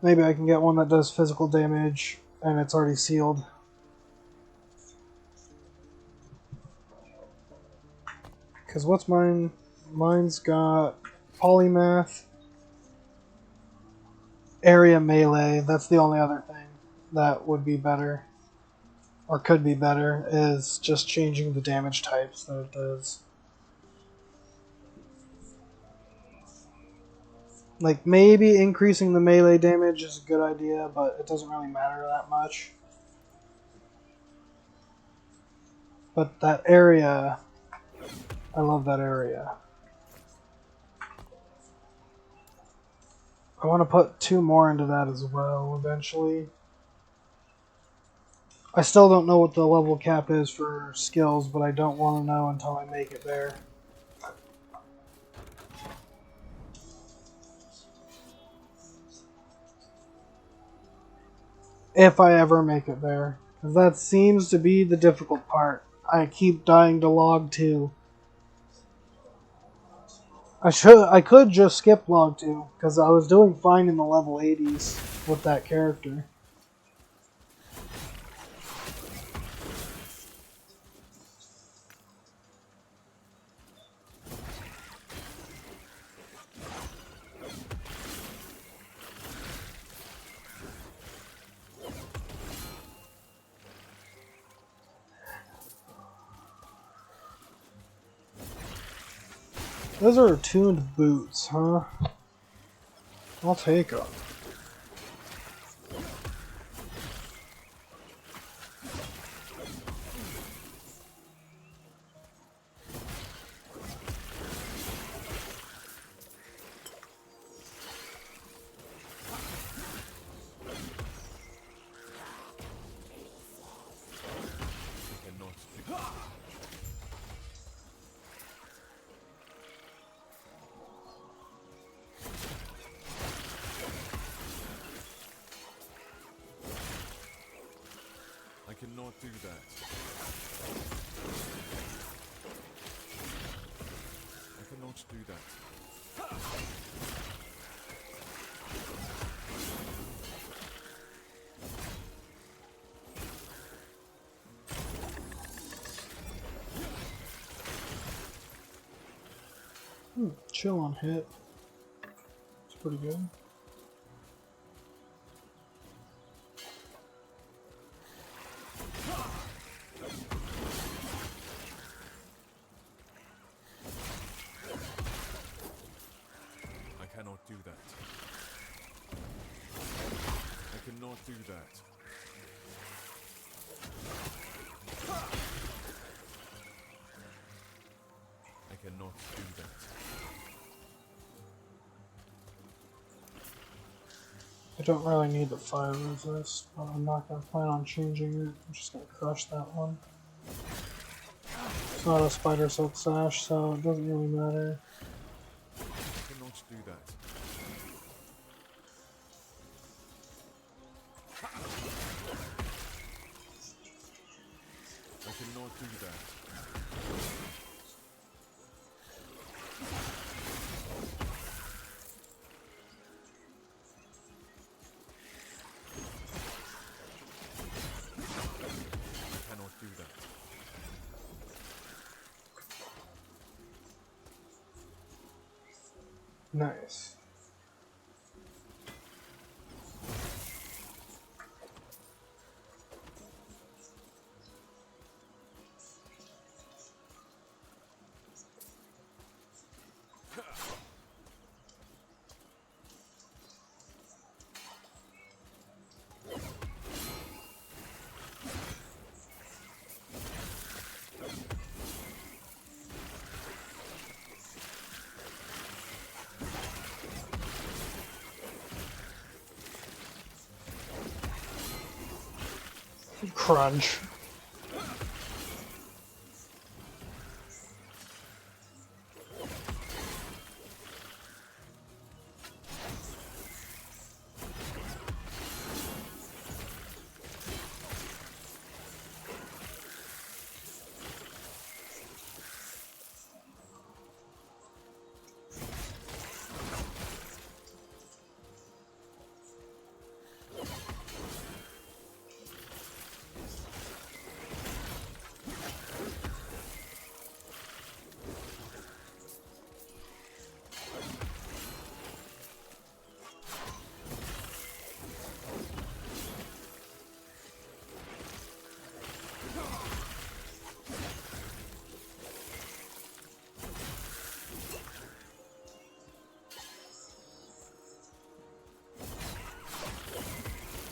Maybe I can get one that does physical damage, and it's already sealed. Because what's mine? Mine's got polymath, area melee. That's the only other thing that would be better, or could be better, is just changing the damage types that it does. Like, maybe increasing the melee damage is a good idea, but it doesn't really matter that much. But that area, I love that area. I want to put 2 more into that as well, eventually. I still don't know what the level cap is for skills, but I don't want to know until I make it there. If I ever make it there. Because that seems to be the difficult part. I keep dying to log 2. I could just skip log 2, because I was doing fine in the level 80s with that character. Those are tuned boots, huh? I'll take them. I cannot do that. I cannot do that. Chill on hit. It's pretty good. I cannot do that. I cannot do that. I cannot do that. I don't really need the fire resist, but I'm not going to plan on changing it. I'm just going to crush that one. It's not a spider silk sash, so it doesn't really matter. I cannot do that. I cannot do that. I cannot do that. Nice. Crunch.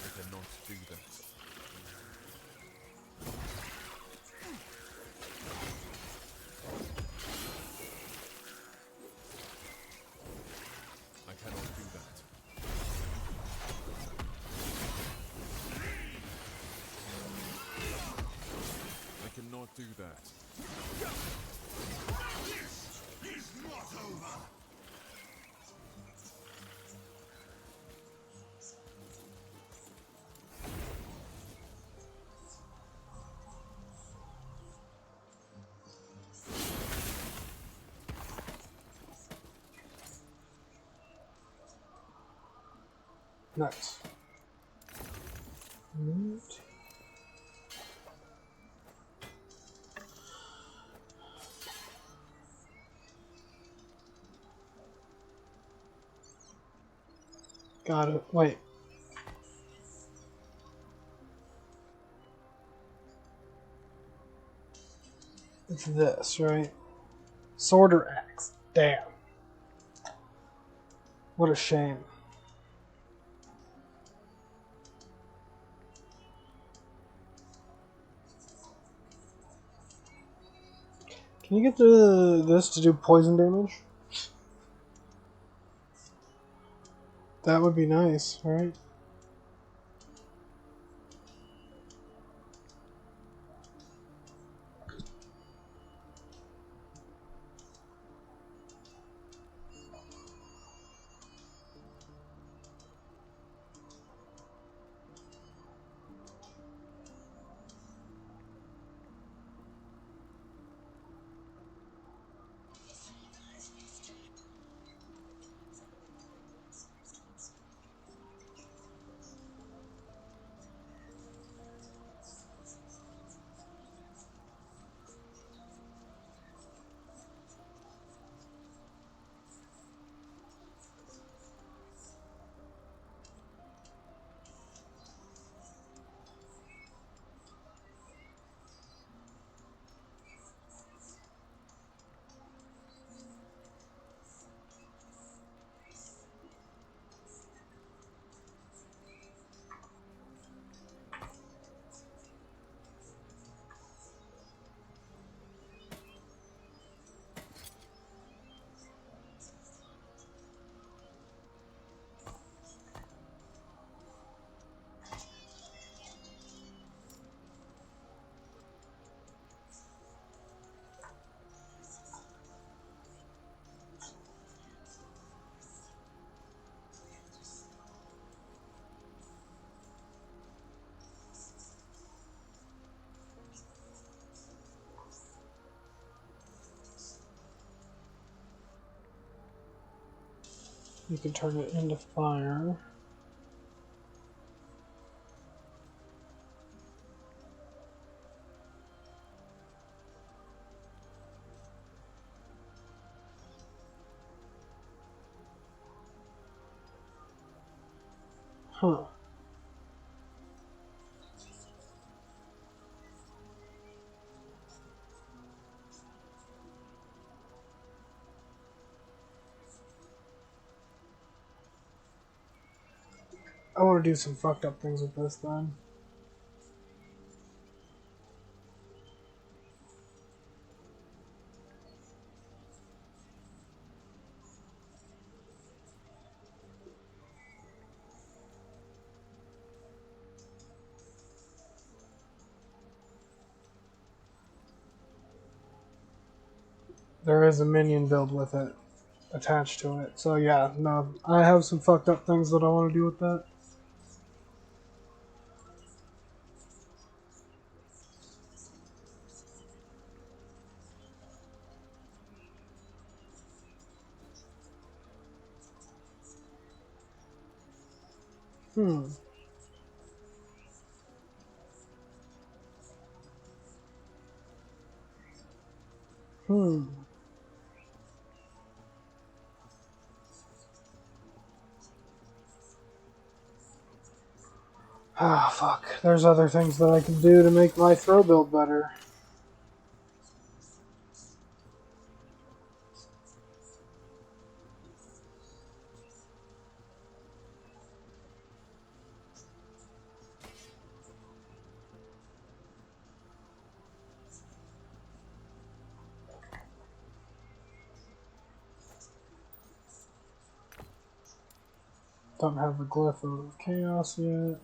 I cannot do that. I cannot do that. I cannot do that. This is not over. Nice. Neat. Got it. Wait. It's this, right? Sword or axe? Damn. What a shame. Can you get this to do poison damage? That would be nice, right? You can turn it into fire. Huh. I want to do some fucked up things with this then. There is a minion build with it attached to it. So yeah, no, I have some fucked up things that I want to do with that. Hmm. Hmm. Ah, fuck. There's other things that I can do to make my throw build better. Don't have the glyph of chaos yet.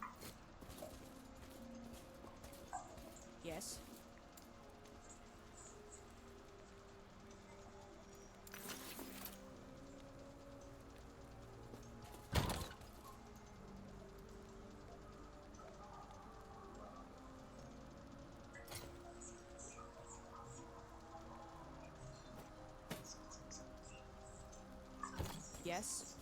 Yes. Yes.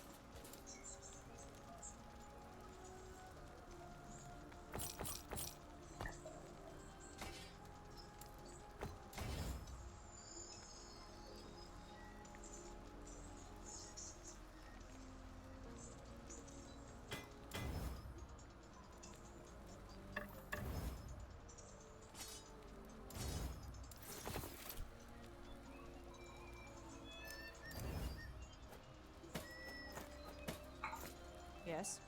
Yes.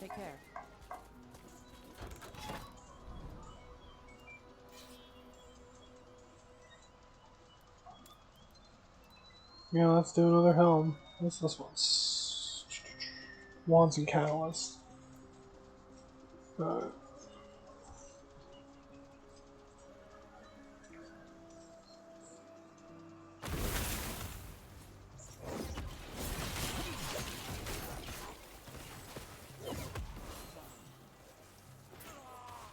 Take care. Yeah, let's do another helm. What's this one? Wands and Catalyst. Alright.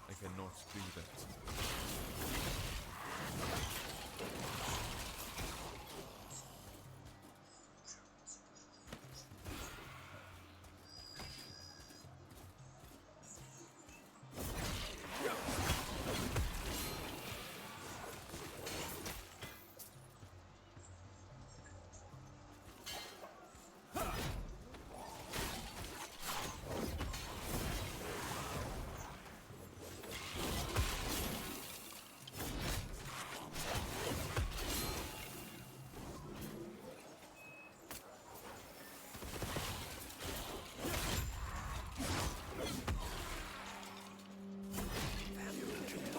I cannot do that.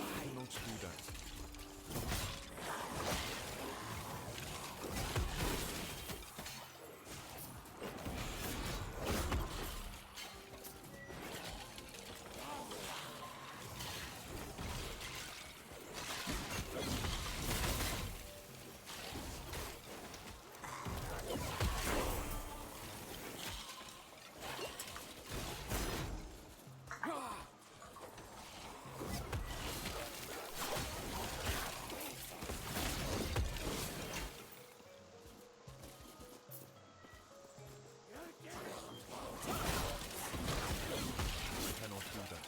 I cannot do that. I cannot do that.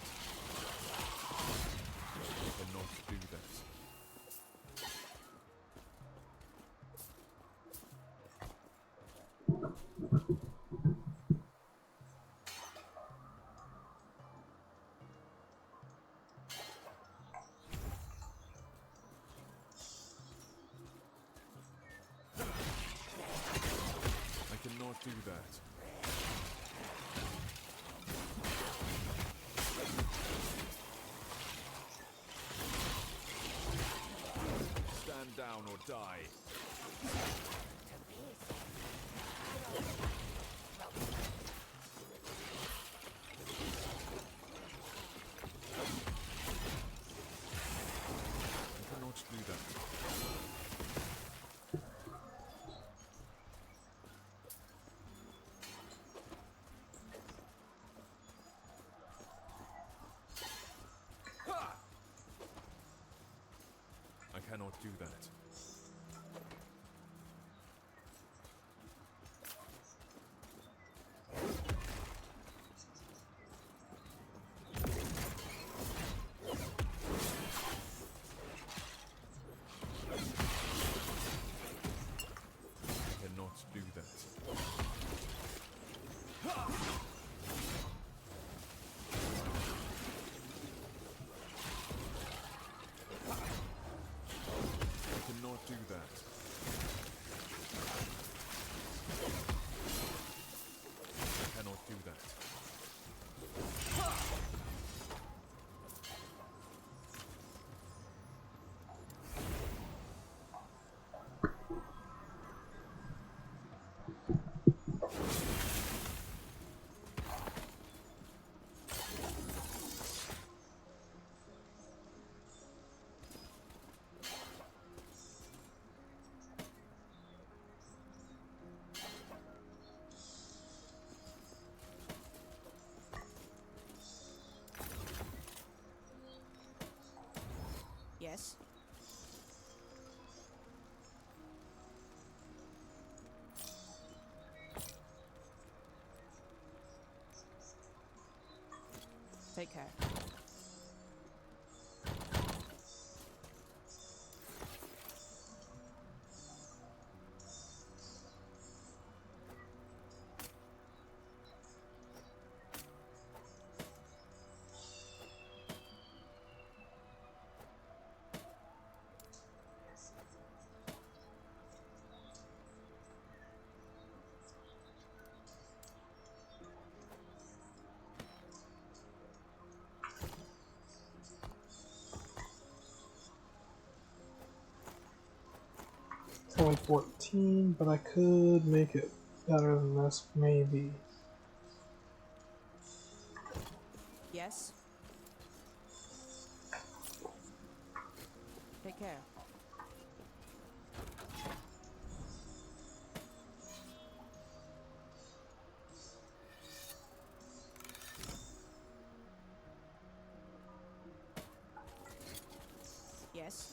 I cannot do that. I cannot do that. Stand down or die. I cannot do that. I cannot do that. I cannot do that. I cannot do that. I cannot do that. Yes. Take care. only 14, but I could make it better than this, maybe. Yes. Take care. Yes.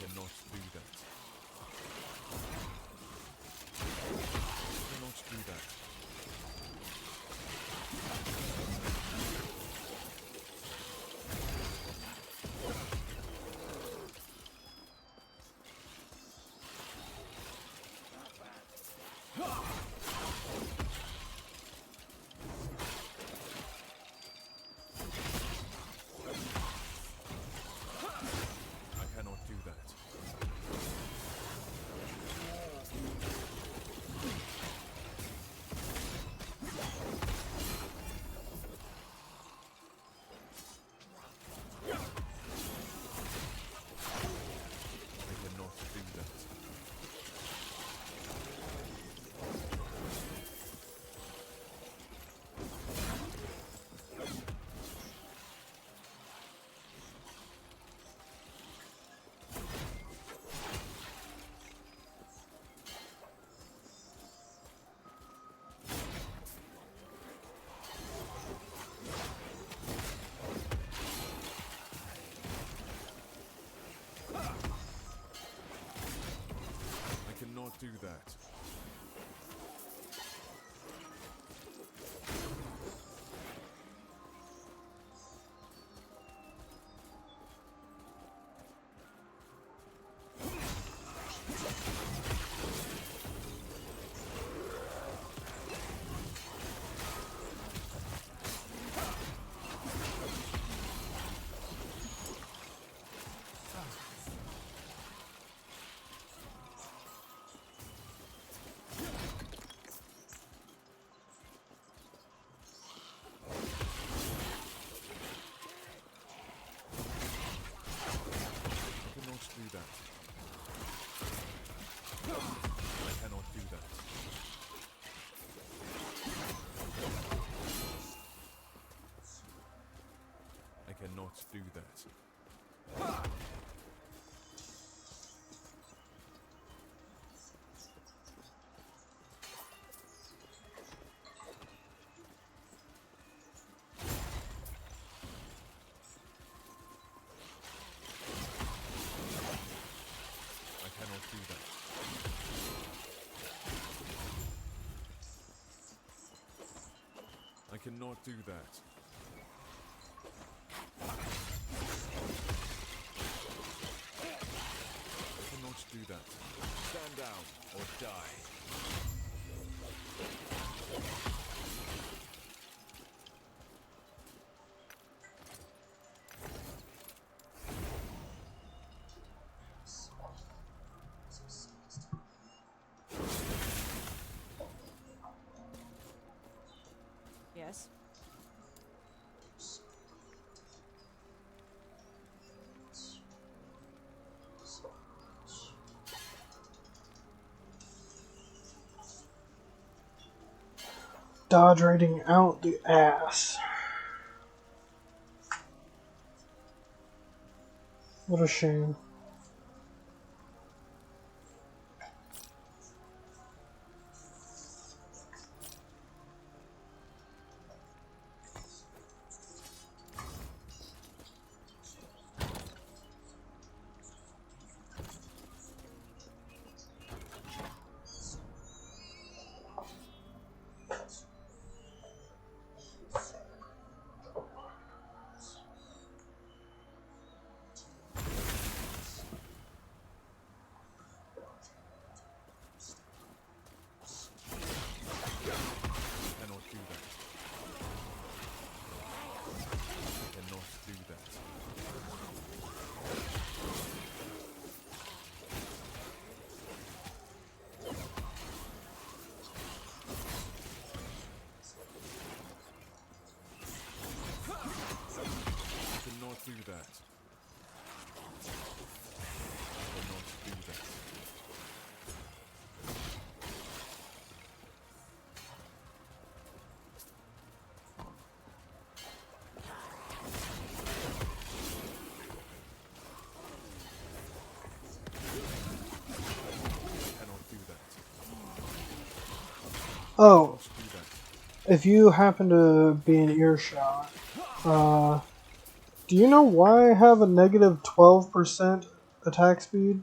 Cannot do that. Cannot do that. I cannot do that. I cannot do that. I cannot do that. I cannot do that. I cannot do that. I cannot do that. I cannot do that. I cannot do that. I cannot do that. Stand down or die. Yes. Dodge rating out the ass. What a shame. that. I cannot do that. Oh, if you happen to be in earshot, do you know why I have a negative 12% attack speed?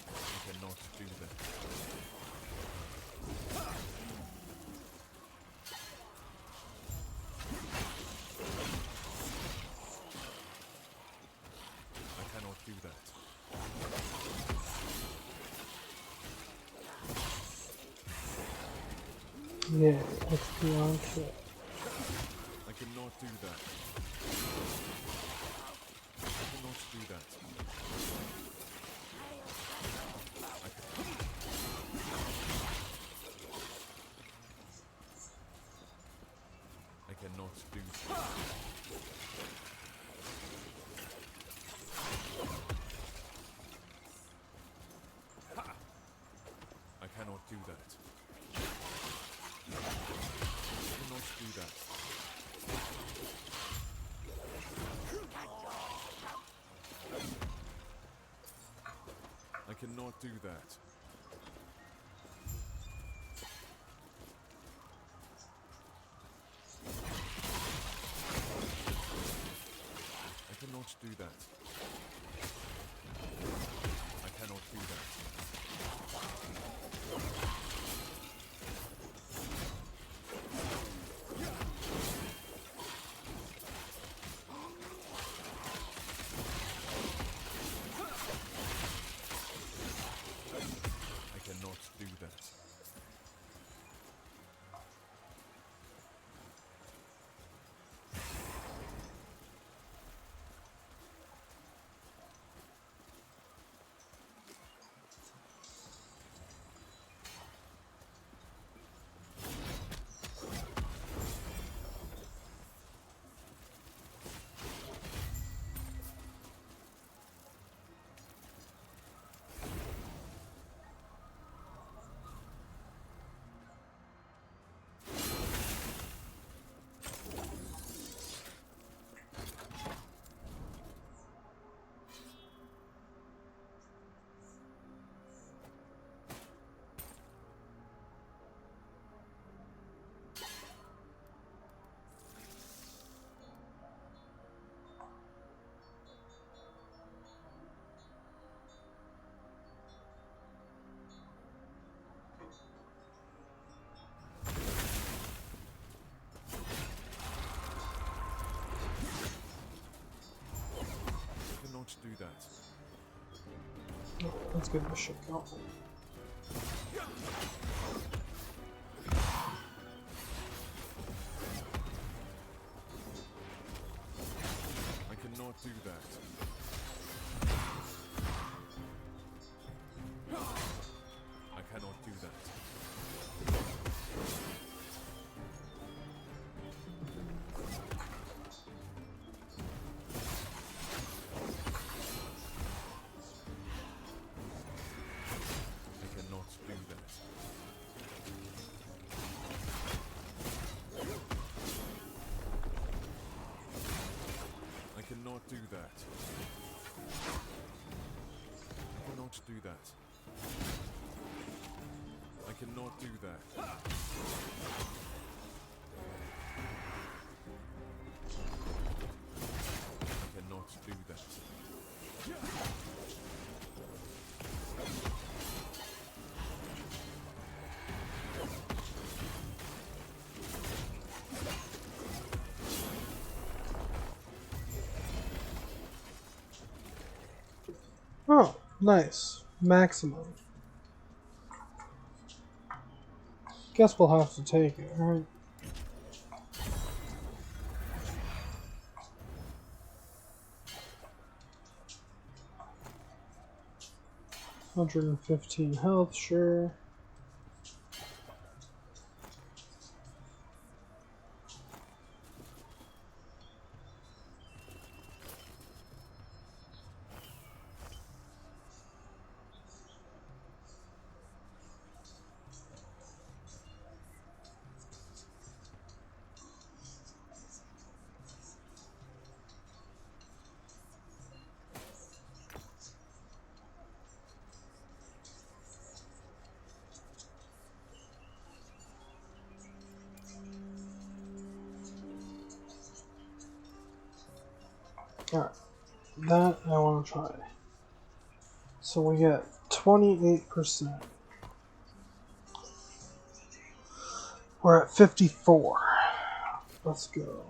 I cannot do that. I cannot do that. Yeah, XP on kill. I cannot do that. I cannot do that. I cannot do that. I cannot do that. I cannot do that. I cannot do that. I cannot do that. I cannot do that. I cannot do that. I cannot do that. Let's get this shit going. I cannot do that. I cannot do that. I cannot do that. I cannot do that. I cannot do that. I cannot do that. I cannot do that. Oh, nice. Maximum. Guess we'll have to take it, alright? $115 health, sure. Alright, that I want to try. So we get 28%. We're at 54. Let's go.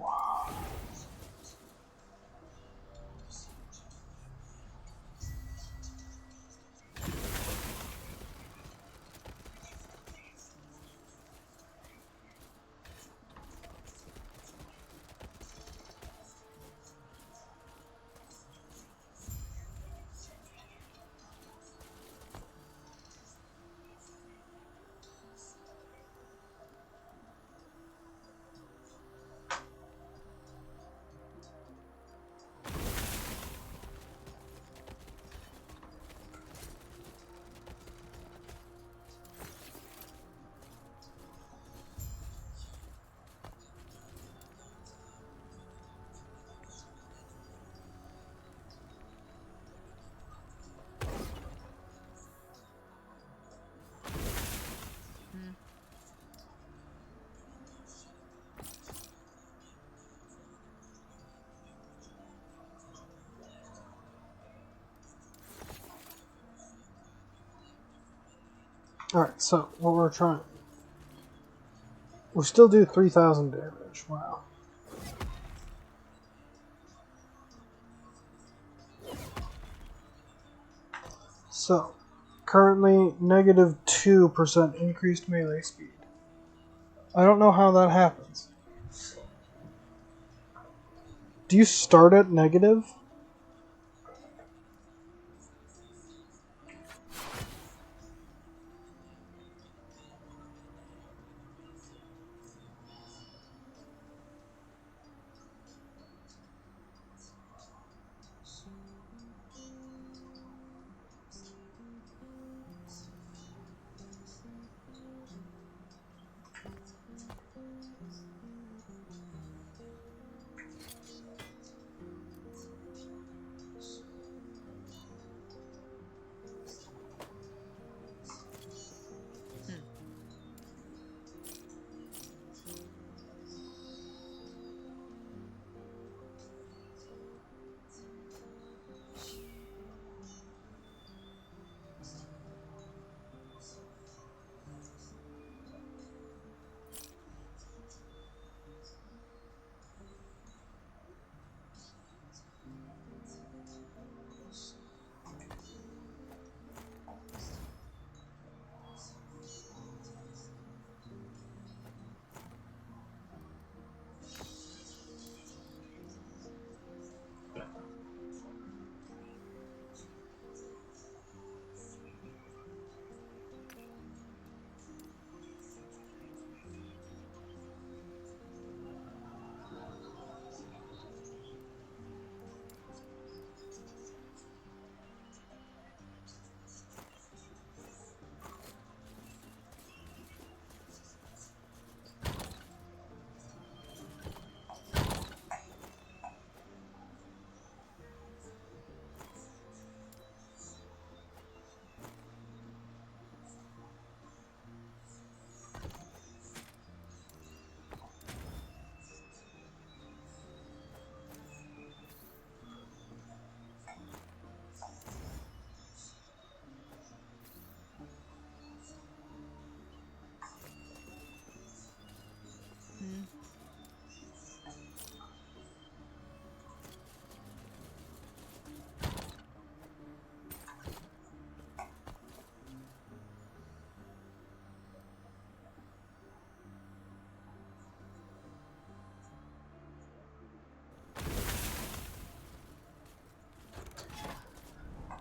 Alright, so what we're trying. We still do 3,000 damage. Wow. So, currently negative 2% increased melee speed. I don't know how that happens. Do you start at negative?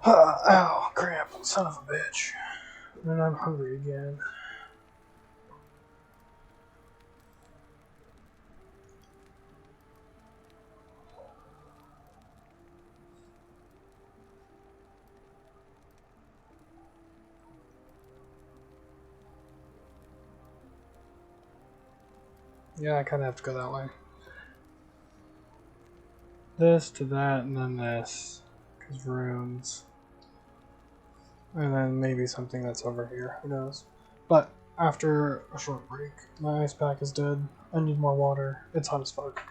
Ow, cramp, son of a bitch. And I'm hungry again. Yeah, I kind of have to go that way. This to that, and then this. Because runes. And then maybe something that's over here. Who knows? But after a short break, my ice pack is dead. I need more water. It's hot as fuck.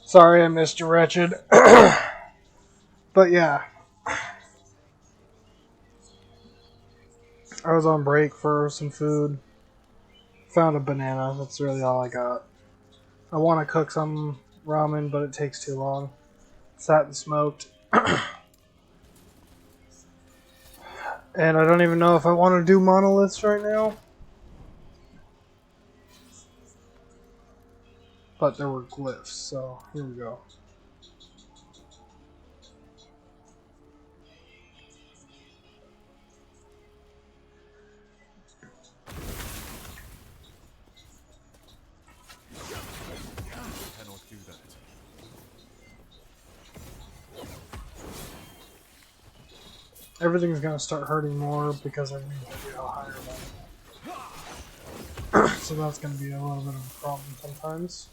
Sorry I missed you, Wretched. But yeah, I was on break for some food. Found a banana. That's really all I got. I want to cook some ramen, but it takes too long. Sat and smoked. And I don't even know if I want to do monoliths right now. But there were glyphs, so here we go. I cannot do that. Everything's gonna start hurting more because everything's gonna be a higher level. So that's gonna be a little bit of a problem sometimes.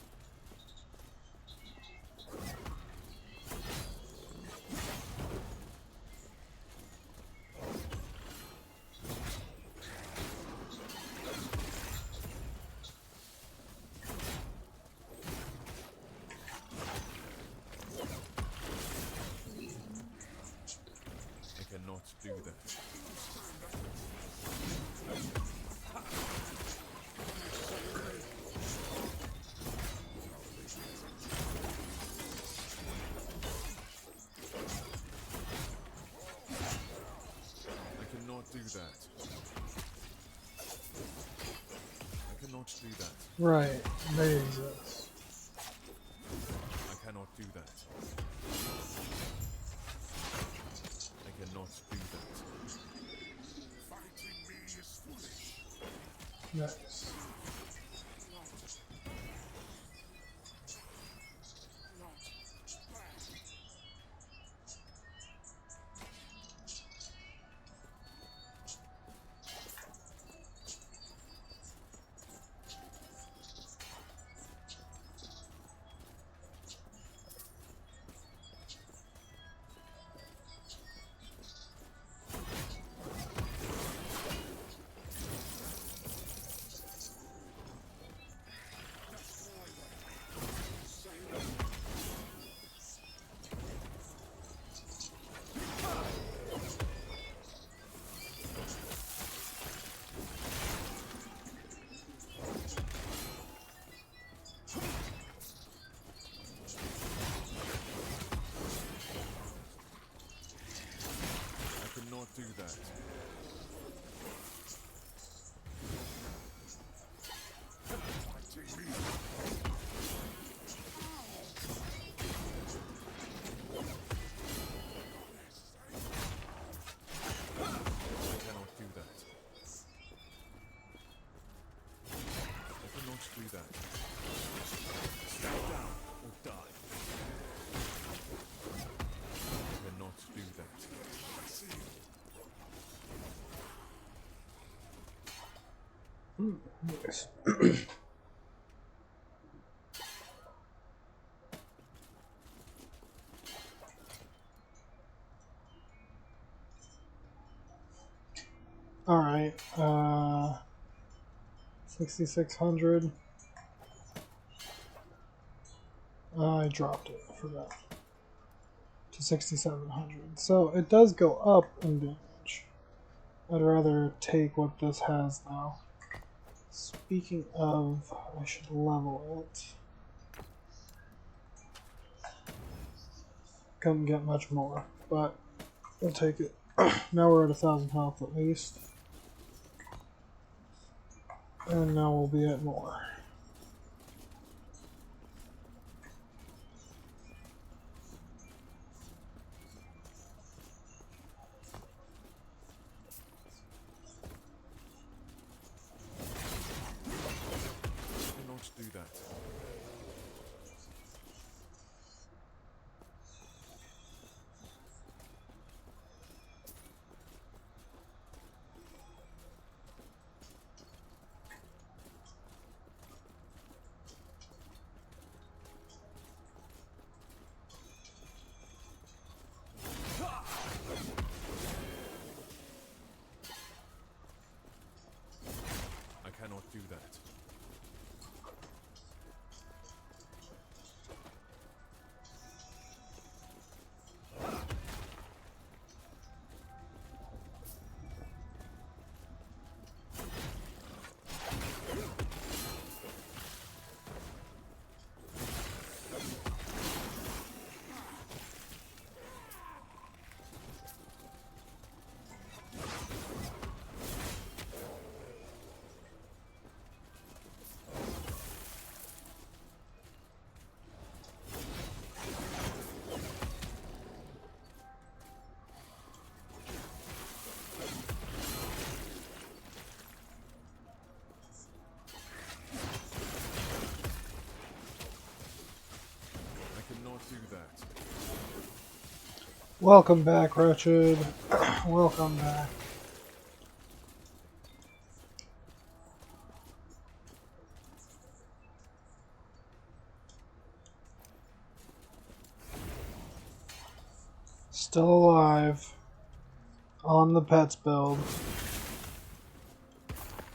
I cannot do that. I cannot do that. I cannot do that. Right, they exist. I cannot do that. I cannot do that. Fighting me is foolish. Nice. I cannot do that. Fighting me. I cannot do that. I cannot do that. Stand down or die. I cannot do that. Yes. Alright, 6,600. I dropped it, I forgot. To 6,700. So it does go up in damage. I'd rather take what this has now. Speaking of, I should level it. Couldn't get much more, but we'll take it. Now we're at 1,000 health at least. And now we'll be at more. I cannot do that. I cannot do that. Welcome back, Wretched. Welcome back. Still alive. On the pets build.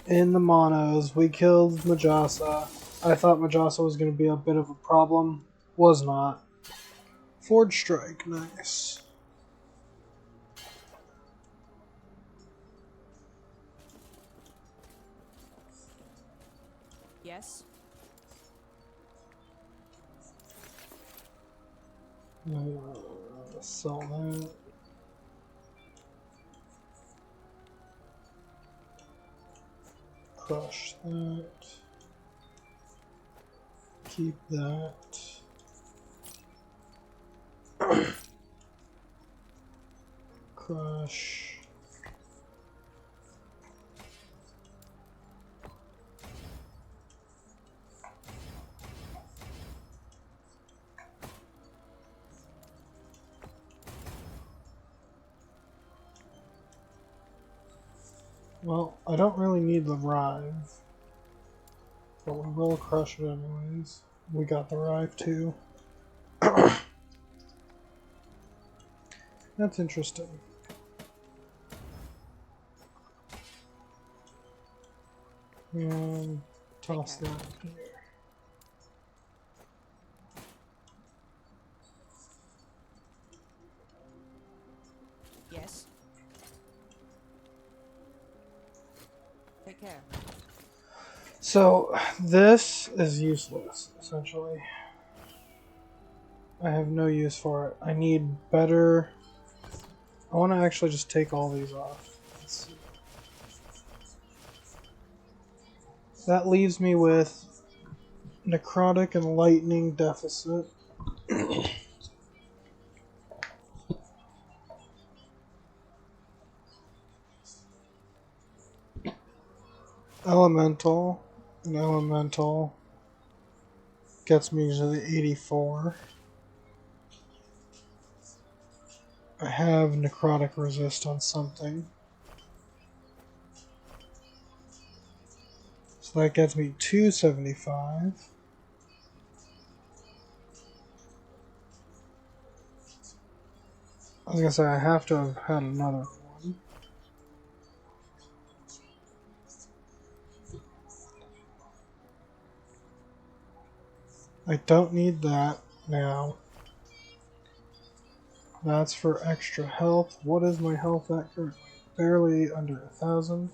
In the monos, we killed Majasa. I thought Majasa was going to be a bit of a problem. Was not. Forge Strike, nice. Yes. Sell that. Crush that. Keep that. Crush. Well, I don't really need the Rive, but we will crush it anyways. We got the Rive too. That's interesting. And toss that here. Yes. Take care. So, this is useless, essentially. I have no use for it. I need better... I want to actually just take all these off. Let's see. That leaves me with Necrotic and Lightning Deficit. Elemental. An Elemental gets me to the 84. I have Necrotic Resist on something. So that gets me 275. I was gonna say I have to have had another one. I don't need that now. That's for extra health. What is my health at currently? Barely under 1,000.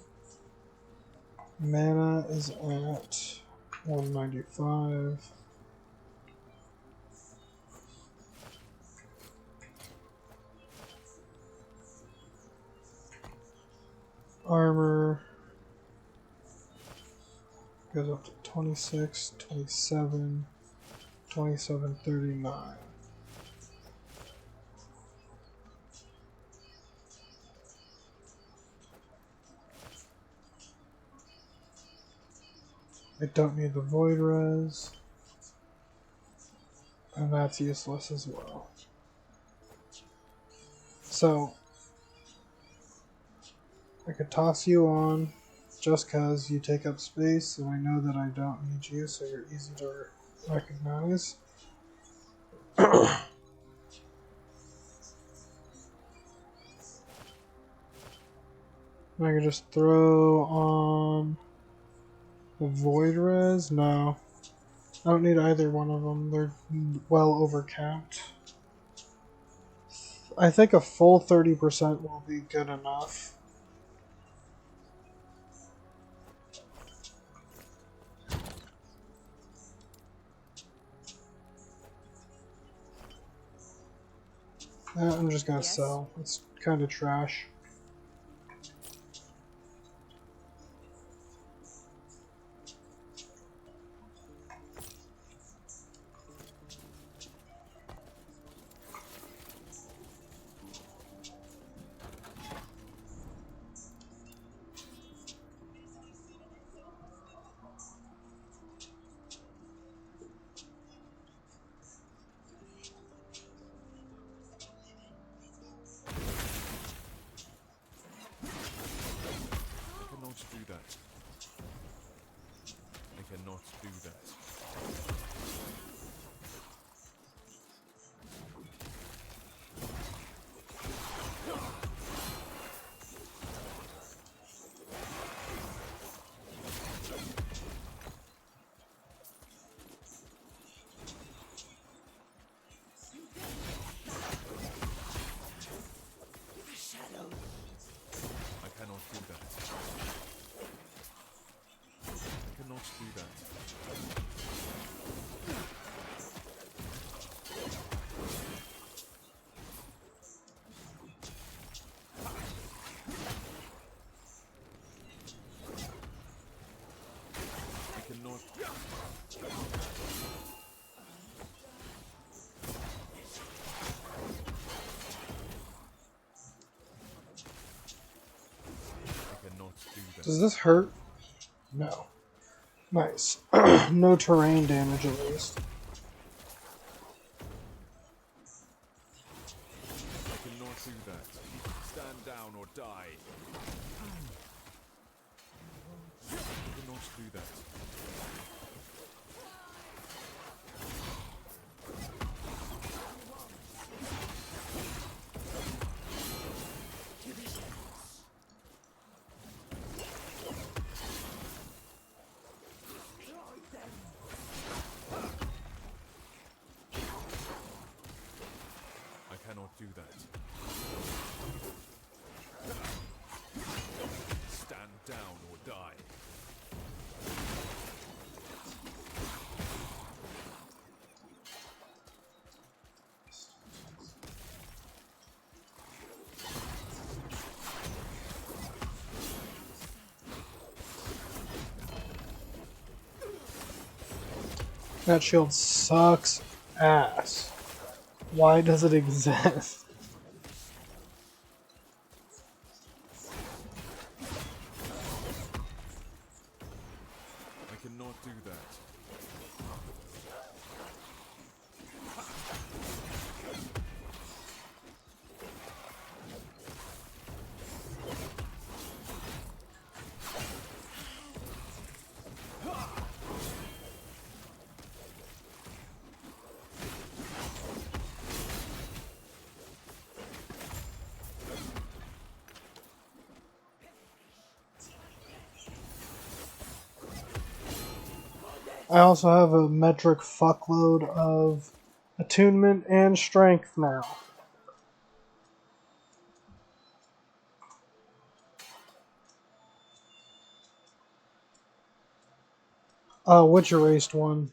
Mana is at 195. Armor goes up to 26, 27, 27, 39. I don't need the Void Res, and that's useless as well. So, I could toss you on just because you take up space, and I know that I don't need you, so you're easy to recognize. I could just throw on the Void Res? No. I don't need either one of them. They're well overcapped. I think a full 30% will be good enough. I'm just gonna sell. It's kind of trash. cannot do that. I cannot do that. I cannot do that. I cannot. I cannot do that. Does this hurt? No. Nice. No terrain damage at least. I cannot do that. Stand down or die. I cannot do that. I cannot do that. Stand down or die. That shield sucks ass. Why does it exist? I cannot do that. I also have a metric fuckload of attunement and strength now. Which erased one?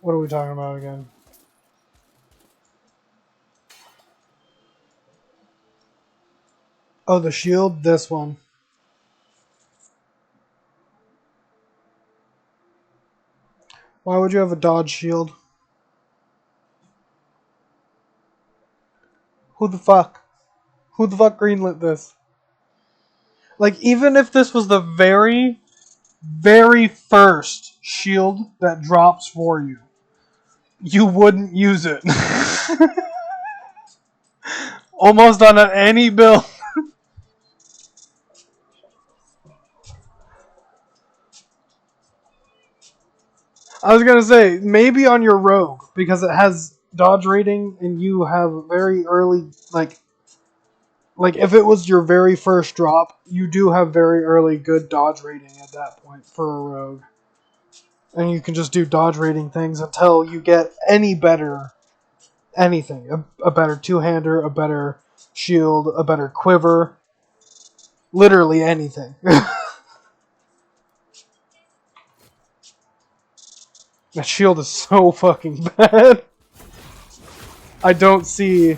What are we talking about again? Oh, the shield? This one. Why would you have a dodge shield? Who the fuck? Who the fuck greenlit this? Like, even if this was the very, very first shield that drops for you, you wouldn't use it. Almost on any build. I was gonna say, maybe on your rogue, because it has dodge rating and you have very early, like if it was your very first drop, you do have very early good dodge rating at that point for a rogue. And you can just do dodge rating things until you get any better anything. A better two-hander, a better shield, a better quiver. Literally anything. That shield is so fucking bad. I don't see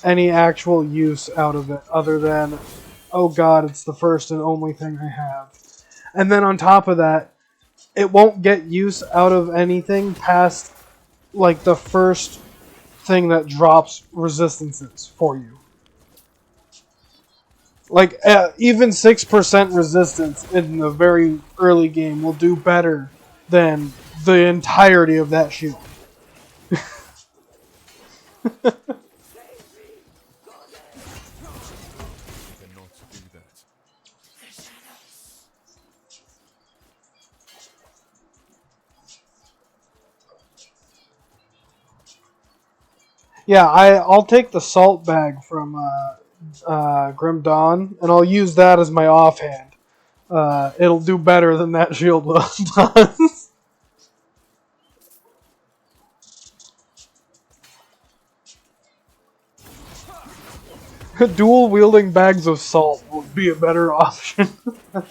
any actual use out of it other than, oh god, it's the first and only thing I have. And then on top of that, it won't get use out of anything past like the first thing that drops resistances for you. Like, even 6% resistance in the very early game will do better than the entirety of that shield. Yeah, I'll take the salt bag from Grim Dawn, and I'll use that as my offhand. It'll do better than that shield does. Dual wielding bags of salt would be a better option. I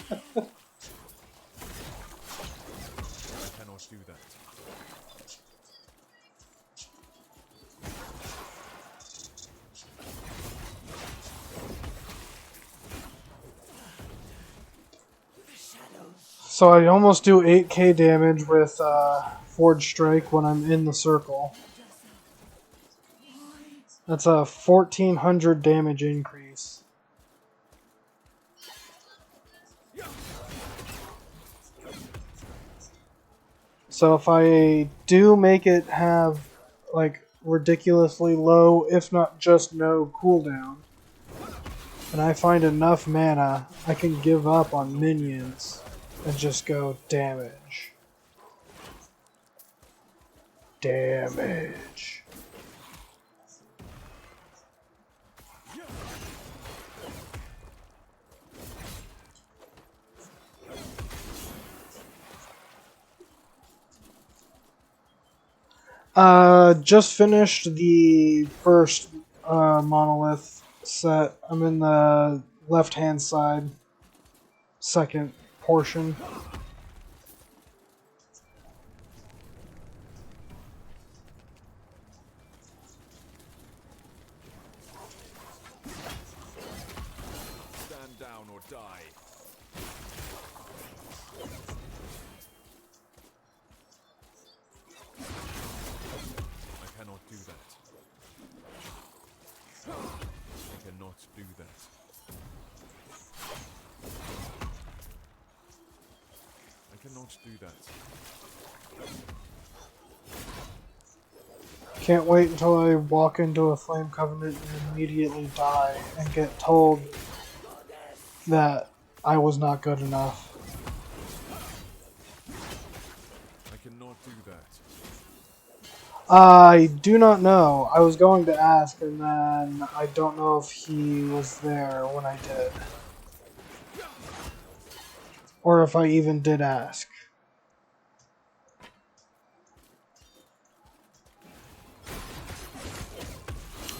cannot do that. So I almost do 8k damage with Forge Strike when I'm in the circle. That's a 1400 damage increase. So if I do make it have like ridiculously low, if not just no cooldown, and I find enough mana, I can give up on minions and just go damage. Damage. Just finished the first monolith set. I'm in the left-hand side, second portion. Stand down or die. I cannot do that. I cannot do that. I cannot do that. Can't wait until I walk into a Flame Covenant and immediately die and get told that I was not good enough. I cannot do that. I do not know. I was going to ask, and then I don't know if he was there when I did. Or if I even did ask.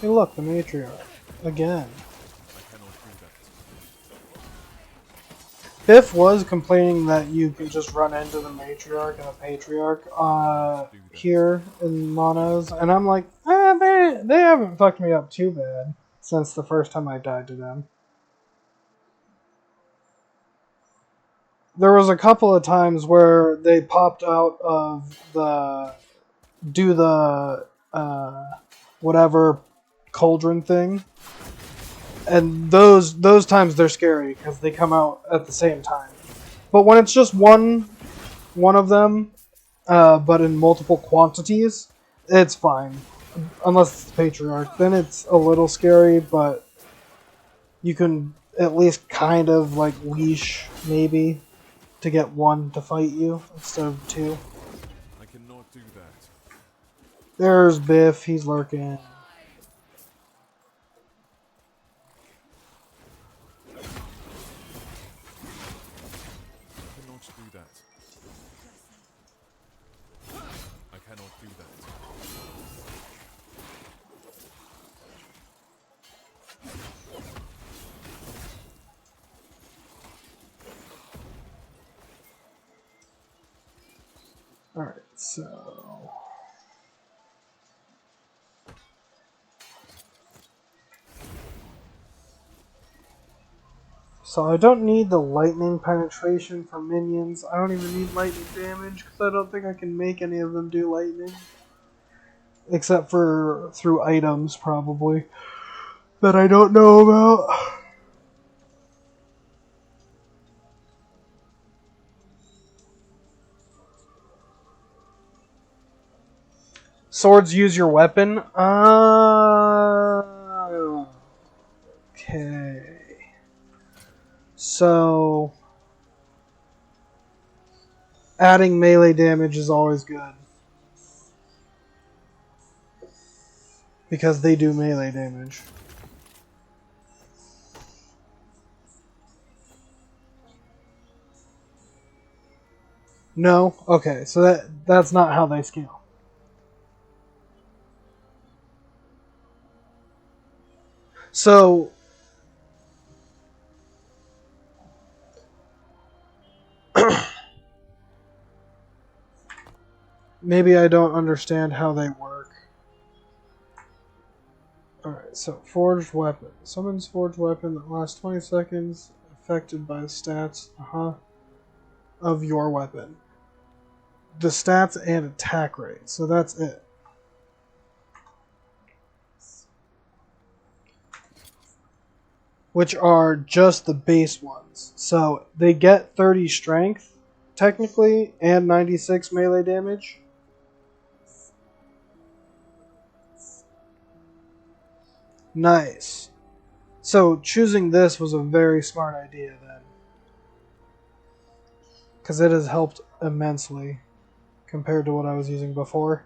Hey look, the matriarch. Again. I cannot do that. Biff was complaining that you can just run into the matriarch and the patriarch here in Monos, and I'm like, they haven't fucked me up too bad since the first time I died to them. There was a couple of times where they popped out of the whatever cauldron thing, and those times they're scary because they come out at the same time. But when it's just one of them, but in multiple quantities, it's fine. Unless it's the Patriarch, then it's a little scary, but you can at least kind of like leash maybe to get one to fight you instead of two. I cannot do that. There's Biff, he's lurking. I cannot do that. I cannot do that. Alright, so... So I don't need the lightning penetration for minions. I don't even need lightning damage because I don't think I can make any of them do lightning. Except for through items, probably. That I don't know about. Swords use your weapon? Okay. So... adding melee damage is always good. because they do melee damage. No? Okay, so that's not how they scale. So maybe I don't understand how they work. Alright, so forged weapon. Summons forged weapon that lasts 20 seconds, affected by the stats of your weapon. The stats and attack rate, so that's it. Which are just the base ones. So they get 30 strength, technically, and 96 melee damage. Nice. So choosing this was a very smart idea then. Because it has helped immensely compared to what I was using before.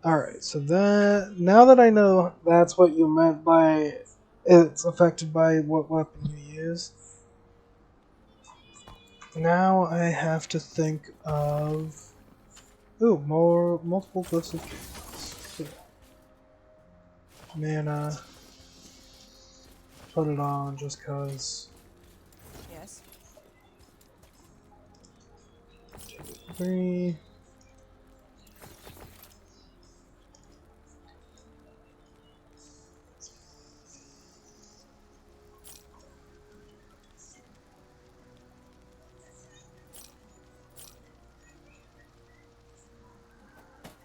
Alright, so now that I know that's what you meant by it's affected by what weapon you use, now I have to think of more multiple glyphs of chaos. Mana. Put it on just cause. Yes. 3.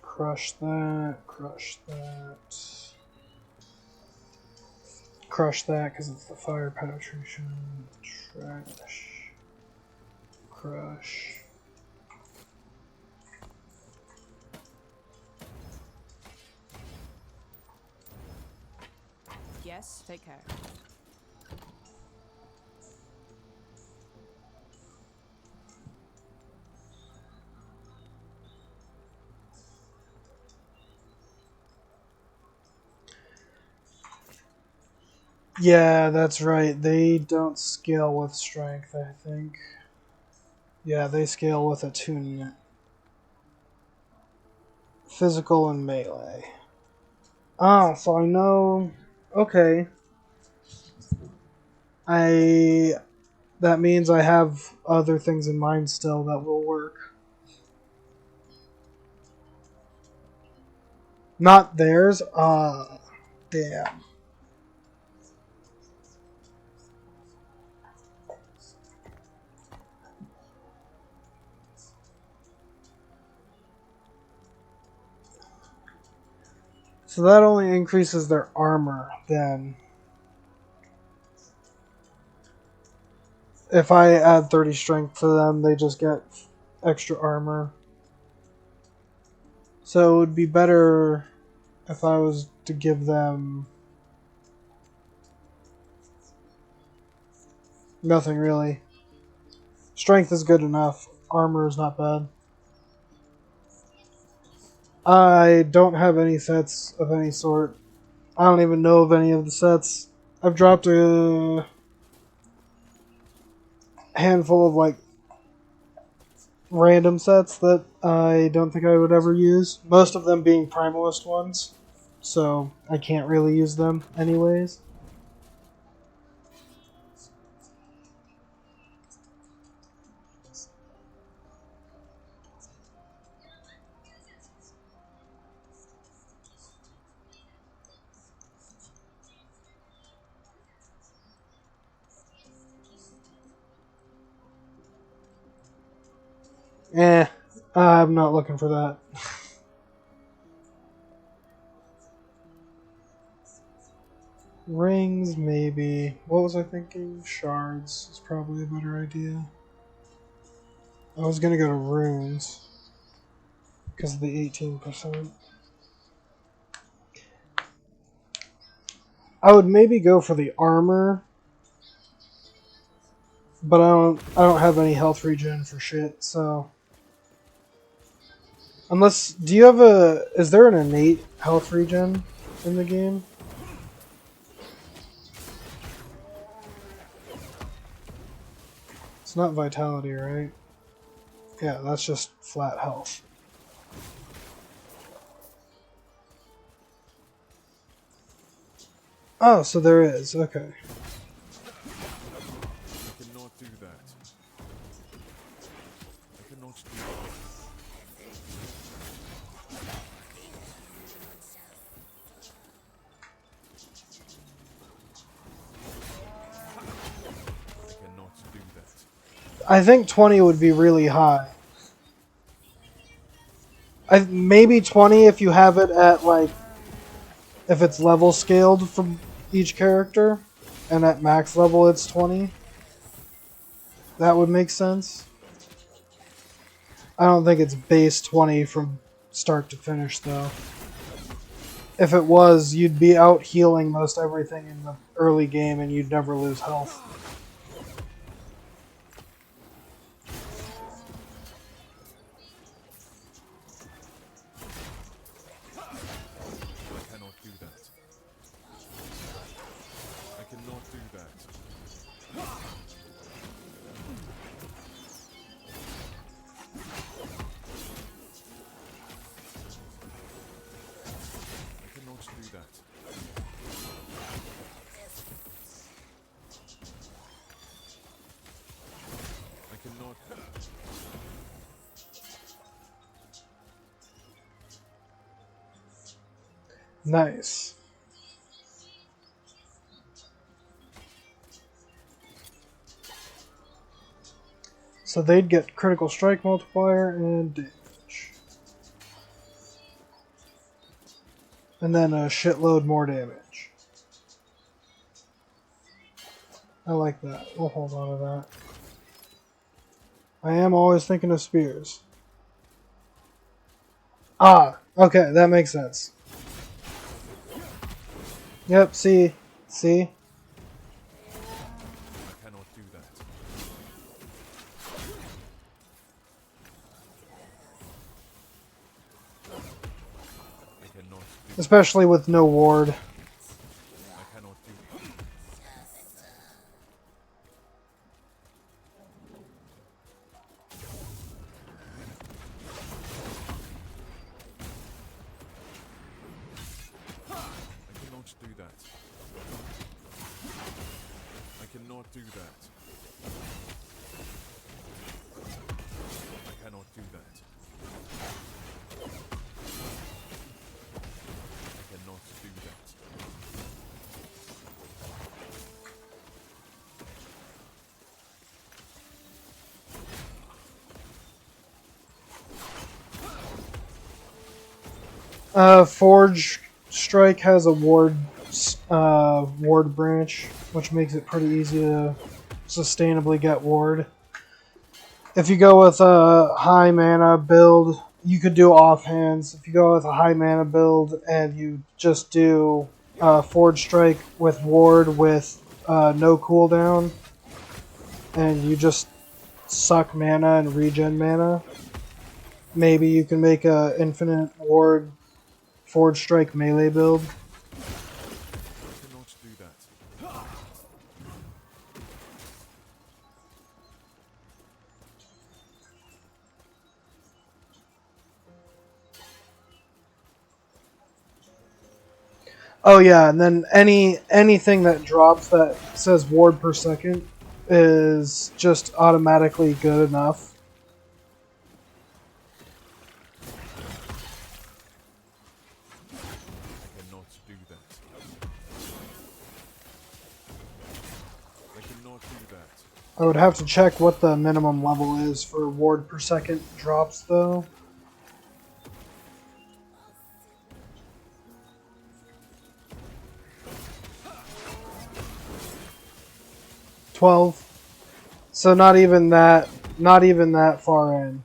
Crush that, crush that. Crush that because it's the fire penetration. Trash. Crush. Yes, take care. Yeah, that's right. They don't scale with strength, I think. Yeah, they scale with attunement. Physical and melee. Oh, so I know. Okay. That means I have other things in mind still that will work. Not theirs. Damn. So that only increases their armor then. If I add 30 strength to them, they just get extra armor. So it would be better if I was to give them nothing really. Strength is good enough. Armor is not bad. I don't have any sets of any sort. I don't even know of any of the sets. I've dropped a handful of like random sets that I don't think I would ever use. Most of them being primalist ones. So I can't really use them anyways. I'm not looking for that. Rings, maybe. What was I thinking? Shards is probably a better idea. I was gonna go to runes because of the 18%. I would maybe go for the armor but I don't have any health regen for shit. So unless do you have a is there an innate health regen in the game? It's not vitality, right? Yeah, that's just flat health. Oh, so there is. Okay. I cannot do that. I cannot do that. I cannot do that. I think 20 would be really high. Maybe 20 if you have it at like if it's level scaled from each character, and at max level it's 20. That would make sense. I don't think it's base 20 from start to finish though. If it was, you'd be out healing most everything in the early game and you'd never lose health. I cannot do that. I cannot do that. I cannot do that. I cannot. Nice. So they'd get critical strike multiplier and damage. And then a shitload more damage. I like that. We'll hold on to that. I am always thinking of spears. Ah, okay, that makes sense. Yep, see? See? I cannot do that. I cannot do. Especially with no ward. I cannot do. I cannot do that. I cannot do that. I cannot do that. I cannot do that. Forge Strike has a ward branch, which makes it pretty easy to sustainably get ward. If you go with a high mana build, you could do offhands. If you go with a high mana build and you just do Forge Strike with ward with no cooldown, and you just suck mana and regen mana, maybe you can make a infinite ward Forge Strike melee build. I cannot do that. Oh yeah, and then anything that drops that says ward per second is just automatically good enough. I cannot do that. I cannot do that. I would have to check what the minimum level is for ward per second drops though. $12. So not even that far in.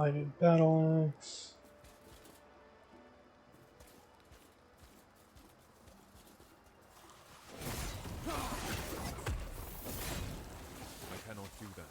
Lighted battle axe. I cannot do that.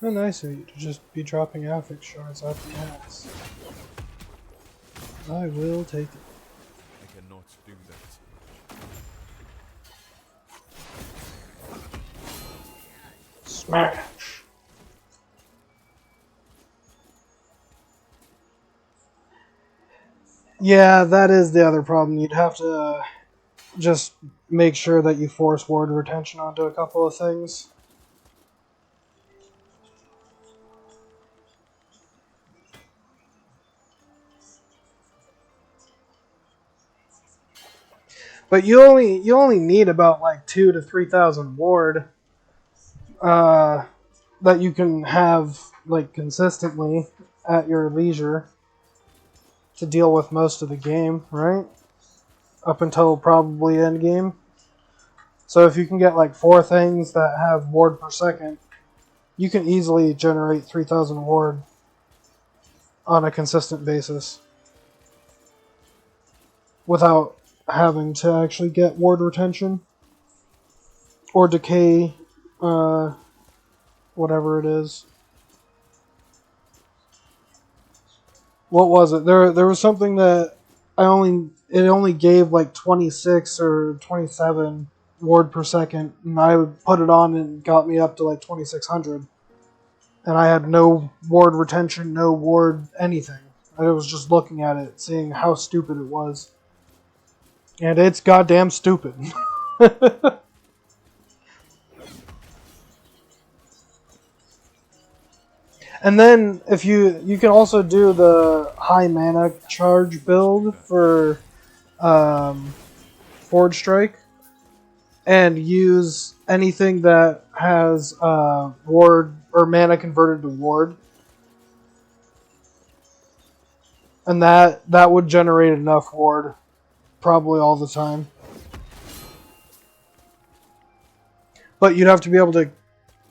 How nice of you to just be dropping affix shards out the axe. I will take it. I cannot do that. Smash! Yeah, that is the other problem. You'd have to just make sure that you force ward retention onto a couple of things. But you only need about like 2,000 to 3,000 ward that you can have like consistently at your leisure to deal with most of the game, right? Up until probably end game. So if you can get like 4 things that have ward per second, you can easily generate 3,000 ward on a consistent basis without having to actually get ward retention or decay, whatever it is. What was it? There was something that it only gave like 26 or 27 ward per second, and I would put it on and it got me up to like 2,600. And I had no ward retention, no ward anything. I was just looking at it, seeing how stupid it was. And it's goddamn stupid. And then if you can also do the high mana charge build for Forge Strike, and use anything that has ward or mana converted to ward, and that would generate enough ward probably all the time. But you'd have to be able to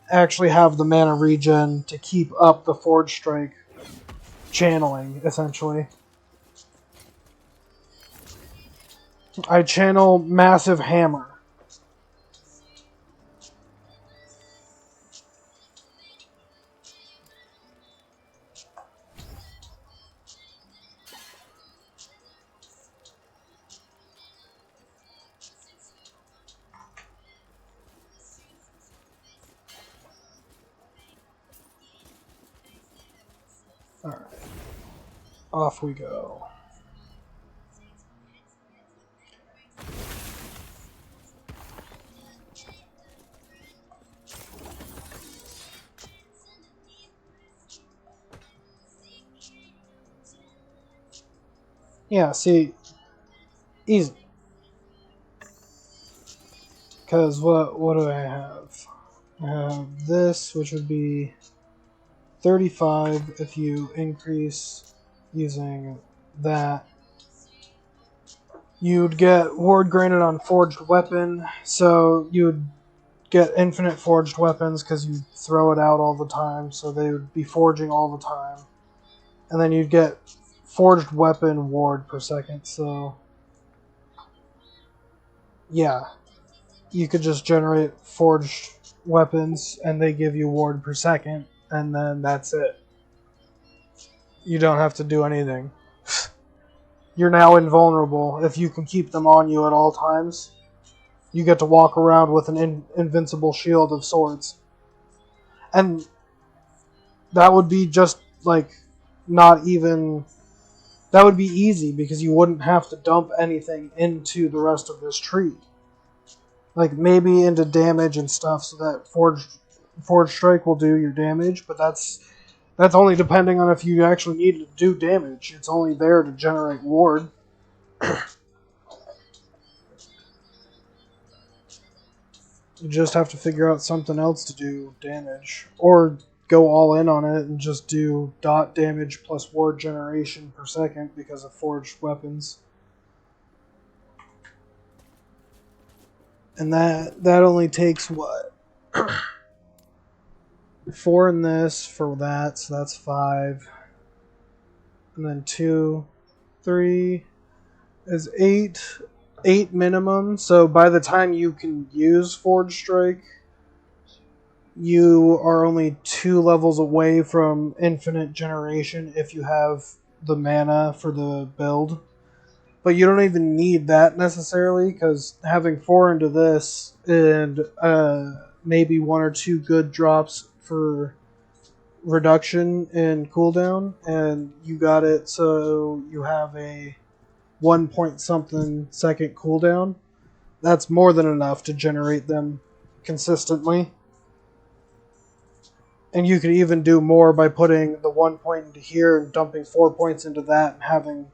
actually have the mana regen to keep up the Forge Strike channeling, essentially. I channel Massive Hammer. Alright. Off we go. Yeah, see, easy. Because what do I have? I have this, which would be 35 if you increase using that. You'd get ward granted on forged weapon, so you'd get infinite forged weapons because you throw it out all the time, so they would be forging all the time. And then you'd get forged weapon ward per second, so yeah. You could just generate forged weapons and they give you ward per second, and then that's it. You don't have to do anything. You're now invulnerable if you can keep them on you at all times. You get to walk around with an invincible shield of swords. And that would be just, like, not even... That would be easy because you wouldn't have to dump anything into the rest of this tree. Like, maybe into damage and stuff so that Forged Strike will do your damage, but that's only depending on if you actually need to do damage. It's only there to generate ward. You just have to figure out something else to do damage. Or go all in on it and just do dot damage plus ward generation per second because of forged weapons. And that only takes what? 4 in this for that, so that's 5. And then 2, 3 is 8. 8 minimum, so by the time you can use Forge Strike, you are only 2 levels away from infinite generation if you have the mana for the build. But you don't even need that necessarily, because having 4 into this and maybe 1 or 2 good drops for reduction in cooldown, and you got it so you have a 1 point something second cooldown. That's more than enough to generate them consistently. And you could even do more by putting the 1 point into here and dumping 4 points into that and having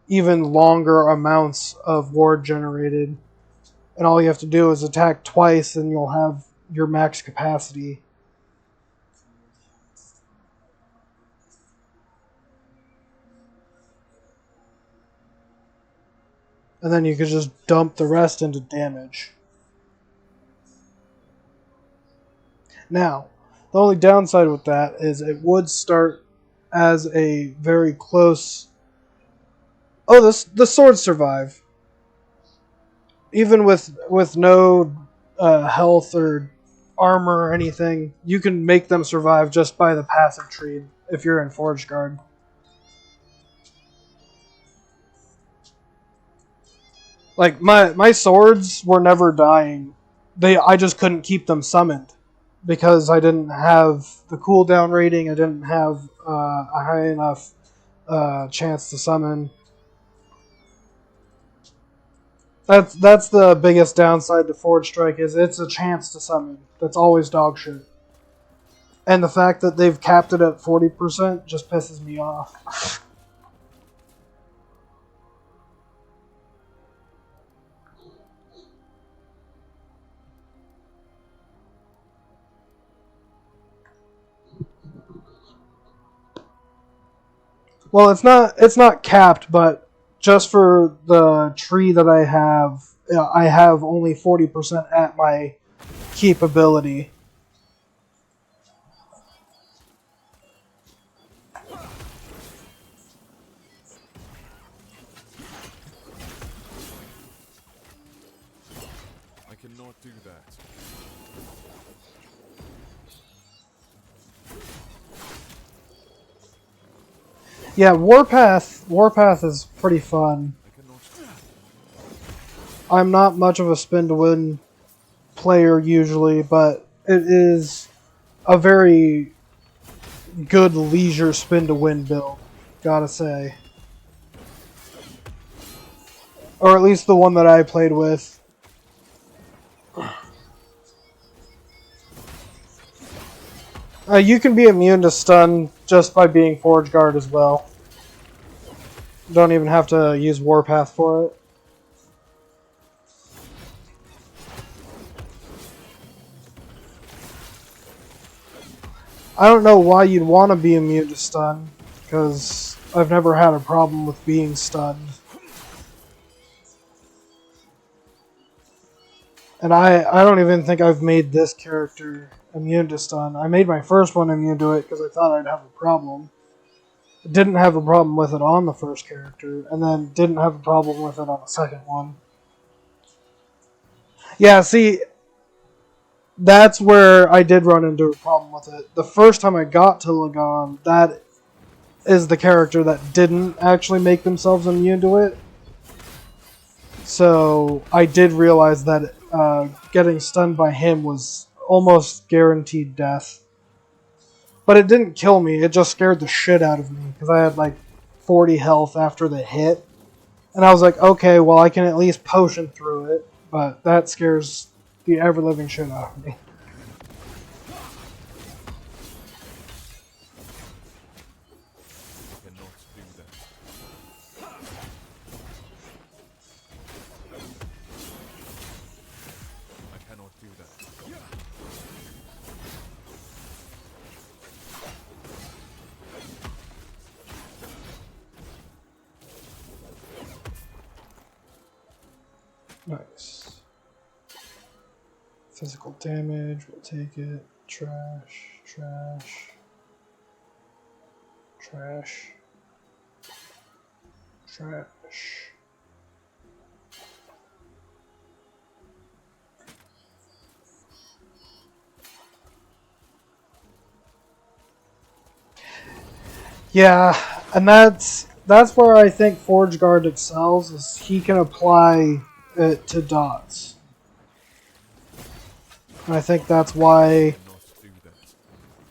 even longer amounts of ward generated. And all you have to do is attack twice and you'll have your max capacity. And then you could just dump the rest into damage. Now, the only downside with that is it would start as a very close... Oh, the swords survive. Even with no health or armor or anything, you can make them survive just by the passive tree if you're in Forge Guard. Like, my swords were never dying. I just couldn't keep them summoned because I didn't have the cooldown rating, I didn't have a high enough chance to summon. That's the biggest downside to Forge Strike, is it's a chance to summon. That's always dog shit. And the fact that they've capped it at 40% just pisses me off. Well, it's not capped, but just for the tree that I have only 40% at my keep ability. I cannot do that. Yeah, Warpath is pretty fun. I cannot. I'm not much of a spin to win player usually, but it is a very good leisure spin to win build, gotta say. Or at least the one that I played with. You can be immune to stun just by being Forge Guard as well. Don't even have to use Warpath for it. I don't know why you'd want to be immune to stun, because I've never had a problem with being stunned. And I don't even think I've made this character immune to stun. I made my first one immune to it because I thought I'd have a problem. Didn't have a problem with it on the first character, and then didn't have a problem with it on the second one. Yeah, see, that's where I did run into a problem with it. The first time I got to Lagan, that is the character that didn't actually make themselves immune to it. So I did realize that getting stunned by him was almost guaranteed death. But it didn't kill me, it just scared the shit out of me, because I had like 40 health after the hit. And I was like, okay, well I can at least potion through it, but that scares the ever-living shit out of me. I cannot do that. I cannot do that. Nice. Physical damage, we'll take it. Trash, trash, trash, trash. Yeah, and that's where I think Forge Guard excels, is he can apply it to dots. And I think that's why Cannot do that.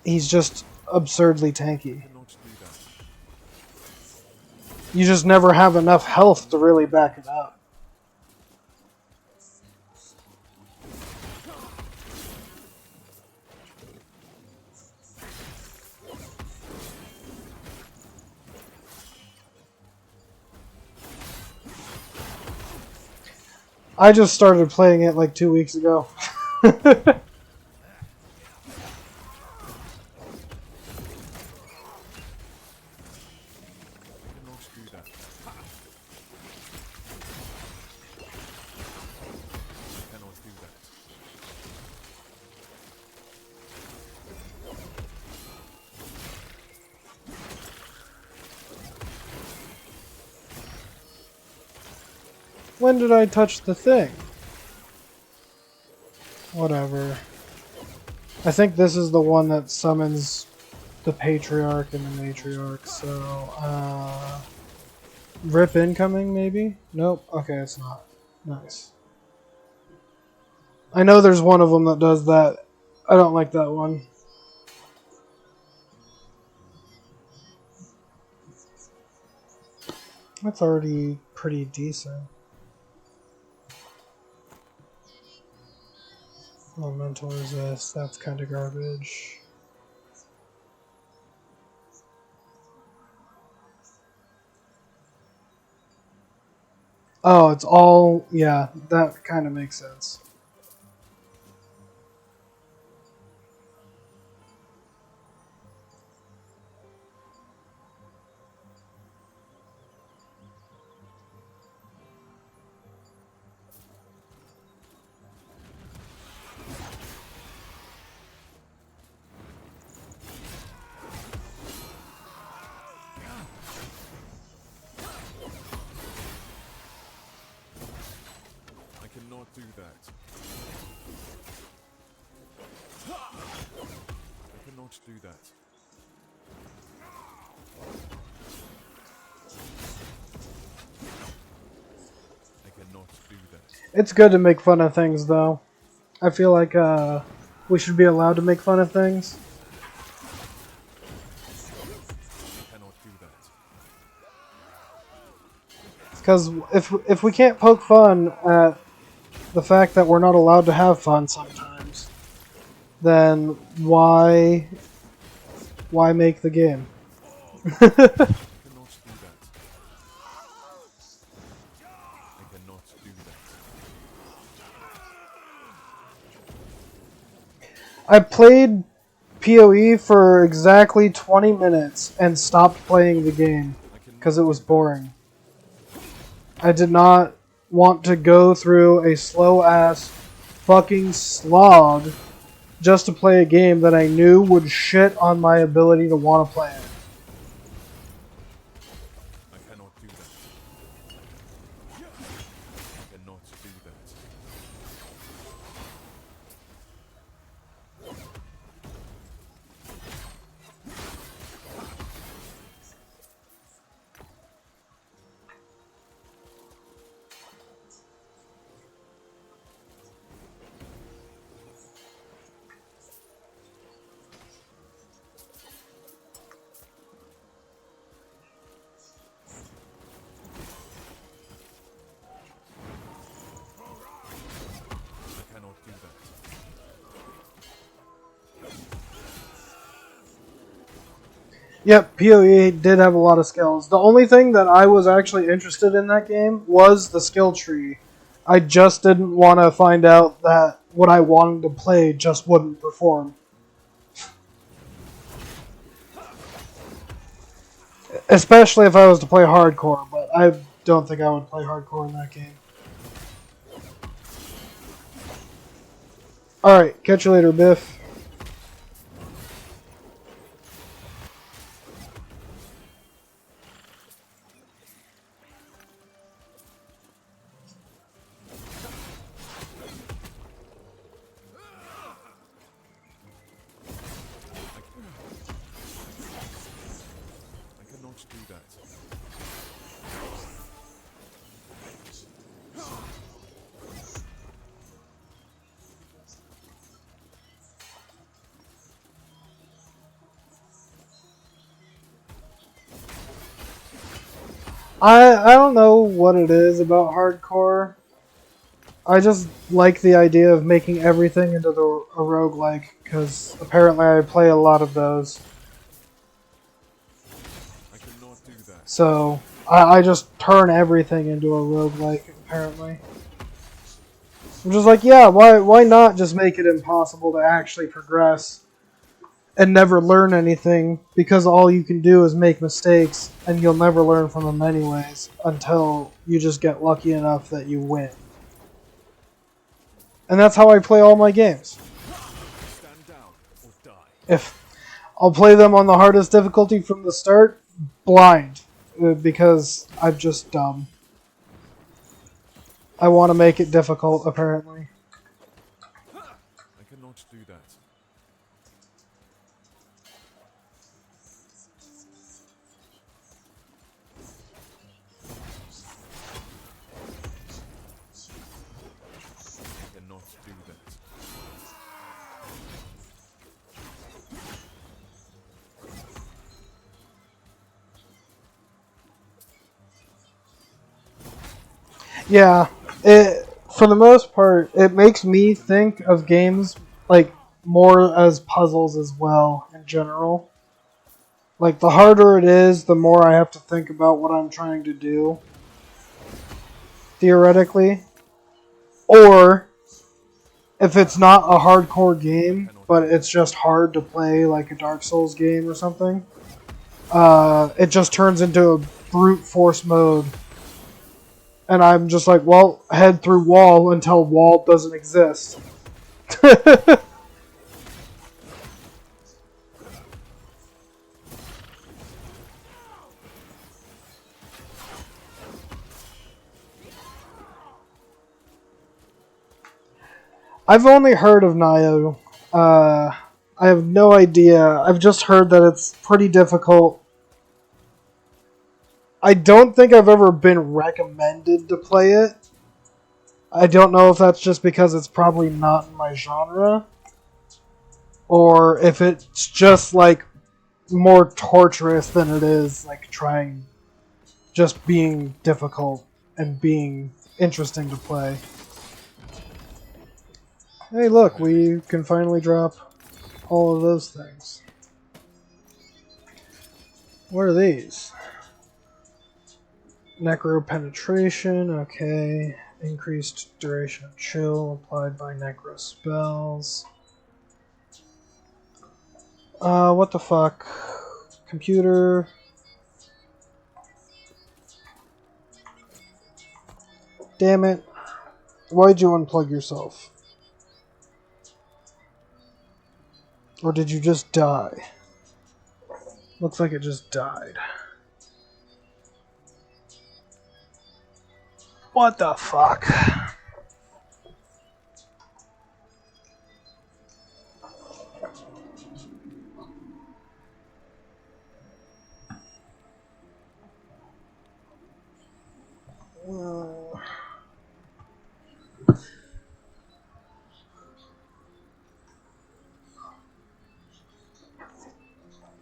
he's just absurdly tanky. Cannot do that. You just never have enough health to really back it up. I just started playing it like 2 weeks ago. Cannot do that. Cannot do that. When did I touch the thing? Whatever. I think this is the one that summons the Patriarch and the Matriarch, so, Rip incoming, maybe? Nope. Okay, it's not. Nice. I know there's one of them that does that. I don't like that one. That's already pretty decent. Elemental resist, that's kind of garbage. Oh, it's all, yeah, that kind of makes sense. I cannot do that. I cannot do that. I cannot do that. It's good to make fun of things, though. I feel like we should be allowed to make fun of things. I cannot do that. Because if we can't poke fun at the fact that we're not allowed to have fun sometimes, then why make the game? I cannot do that. I cannot do that. I played PoE for exactly 20 minutes and stopped playing the game because it was boring. I did not want to go through a slow-ass fucking slog just to play a game that I knew would shit on my ability to want to play it. I cannot do that. I cannot do that. I cannot do that. Yep, PoE did have a lot of skills. The only thing that I was actually interested in that game was the skill tree. I just didn't want to find out that what I wanted to play just wouldn't perform. Especially if I was to play hardcore, but I don't think I would play hardcore in that game. Alright, catch you later, Biff. I cannot do that. I don't know what it is about hardcore. I just like the idea of making everything into a roguelike, because apparently I play a lot of those. I cannot do that. So, I just turn everything into a roguelike, apparently. I'm just like, yeah, why not just make it impossible to actually progress and never learn anything, because all you can do is make mistakes, and you'll never learn from them anyways, until you just get lucky enough that you win. And that's how I play all my games. Stand down or die. If I'll play them on the hardest difficulty from the start, blind, because I'm just dumb. I want to make it difficult, apparently. I cannot do that. I cannot do that. Yeah, for the most part, it makes me think of games like more as puzzles as well in general. Like, the harder it is, the more I have to think about what I'm trying to do, theoretically. Or, if it's not a hardcore game, but it's just hard to play, like a Dark Souls game or something, it just turns into a brute force mode. And I'm just like, well, head through wall until wall doesn't exist. I've only heard of Nioh. I have no idea. I've just heard that it's pretty difficult. I don't think I've ever been recommended to play it. I don't know if that's just because it's probably not in my genre, or if it's just like more torturous than it is like trying, just being difficult and being interesting to play. Hey, look, we can finally drop all of those things. What are these? Necro penetration, okay. Increased duration of chill applied by necro spells. What the fuck? Computer. Damn it. Why'd you unplug yourself? Or did you just die? Looks like it just died. What the fuck?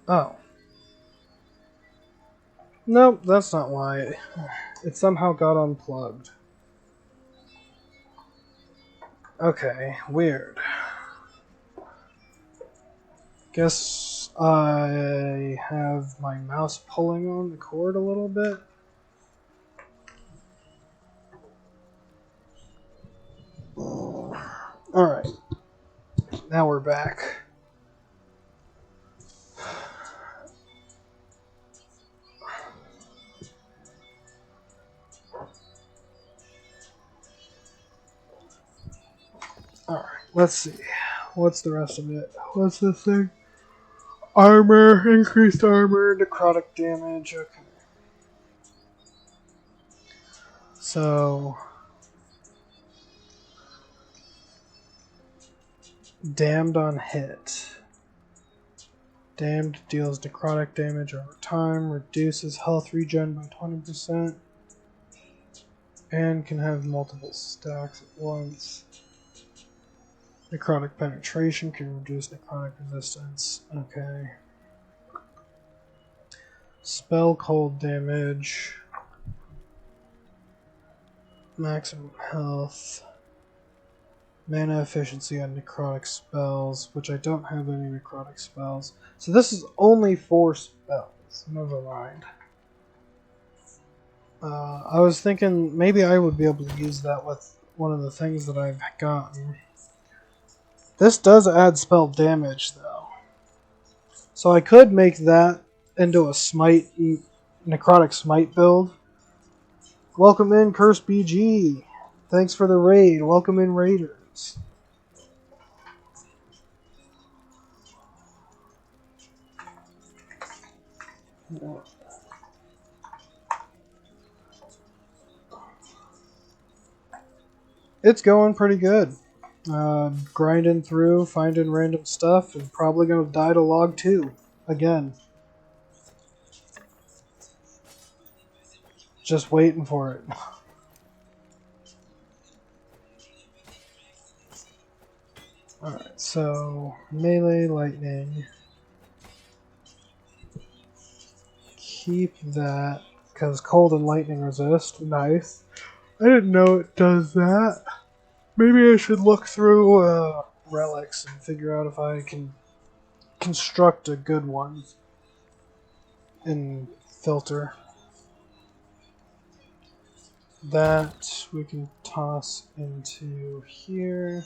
Oh. Nope, that's not why. It somehow got unplugged. Okay, weird. Guess I have my mouse pulling on the cord a little bit. Alright. Now we're back. Alright. Let's see. What's the rest of it? What's this thing? Armor, increased armor, necrotic damage. Okay. So, damned on hit. Damned deals necrotic damage over time, reduces health regen by 20%, and can have multiple stacks at once. Necrotic penetration can reduce necrotic resistance. Okay. Spell cold damage. Maximum health. Mana efficiency on necrotic spells, which I don't have any necrotic spells. So this is only 4 spells. Never mind. I was thinking maybe I would be able to use that with one of the things that I've gotten. This does add spell damage, though. So I could make that into a smite, necrotic smite build. Welcome in, Curse BG. Thanks for the raid. Welcome in, Raiders. It's going pretty good. Grinding through, finding random stuff, and probably going to die to log 2 again. Just waiting for it. Alright, so melee lightning. Keep that, because cold and lightning resist. Nice. I didn't know it does that. Maybe I should look through relics and figure out if I can construct a good one in filter. That we can toss into here.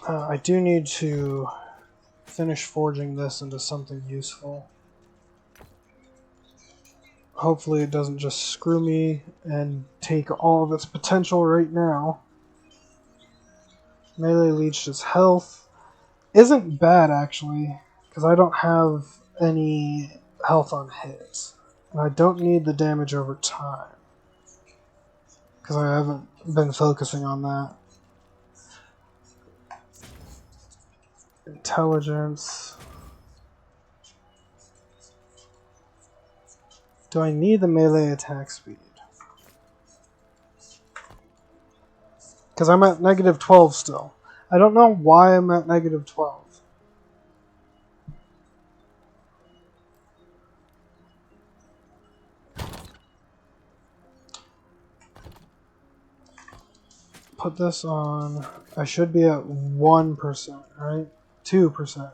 I do need to finish forging this into something useful. Hopefully it doesn't just screw me and take all of its potential right now. Melee leech its health. Isn't bad, actually, because I don't have any health on hits. And I don't need the damage over time, because I haven't been focusing on that. Intelligence. Do I need the melee attack speed? Because I'm at negative 12 still. I don't know why I'm at negative 12. Put this on. I should be at 1%, right? 2%.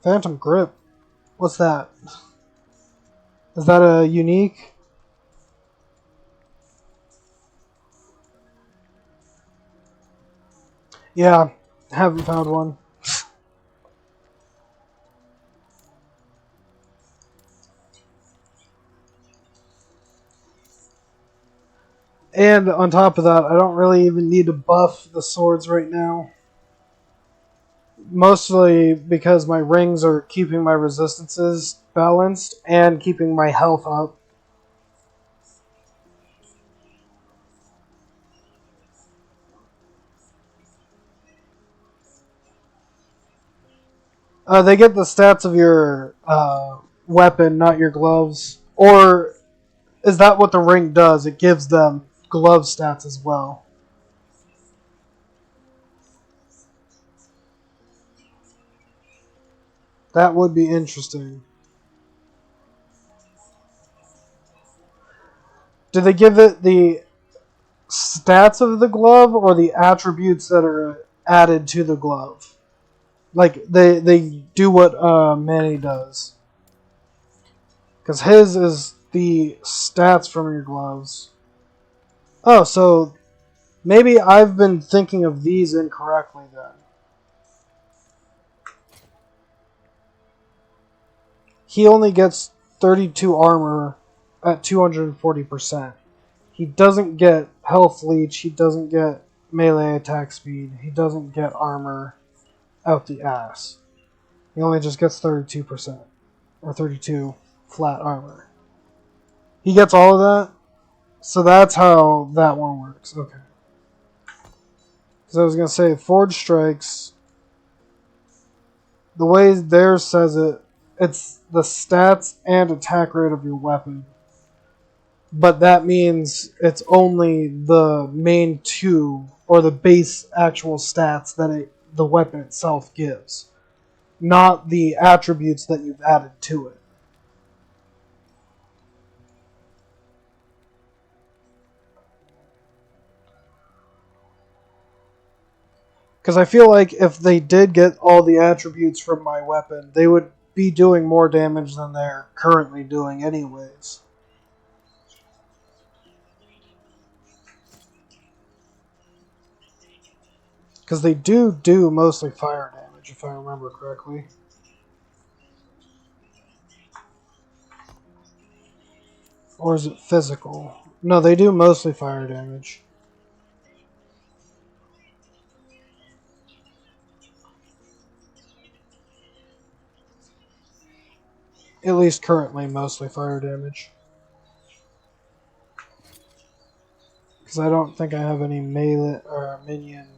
Phantom Grip. What's that? Is that a unique? Yeah, haven't found one. And on top of that, I don't really even need to buff the swords right now. Mostly because my rings are keeping my resistances balanced and keeping my health up. They get the stats of your weapon, not your gloves. Or is that what the ring does? It gives them glove stats as well. That would be interesting. Do they give it the stats of the glove or the attributes that are added to the glove? Like, they do what Manny does. Because his is the stats from your gloves. Oh, so maybe I've been thinking of these incorrectly then. he only gets 32 armor at 240%. He doesn't get health leech, he doesn't get melee attack speed, he doesn't get armor out the ass. He only just gets 32%, or 32 flat armor. He gets all of that, so that's how that one works. Okay. Because I was going to say, Forge Strikes, the way theirs says it, it's the stats and attack rate of your weapon. But that means it's only the main two, or the base actual stats that the weapon itself gives. Not the attributes that you've added to it. Because I feel like if they did get all the attributes from my weapon, they would be doing more damage than they're currently doing anyways. Because they do mostly fire damage, if I remember correctly. Or is it physical? No, they do mostly fire damage. At least currently, mostly fire damage. Because I don't think I have any melee or minion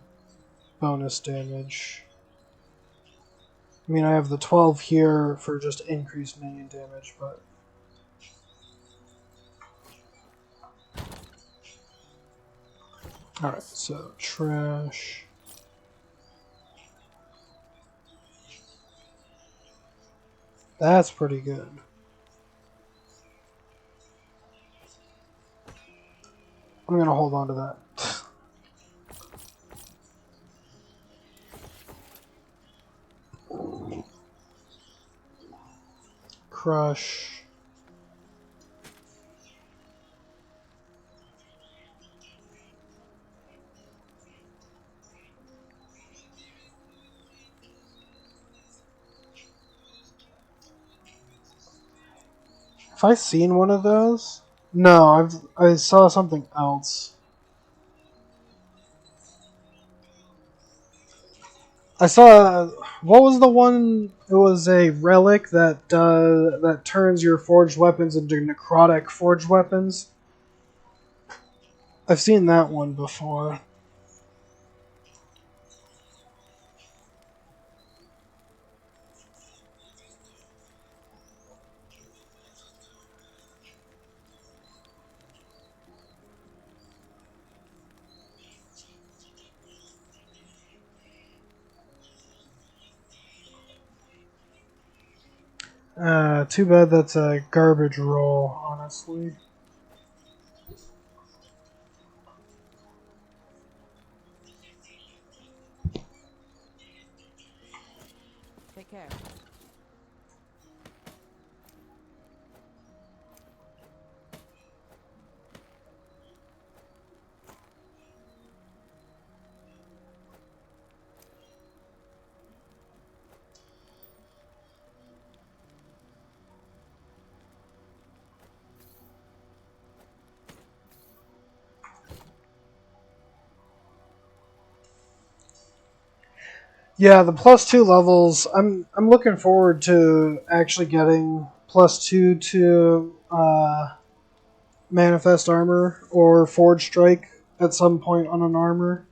bonus damage. I mean, I have the 12 here for just increased minion damage, but... Alright, so trash. That's pretty good. I'm gonna hold on to that. Crush. Have I seen one of those? No, I saw something else. I saw, what was the one? It was a relic that turns your forged weapons into necrotic forged weapons. I've seen that one before. Too bad that's a garbage roll, honestly. Take care. Yeah, the +2 levels. I'm looking forward to actually getting +2 to Manifest Armor or Forge Strike at some point on an armor.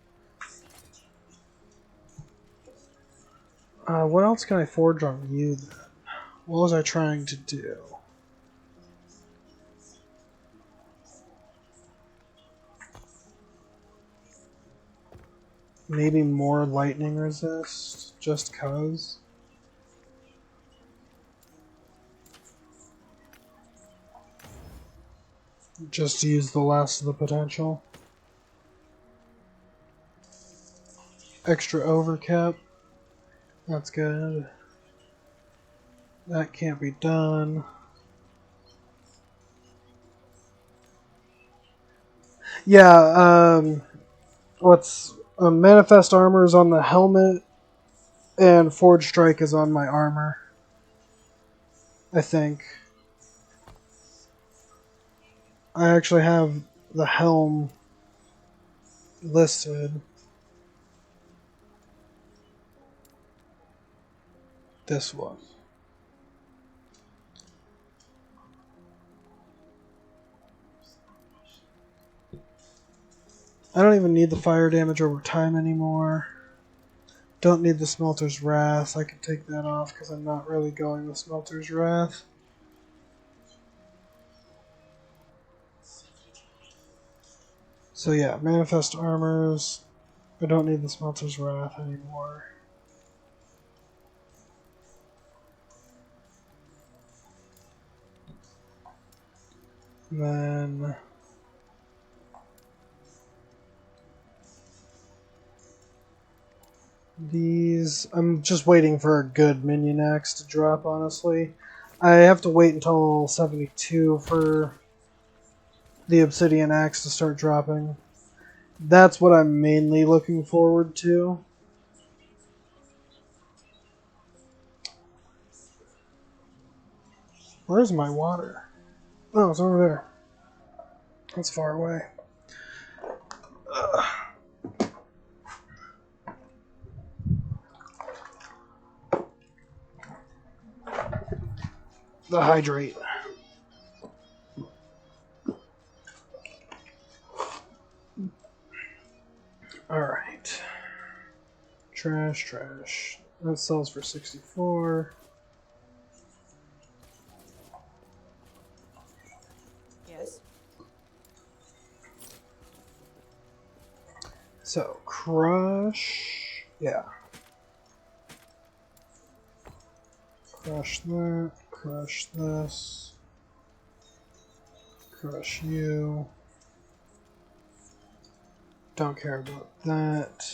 What else can I forge on you then? What was I trying to do? Maybe more lightning resist, just cause. Just to use the last of the potential. Extra overcap. That's good. That can't be done. Yeah, what's Manifest Armor is on the helmet, and Forge Strike is on my armor. I think. I actually have the helm listed. This one. I don't even need the fire damage over time anymore. Don't need the Smelter's Wrath. I can take that off because I'm not really going with Smelter's Wrath. So yeah, Manifest Armors. I don't need the Smelter's Wrath anymore. And then these, I'm just waiting for a good minion axe to drop, honestly. I have to wait until 72 for the obsidian axe to start dropping. That's what I'm mainly looking forward to. Where's my water? Oh, it's over there. That's far away. Ugh. The hydrate. Alright. Trash. That sells for 64. Yes. So, crush. Yeah. Crush that. Crush this. Crush you. Don't care about that.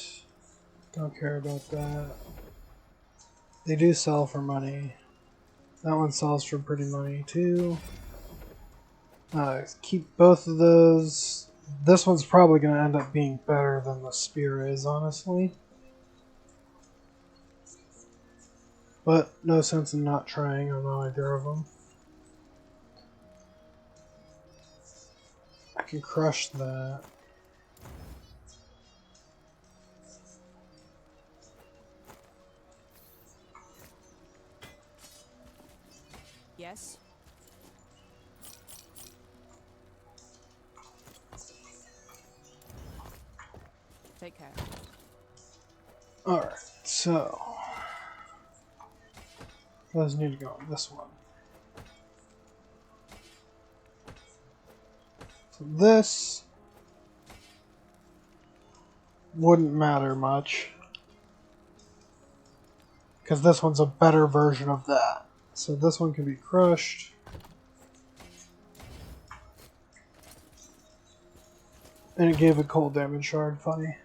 Don't care about that. They do sell for money. That one sells for pretty money too. Keep both of those. This one's probably going to end up being better than the spear is, honestly. But no sense in not trying on either of them. I can crush that. Yes. Take care. Alright, so those need to go on this one. So this wouldn't matter much, because this one's a better version of that. So this one can be crushed. And it gave a cold damage shard, funny.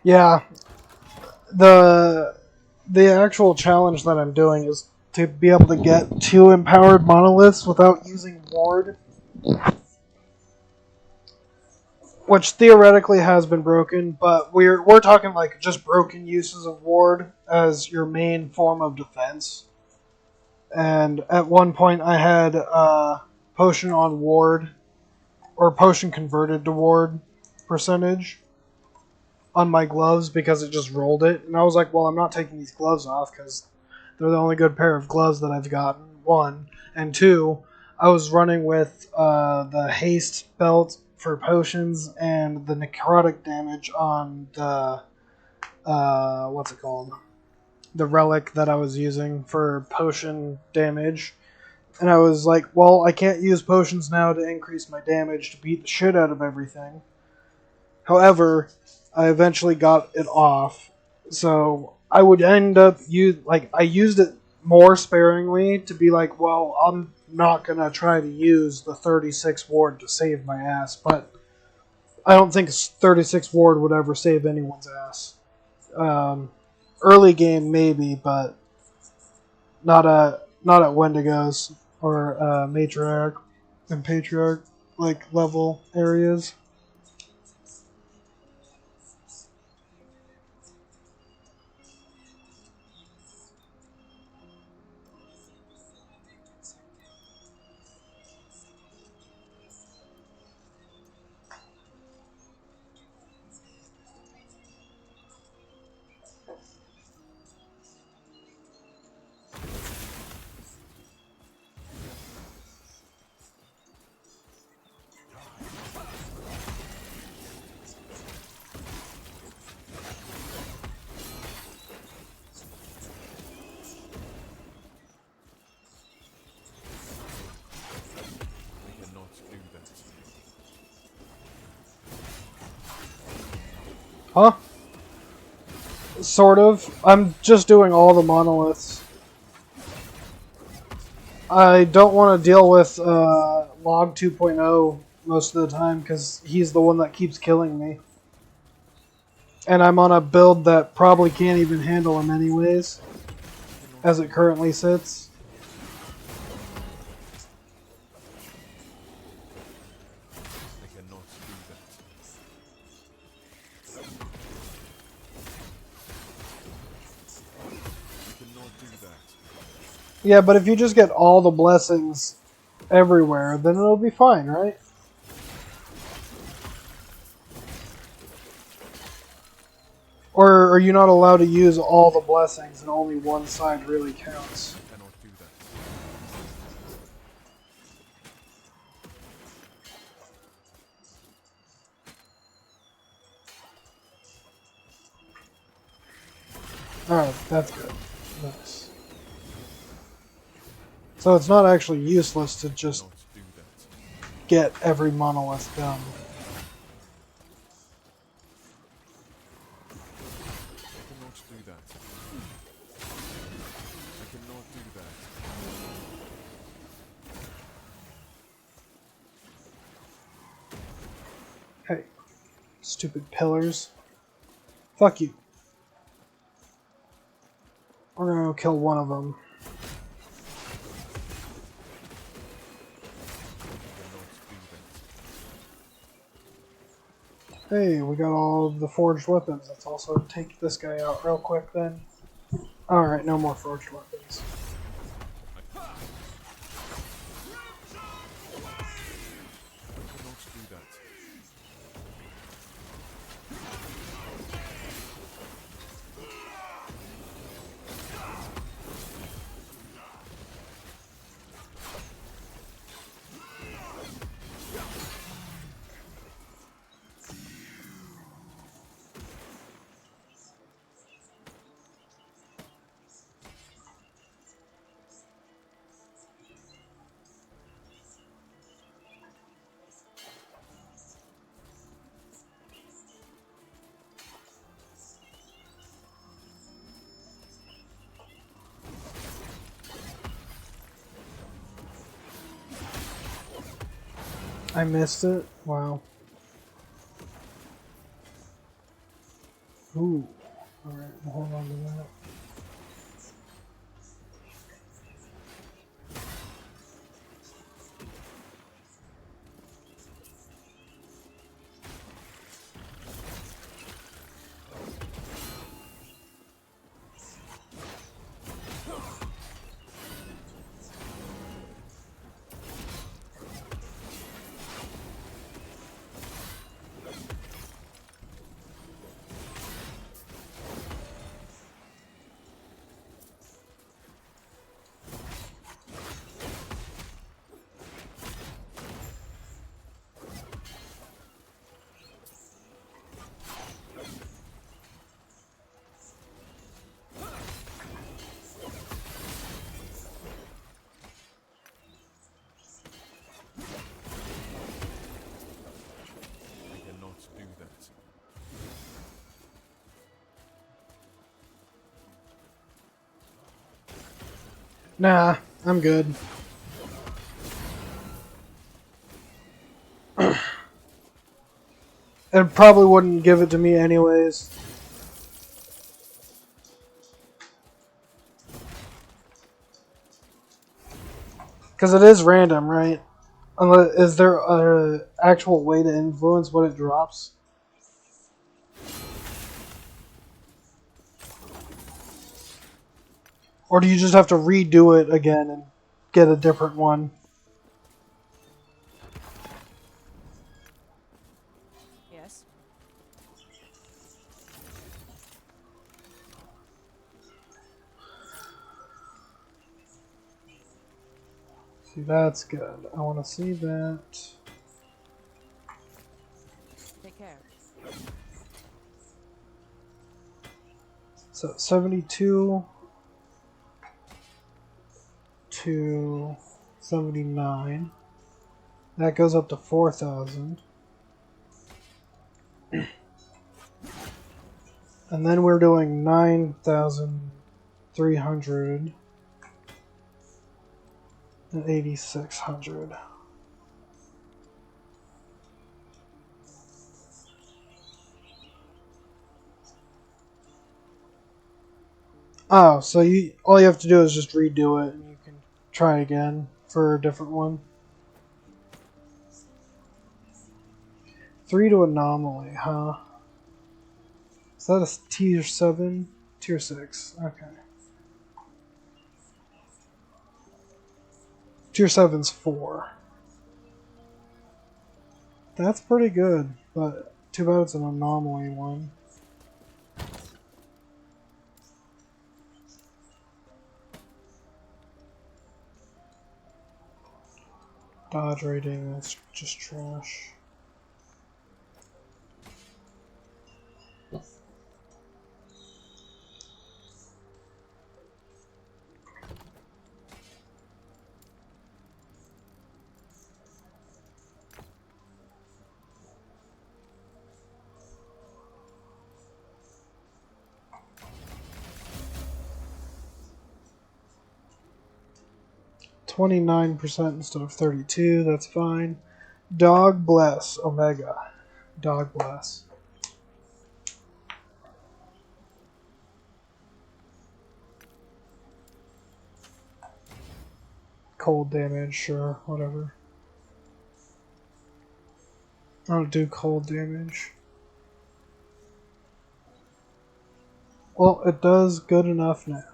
Yeah, the actual challenge that I'm doing is to be able to get 2 empowered monoliths without using ward, which theoretically has been broken, but we're talking like just broken uses of ward as your main form of defense. And at one point I had potion on ward, or potion converted to ward percentage on my gloves because it just rolled it. And I was like, well, I'm not taking these gloves off because they're the only good pair of gloves that I've gotten, 1. And 2, I was running with the haste belt for potions and the necrotic damage on the, what's it called? The relic that I was using for potion damage. And I was like, well, I can't use potions now to increase my damage to beat the shit out of everything. However, I eventually got it off. So I would end up I used it more sparingly to be like, well, I'm not gonna try to use the 36 ward to save my ass, but I don't think 36 ward would ever save anyone's ass. Early game maybe, but not at Wendigos or Matriarch and Patriarch like level areas. I cannot do that. Huh? Sort of. I'm just doing all the monoliths. I don't want to deal with Log 2.0 most of the time because he's the one that keeps killing me. And I'm on a build that probably can't even handle him anyways, as it currently sits. I cannot do that. I cannot do that. Yeah, but if you just get all the blessings everywhere, then it'll be fine, right? Or are you not allowed to use all the blessings and only one side really counts? I cannot do that. Alright, that's good. Nice. So it's not actually useless to just Cannot do that. get every monolith done. I cannot do that. I cannot do that. Hey, stupid pillars. Fuck you. We're gonna go kill one of them. Hey, we got all of the forged weapons. Let's also take this guy out real quick then. Alright, no more forged weapons. I cannot do that. I missed it? Wow. Ooh. Alright, we'll hold on to that. I cannot do that. Nah, I'm good. It probably wouldn't give it to me anyways. Because it is random, right? Is there a actual way to influence what it drops? Or do you just have to redo it again and get a different one? Yes. See, that's good. I want to see that. Take care. So 72 to 79. That goes up to 4,000. And then we're doing 9,300 and 8,600. Oh, so all you have to do is just redo it and you can try again for a different one. 3 to anomaly, huh? Is that a tier 7? Tier 6. Okay. Tier 7's 4. That's pretty good, but too bad it's an anomaly one. Dodge rating, that's just trash. %29% instead of 32, that's fine. Dog bless, Omega. Dog bless. Cold damage, sure, whatever. I don't do cold damage. Well, it does good enough now.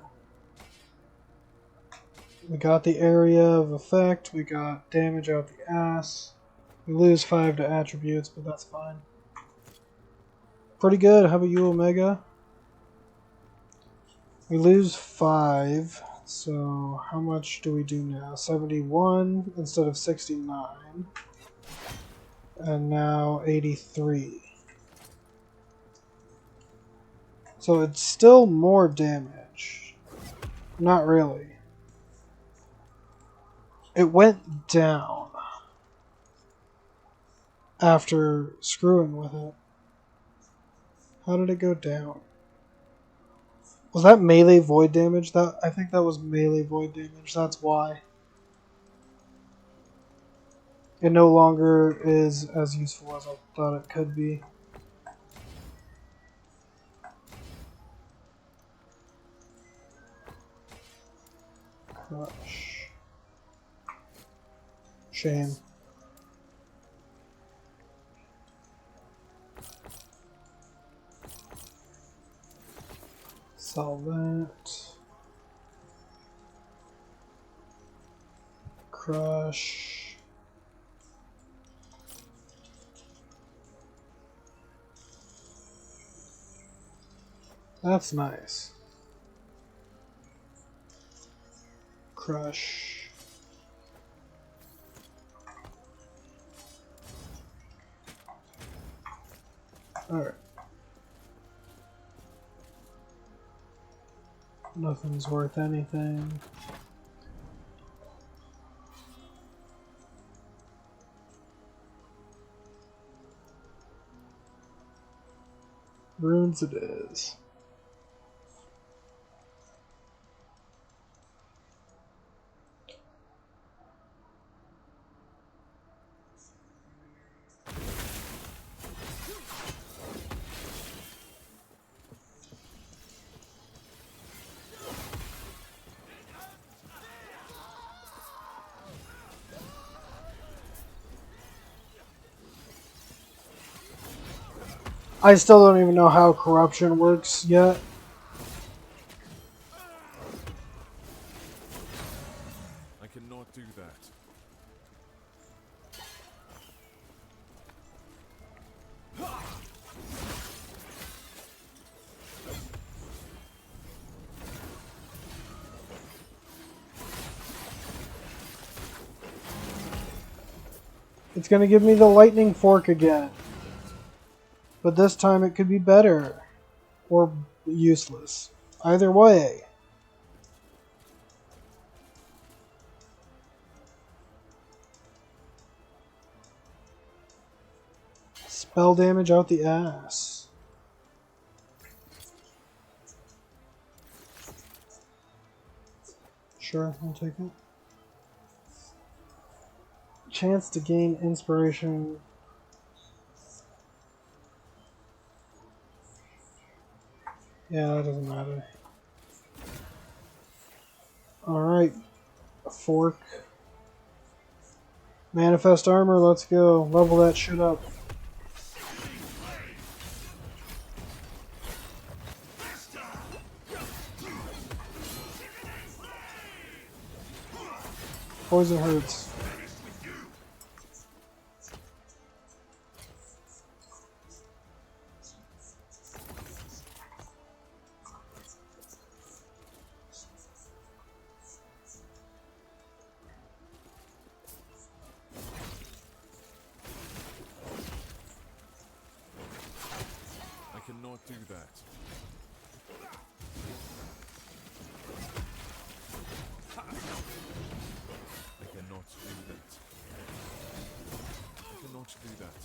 We got the area of effect, we got damage out the ass. We lose 5 to attributes, but that's fine. Pretty good, how about you, Omega? We lose 5, so how much do we do now? 71 instead of 69. And now 83. So it's still more damage. Not really. It went down after screwing with it. How did it go down? Was that melee void damage? I think that was melee void damage. That's why. It no longer is as useful as I thought it could be. Gosh. Shame. Sell that. Crush. That's nice. Crush. Alright. Nothing's worth anything. Runes it is. I still don't even know how corruption works yet. I cannot do that. It's going to give me the lightning fork again. But this time it could be better. Or useless. Either way. Spell damage out the ass. Sure, I'll take it. Chance to gain inspiration. Yeah, that doesn't matter. Alright. A fork. Manifest armor, let's go. Level that shit up. Poison hurts. I cannot do that. I cannot do that. I cannot do that.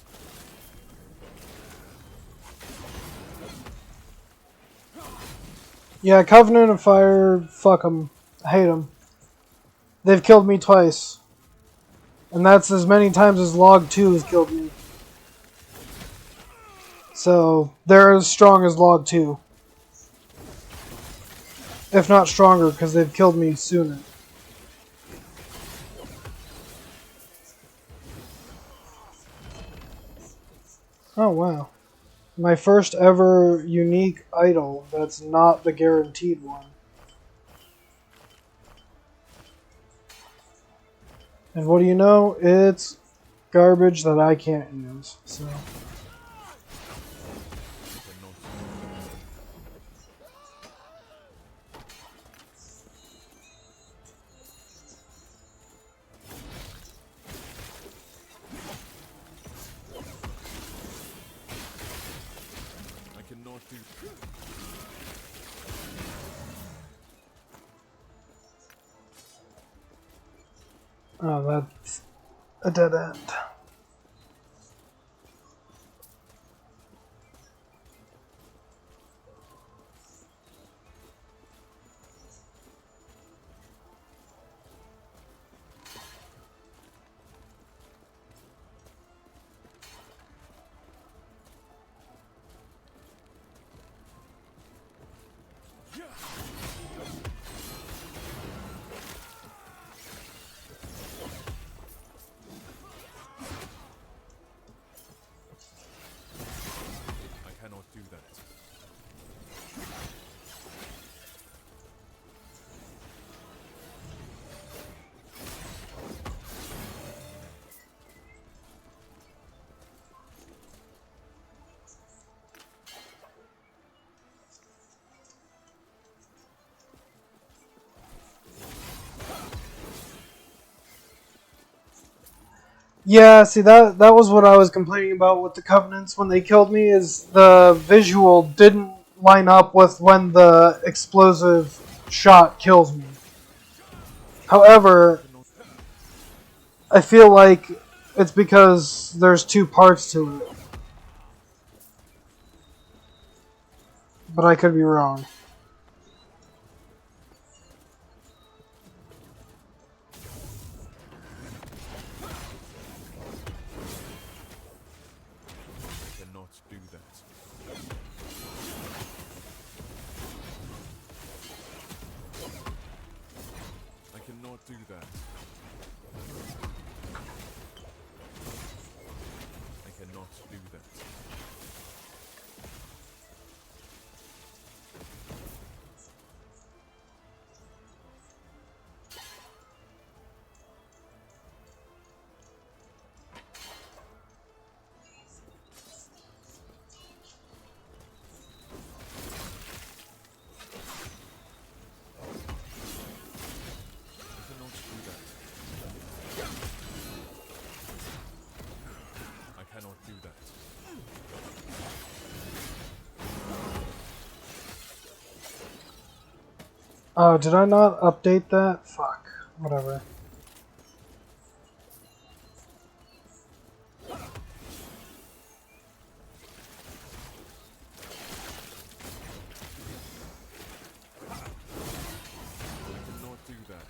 Yeah, Covenant of Fire, fuck them. I hate them. They've killed me twice. And that's as many times as Log 2 has killed me. So, they're as strong as Log 2. If not stronger, because they've killed me sooner. Oh, wow. My first ever unique idol that's not the guaranteed one. And what do you know? It's garbage that I can't use. So. I cannot do that. Oh, that's a dead end. I cannot do that. Yeah, see that was what I was complaining about with the Covenants when they killed me, is the visual didn't line up with when the explosive shot kills me. However, I feel like it's because there's two parts to it. But I could be wrong. I cannot do that. I cannot do that. I cannot do that. Oh, did I not update that? Fuck. Whatever. I cannot do that.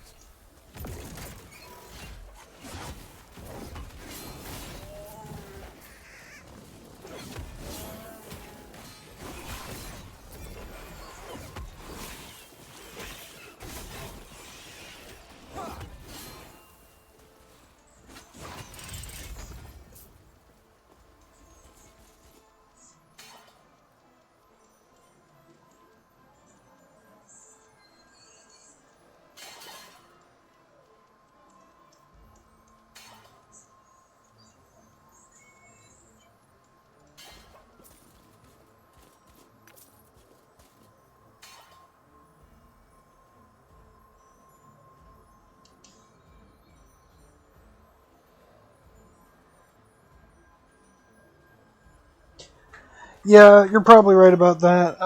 Yeah, you're probably right about that.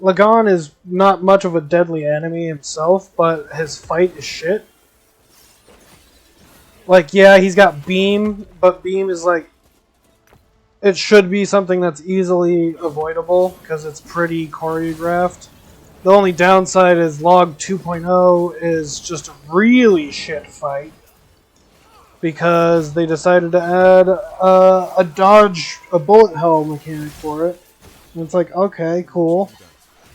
Lagan is not much of a deadly enemy himself, but his fight is shit. Like, yeah, he's got Beam, but Beam is like... It should be something that's easily avoidable, because it's pretty choreographed. The only downside is Log 2.0 is just a really shit fight. Because they decided to add a bullet hell mechanic for it. And it's like, okay, cool.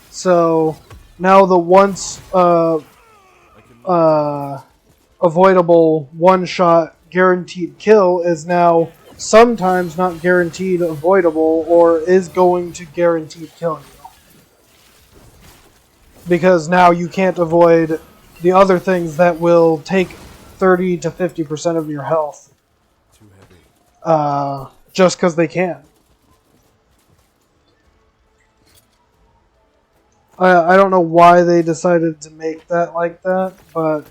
So, now the once avoidable one-shot guaranteed kill is now sometimes not guaranteed avoidable or is going to guaranteed kill you. Because now you can't avoid the other things that will take 30 to 50% of your health. Too heavy. Just because they can. I don't know why they decided to make that like that, but...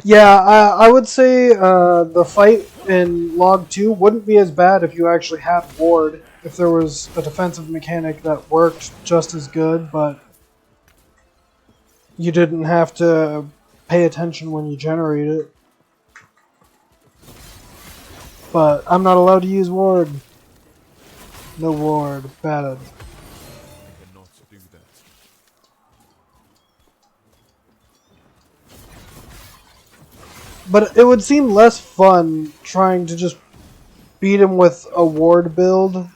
Yeah, I would say the fight in Log 2 wouldn't be as bad if you actually had Ward, if there was a defensive mechanic that worked just as good, but you didn't have to pay attention when you generate it. But I'm not allowed to use Ward. No Ward. Bad. I cannot do that. But it would seem less fun trying to just beat him with a Ward build.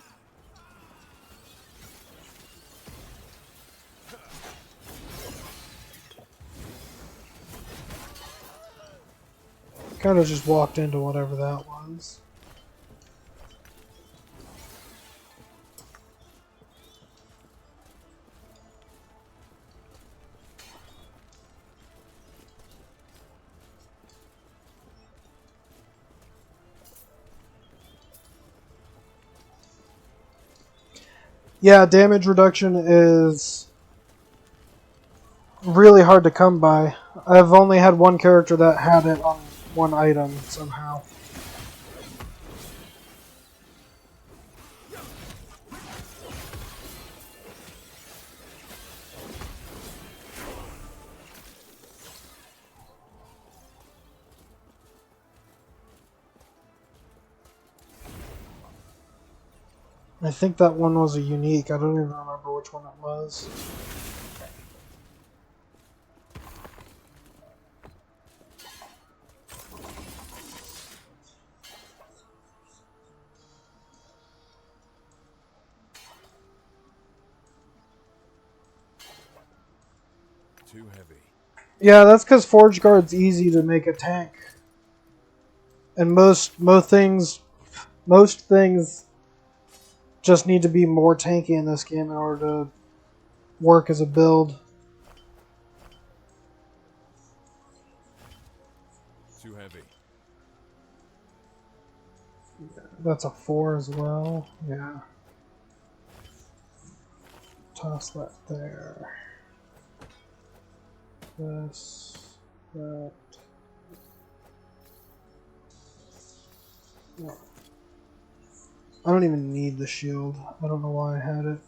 Kind of just walked into whatever that was. Yeah, damage reduction is really hard to come by. I've only had one character that had it on one item somehow. I think that one was a unique. I don't even remember which one it was. Too heavy. Yeah, that's because Forge Guard's easy to make a tank. And most things just need to be more tanky in this game in order to work as a build. Too heavy. That's a 4 as well. Yeah. Toss that there. This, that. No. I don't even need the shield. I don't know why I had it.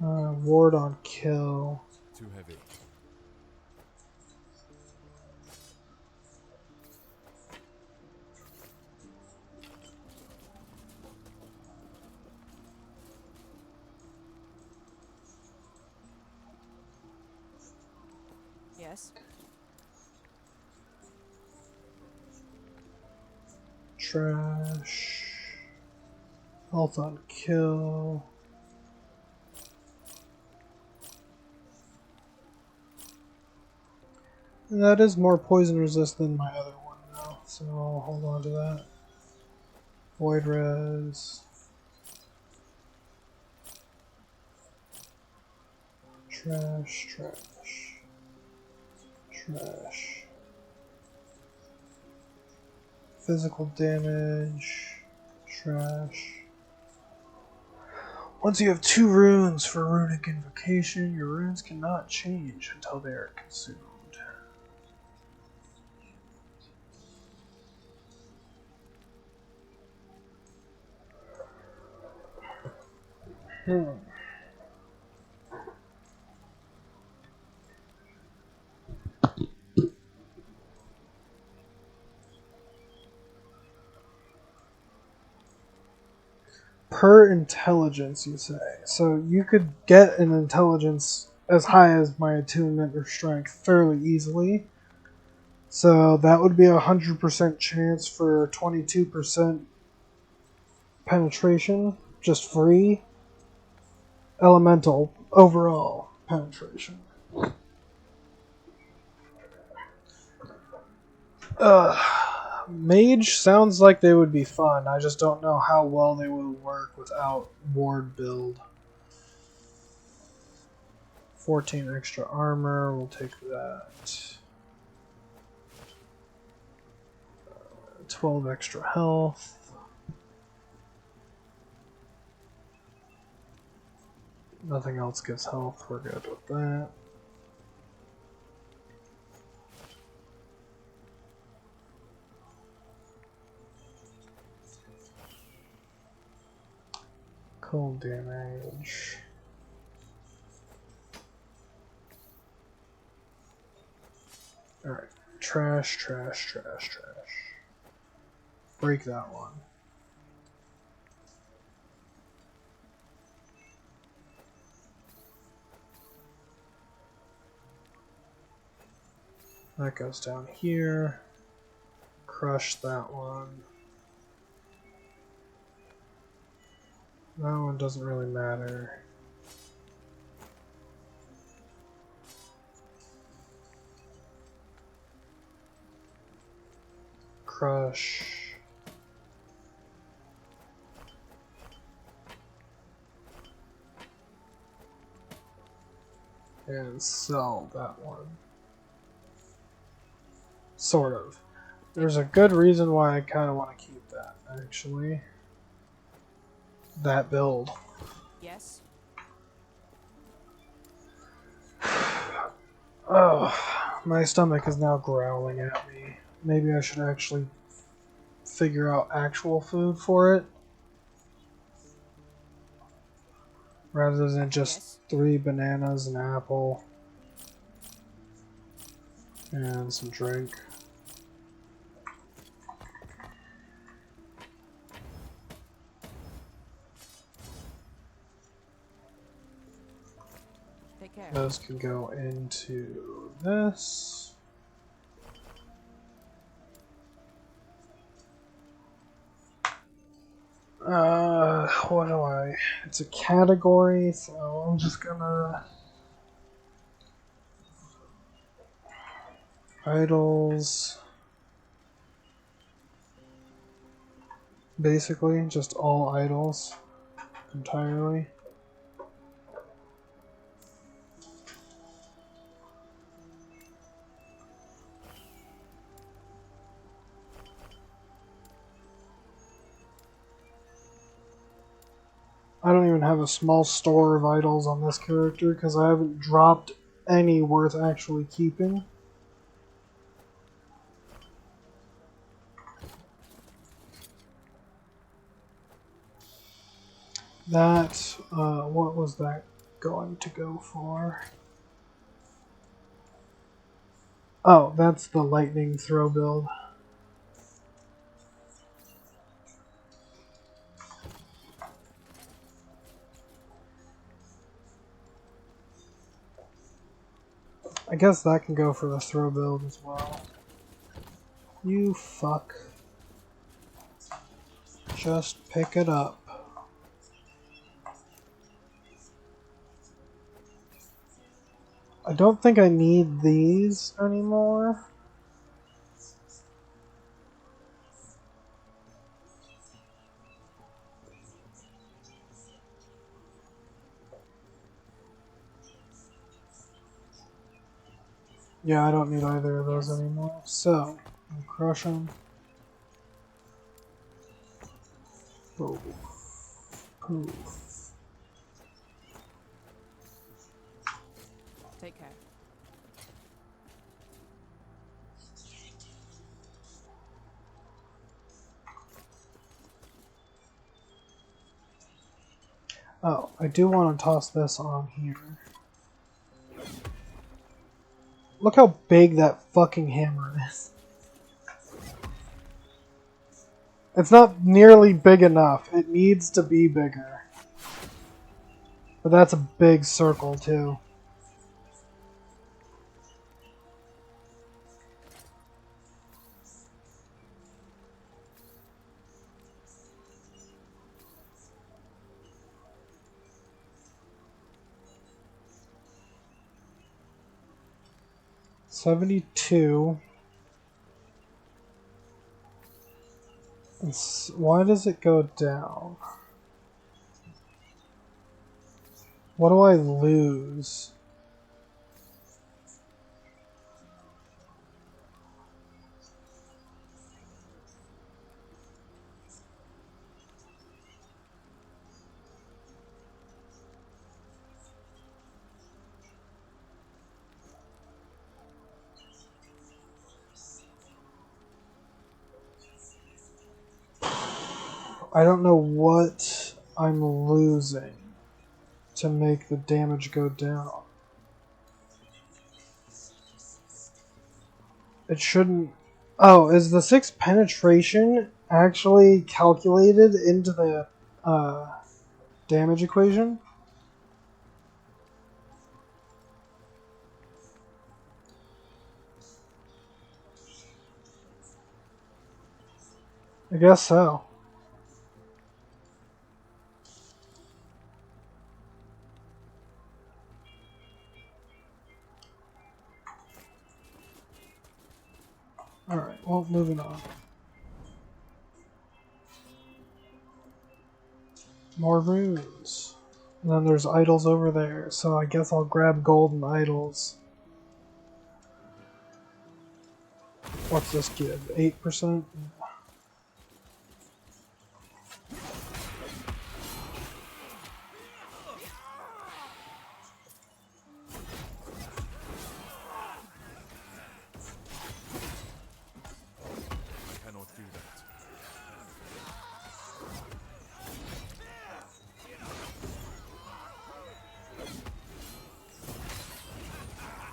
Ward on kill. Too heavy. Yes. Trash. Health on kill. And that is more poison resist than my other one though, so I'll hold on to that. Void res. Trash, trash. Trash. Physical damage. Trash. Once you have 2 runes for runic invocation, your runes cannot change until they are consumed. Per intelligence, you say. So you could get an intelligence as high as my attunement or strength fairly easily. So that would be 100% chance for 22% penetration, just free. Elemental overall penetration. Mage sounds like they would be fun. I just don't know how well they will work without ward build. 14 extra armor, we'll take that. 12 extra health. Nothing else gives health, we're good with that. Cold damage. Alright, trash, trash, trash, trash. Break that one. That goes down here. Crush that one. That one doesn't really matter. Crush. And sell that one. Sort of. There's a good reason why I kind of want to keep that, actually. That build. Yes. Oh, my stomach is now growling at me. Maybe I should actually figure out actual food for it. Rather than just 3 bananas, an apple, and some drink. Take care. Those can go into this. What do I? It's a category, so I'm just gonna idols. Basically, just all idols entirely. I don't even have a small store of items on this character because I haven't dropped any worth actually keeping. That, what was that going to go for? Oh, that's the lightning throw build. I guess that can go for the throw build as well. You fuck. Just pick it up. I don't think I need these anymore. Yeah, I don't need either of those anymore. So, I'll crush them. Poof. Poof. Take care. Oh, I do want to toss this on here. Look how big that fucking hammer is. It's not nearly big enough. It needs to be bigger. But that's a big circle, too. $72. Why does it go down? What do I lose? I don't know what I'm losing to make the damage go down. It shouldn't... Oh, is the 6 penetration actually calculated into the damage equation? I guess so. Alright, well, moving on. More runes. And then there's idols over there, so I guess I'll grab golden idols. What's this give? 8%? I cannot do that.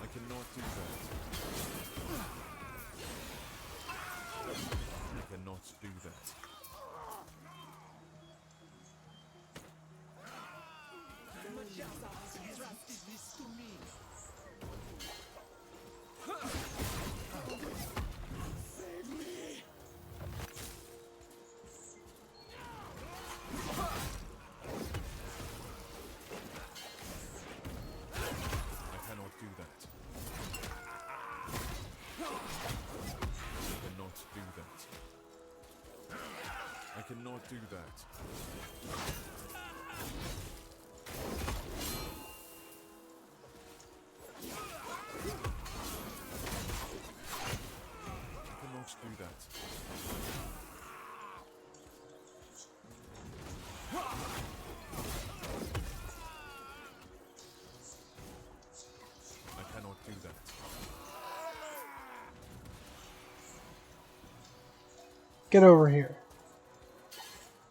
I cannot do that. I cannot do that. I cannot do that. I cannot do that. I cannot do that. I cannot do that. Get over here.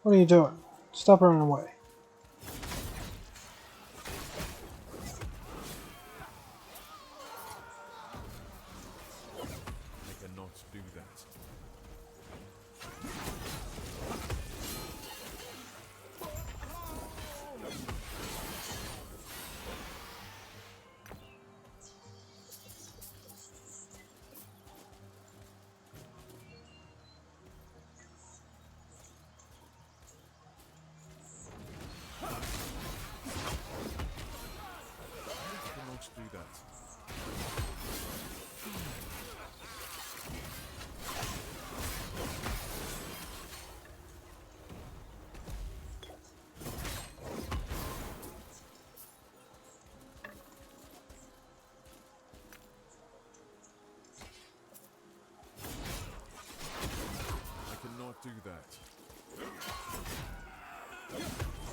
What are you doing? Stop running away. I cannot do that. I cannot do that. I cannot do that.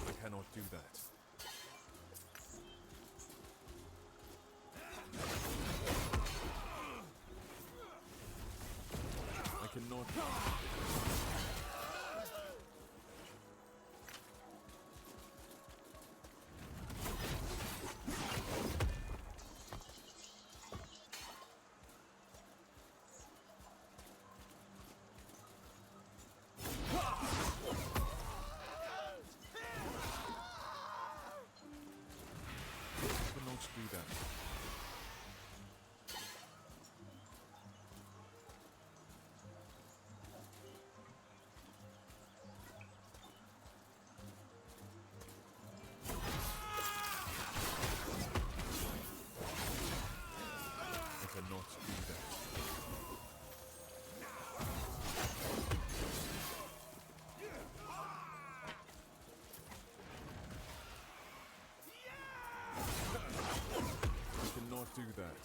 I cannot do that. I cannot. I cannot do that. I cannot do that.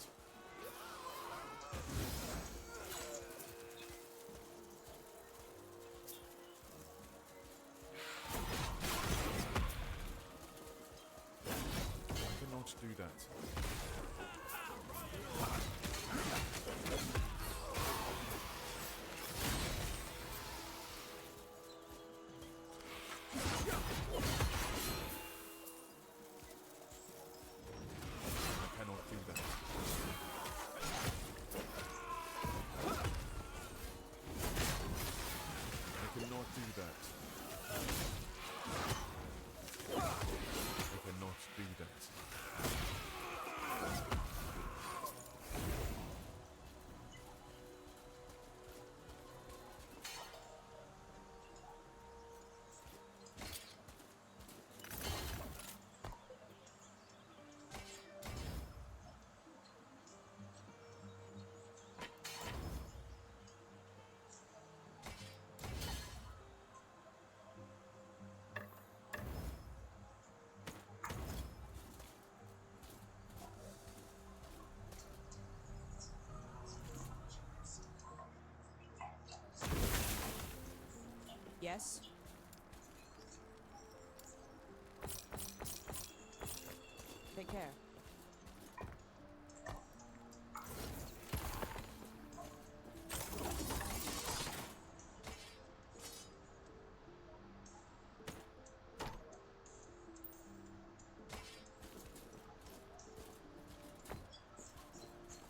I cannot do that. I cannot do that. I cannot do that. I cannot do that. I cannot do that. Yes? Take care.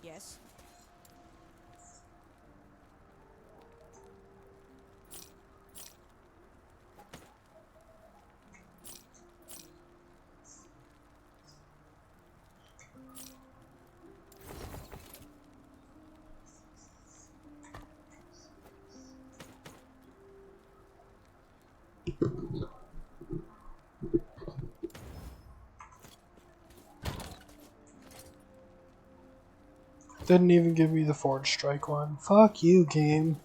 Yes? Didn't even give me the Forge Strike one. Fuck you, game.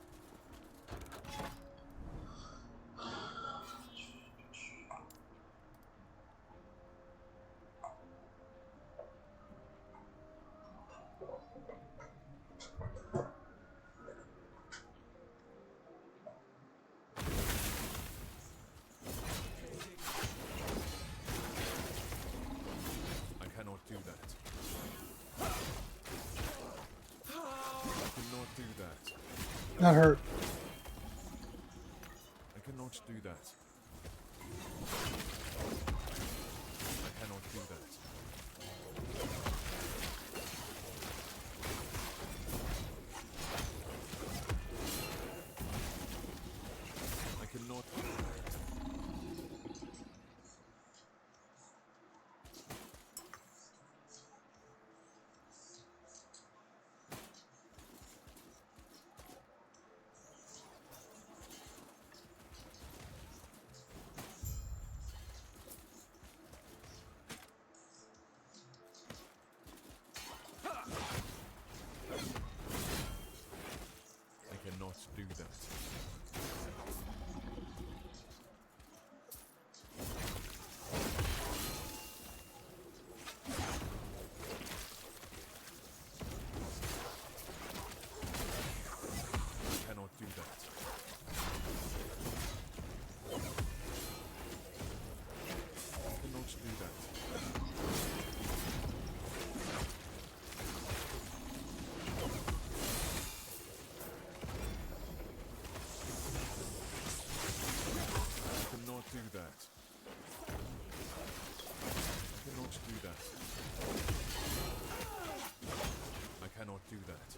I cannot do that. I cannot do that. That hurt. cannot do that. I cannot do that. I cannot do that. I cannot do that. I cannot do that. I cannot do that. I cannot do that. I cannot do that. I cannot do that.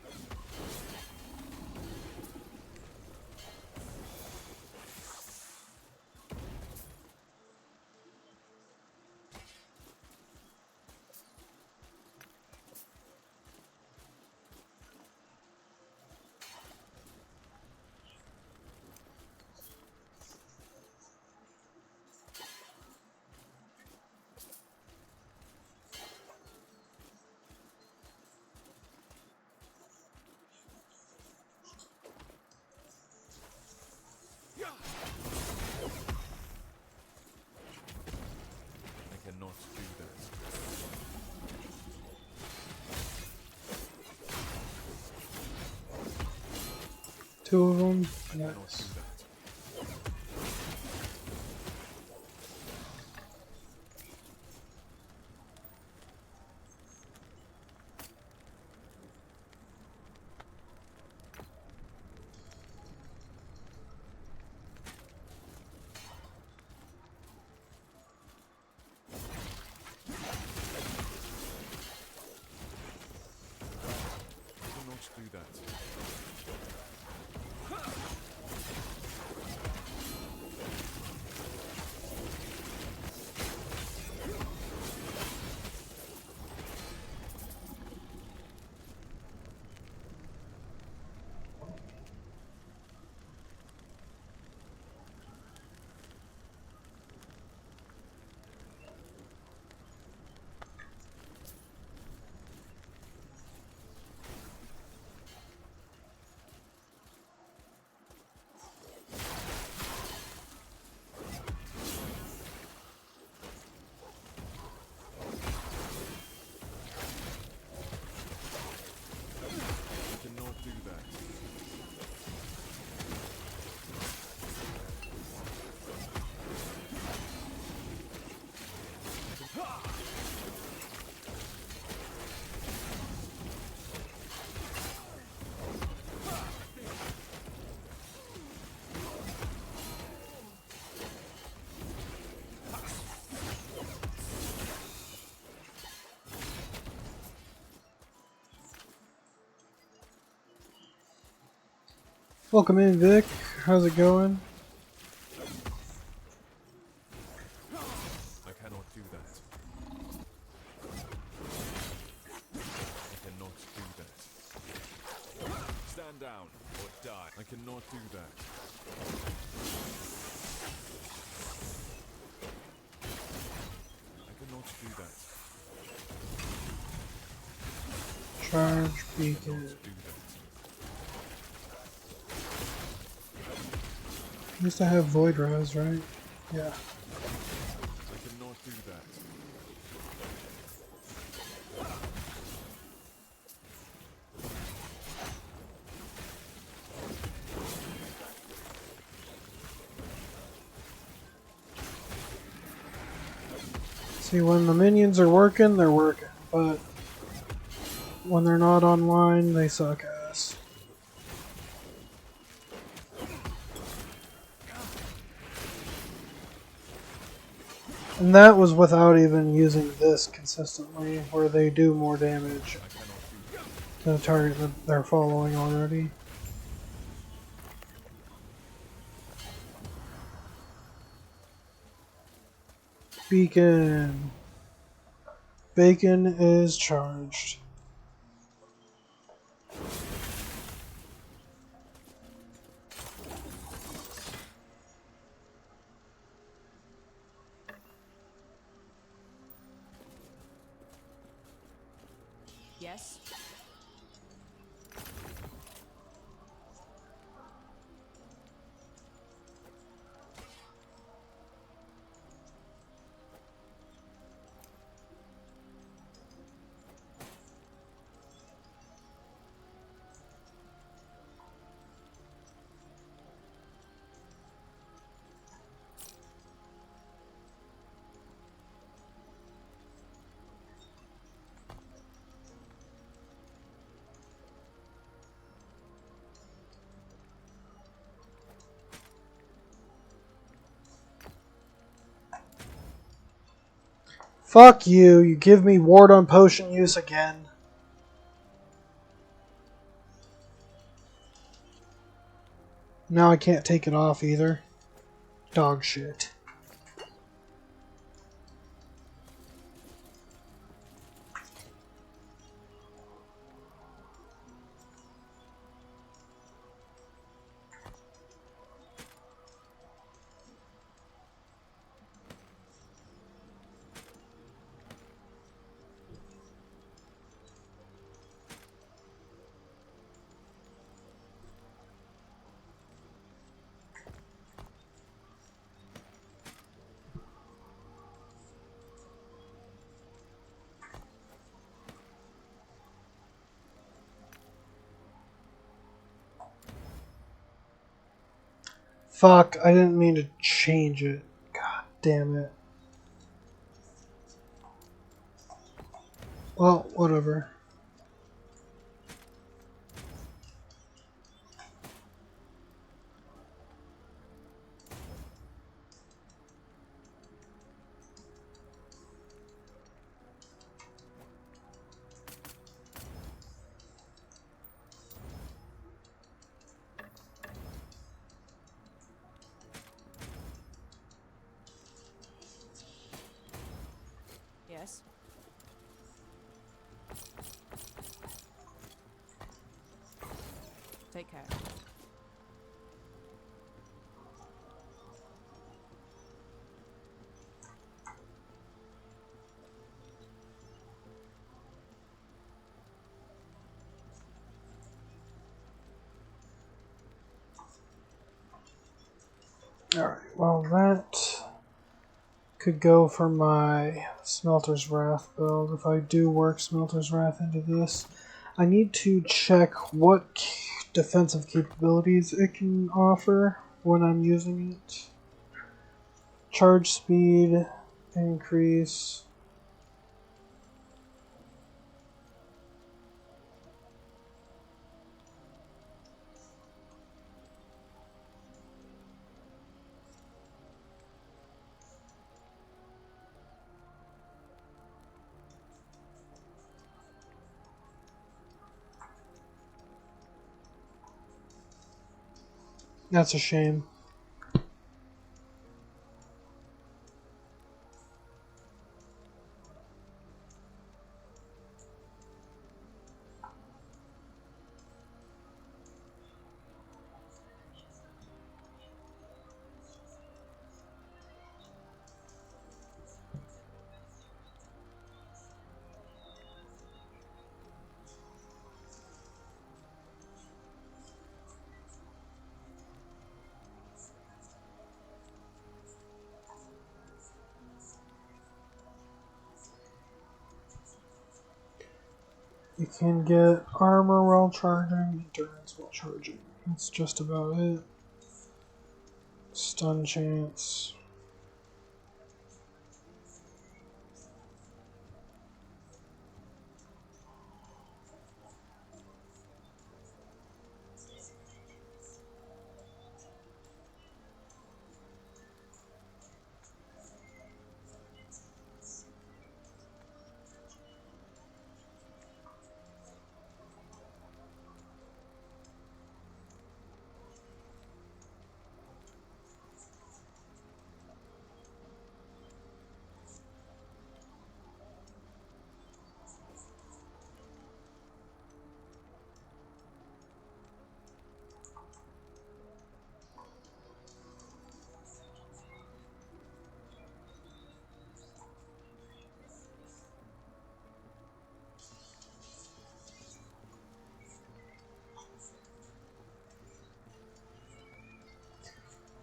I cannot do that. Two of them. I cannot do Nice. that. I cannot do that. I cannot do that. Welcome in, Vic. How's it going? I cannot do that. I cannot do that. Stand down or die. I cannot do that. I cannot do that. Charge I beacon. cannot do that. Used to have void res, right? Yeah. I cannot do that. See, when the minions are working, they're working, but when they're not online, they suck ass. And that was without even using this consistently, where they do more damage I cannot do that. to the target that they're following already. Beacon. Bacon is charged. Yes. Fuck you, you give me ward on potion use again. Now I can't take it off either. Dog shit. Fuck, I didn't mean to change it. God damn it. Well, whatever. Yes. Take care. Alright, well that could go for my Smelter's Wrath build. If I do work Smelter's Wrath into this, I need to check what defensive capabilities it can offer when I'm using it. Charge speed, increase. That's a shame. You can get armor while charging, endurance while charging. That's just about it. Stun chance.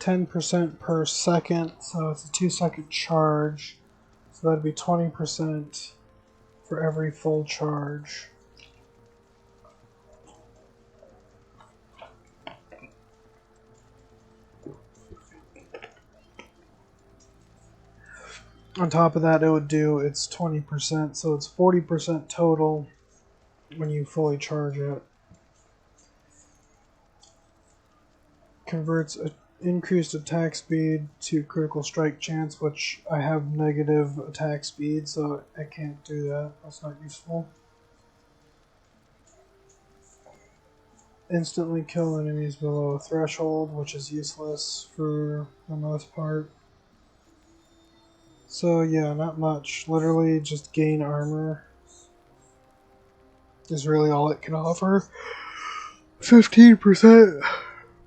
10% per second, so it's a 2-second charge. So that'd be 20% for every full charge. On top of that, it would do its 20%, so it's 40% total when you fully charge it. Converts increased attack speed to critical strike chance, which I have negative attack speed, so I can't do that. That's not useful. Instantly kill enemies below a threshold, which is useless for the most part. So yeah, not much. Literally just gain armor is really all it can offer. 15%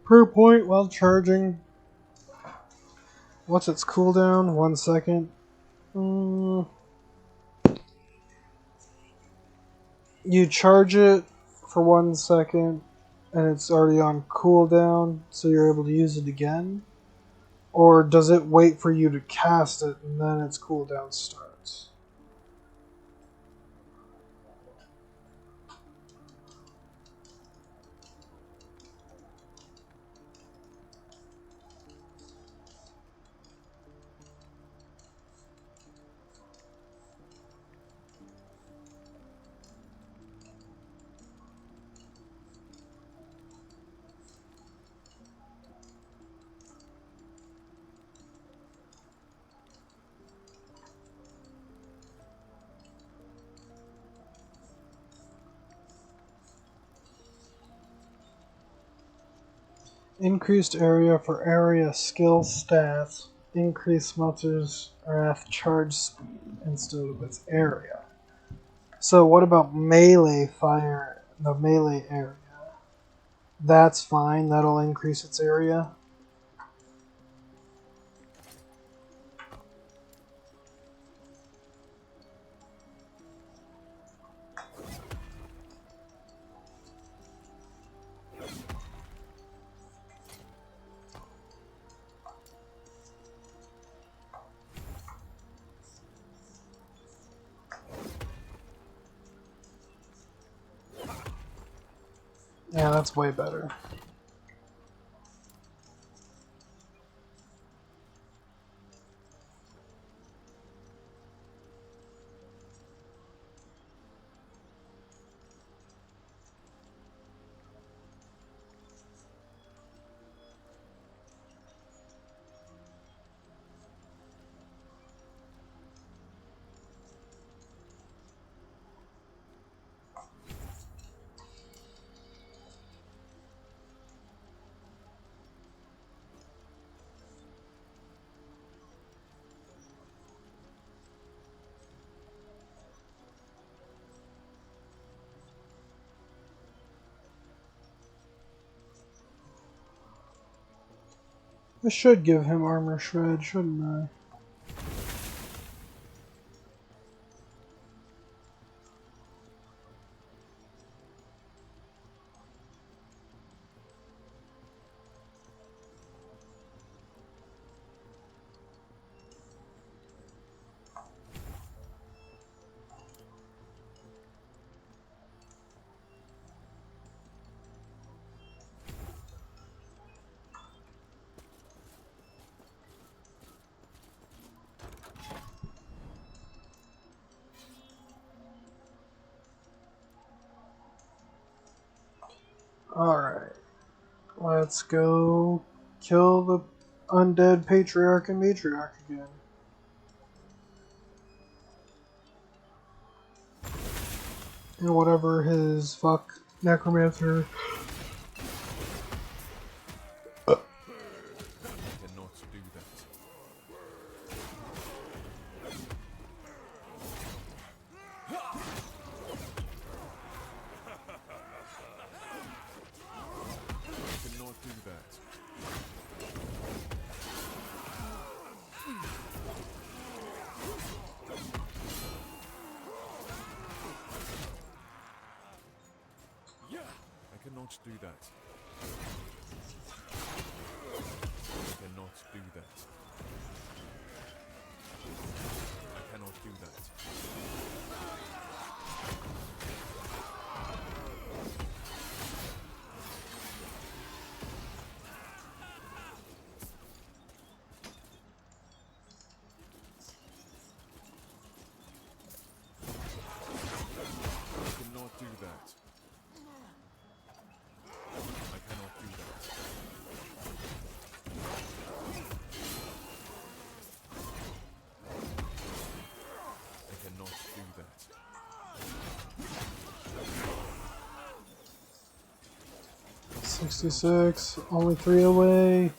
per point while charging. What's its cooldown? 1 second. You charge it for 1 second and it's already on cooldown, so you're able to use it again? Or does it wait for you to cast it and then its cooldown starts? Increased area for area skill stats. Increased Smelter's Wrath charge speed instead of its area. So what about melee fire, the melee area? That's fine, that'll increase its area. Yeah, that's way better. I should give him armor shred, shouldn't I? Alright. Let's go kill the undead patriarch and matriarch again. And whatever his fuck necromancer. Cannot do that. Cannot do that. Yeah, I cannot do that. 66, only 3 away.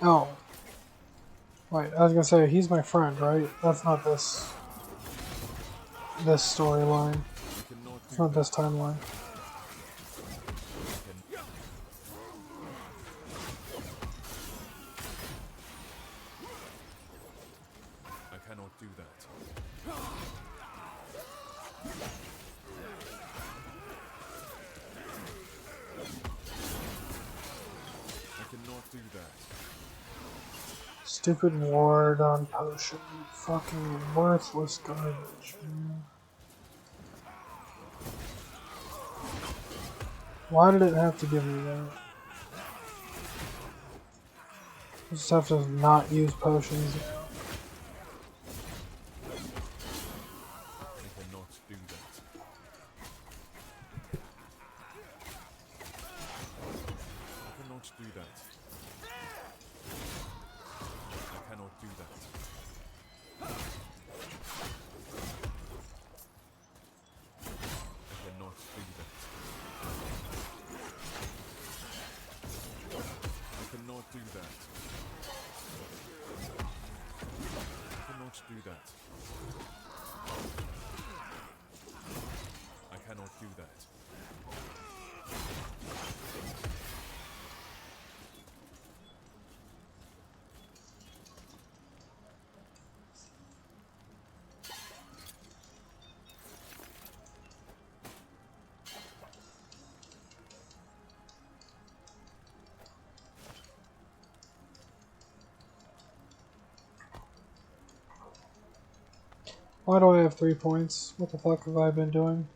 Oh. Wait, I was gonna say, he's my friend, right? That's not this storyline. It's not this timeline. I cannot do that. I cannot do that. Stupid ward on potion. Fucking worthless garbage, man. Why did it have to give me that? I just have to not use potions. I cannot do that. I cannot do that. I cannot do that. I cannot do that. I cannot do that. I cannot do that. I cannot do that. Why do I have 3 points? What the fuck have I been doing?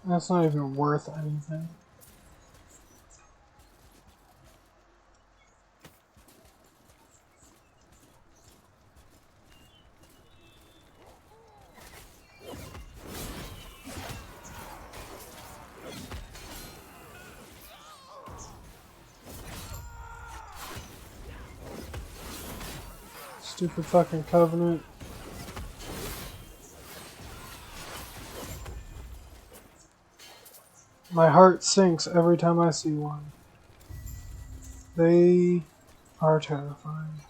That's not even worth anything. Stupid fucking Covenant. My heart sinks every time I see one. They are terrifying.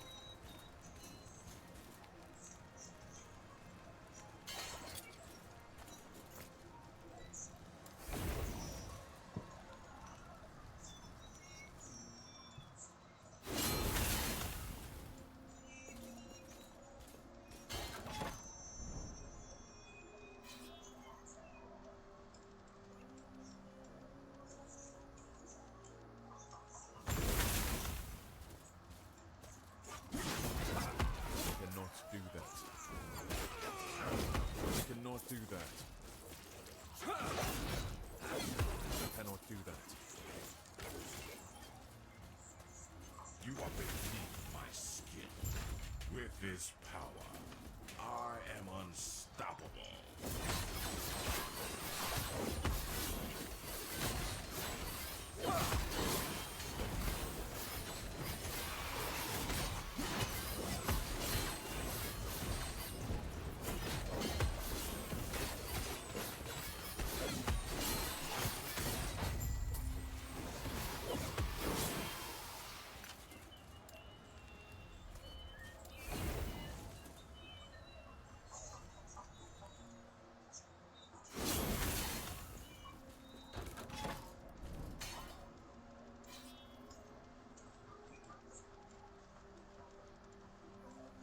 Do that. I cannot do that. You are beneath my skin. With this power, I am unstoppable.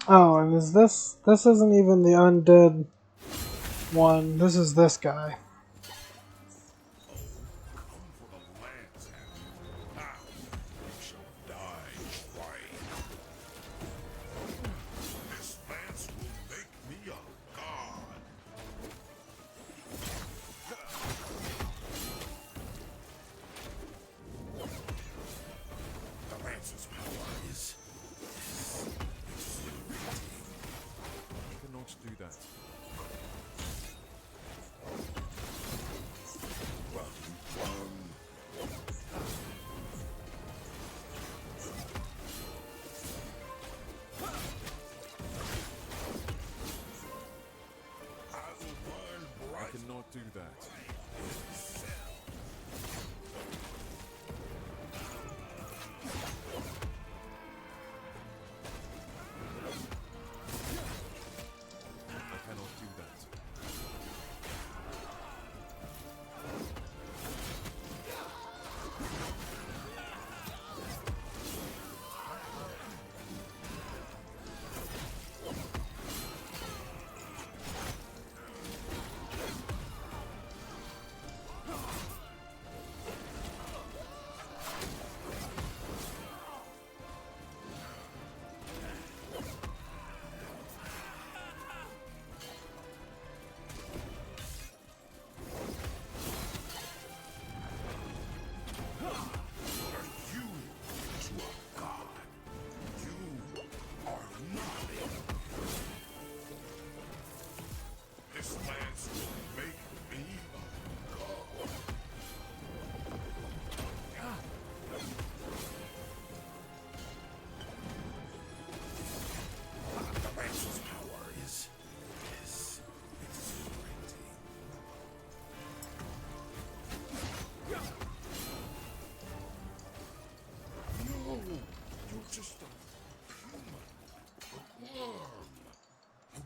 Oh, and is this isn't even the undead one. This is this guy. Come for the lance, have you?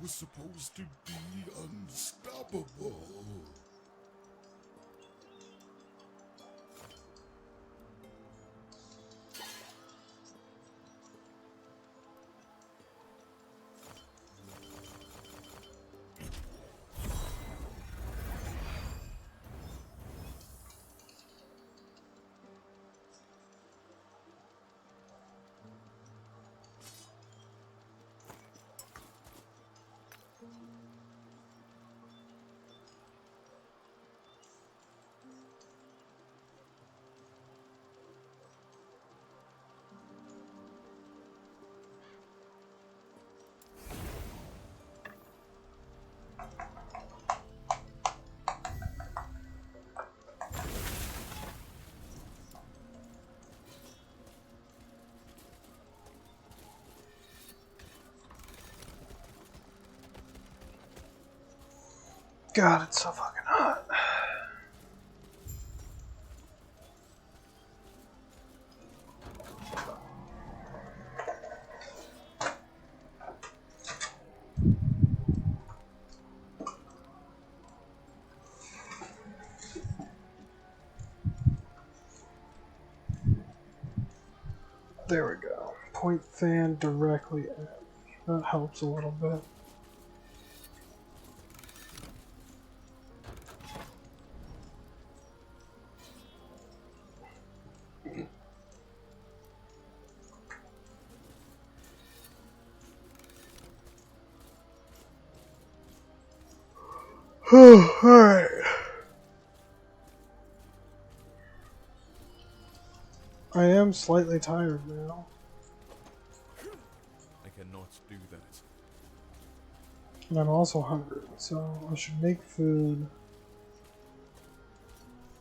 was supposed to be unstoppable. God, it's so fucking hot. There we go. Point fan directly at me. That helps a little bit. Alright. I am slightly tired now. I cannot do that. And I'm also hungry, so I should make food.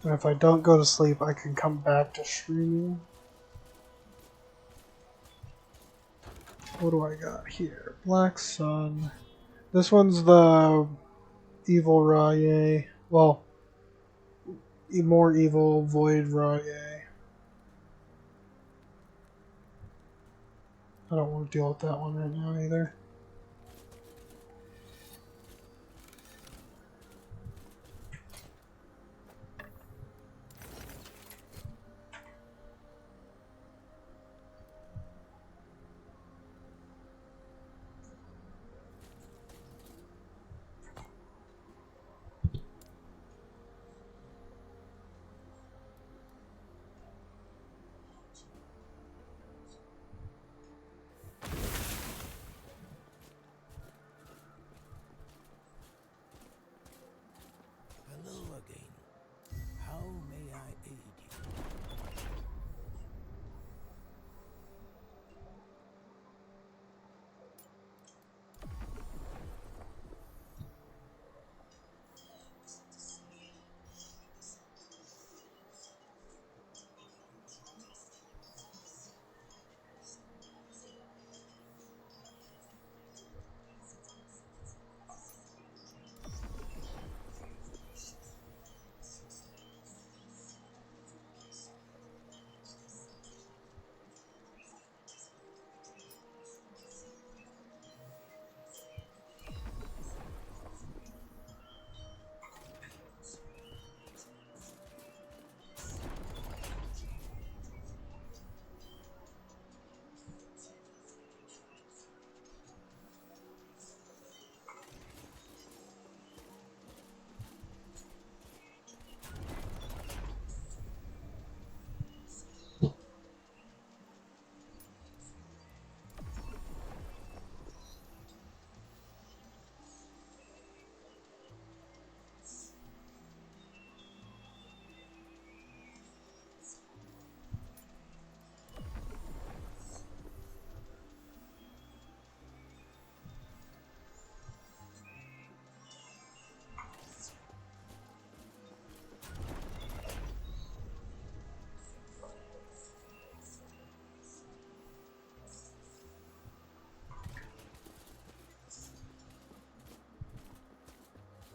And if I don't go to sleep, I can come back to streaming. What do I got here? Black Sun. This one's the evil Raye. Well, more evil Void Raye. I don't want to deal with that one right now either. Hello again. How may I aid you?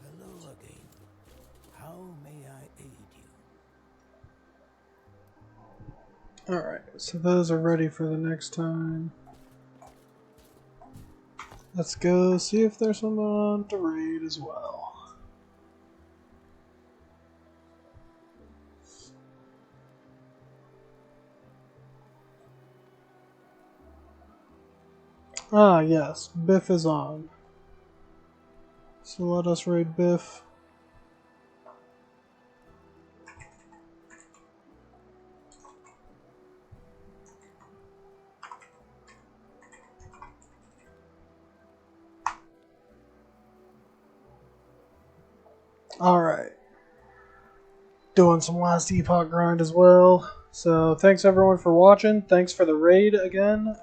Hello again. How may I aid you? Alright, so those are ready for the next time. Let's go see if there's someone to raid as well. Ah, yes, Biff is on. So let us raid Biff. Alright. Doing some last epoch grind as well. So thanks everyone for watching. Thanks for the raid again.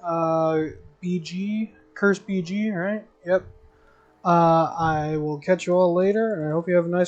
BG, Curse BG, right? Yep. I will catch you all later, and I hope you have a nice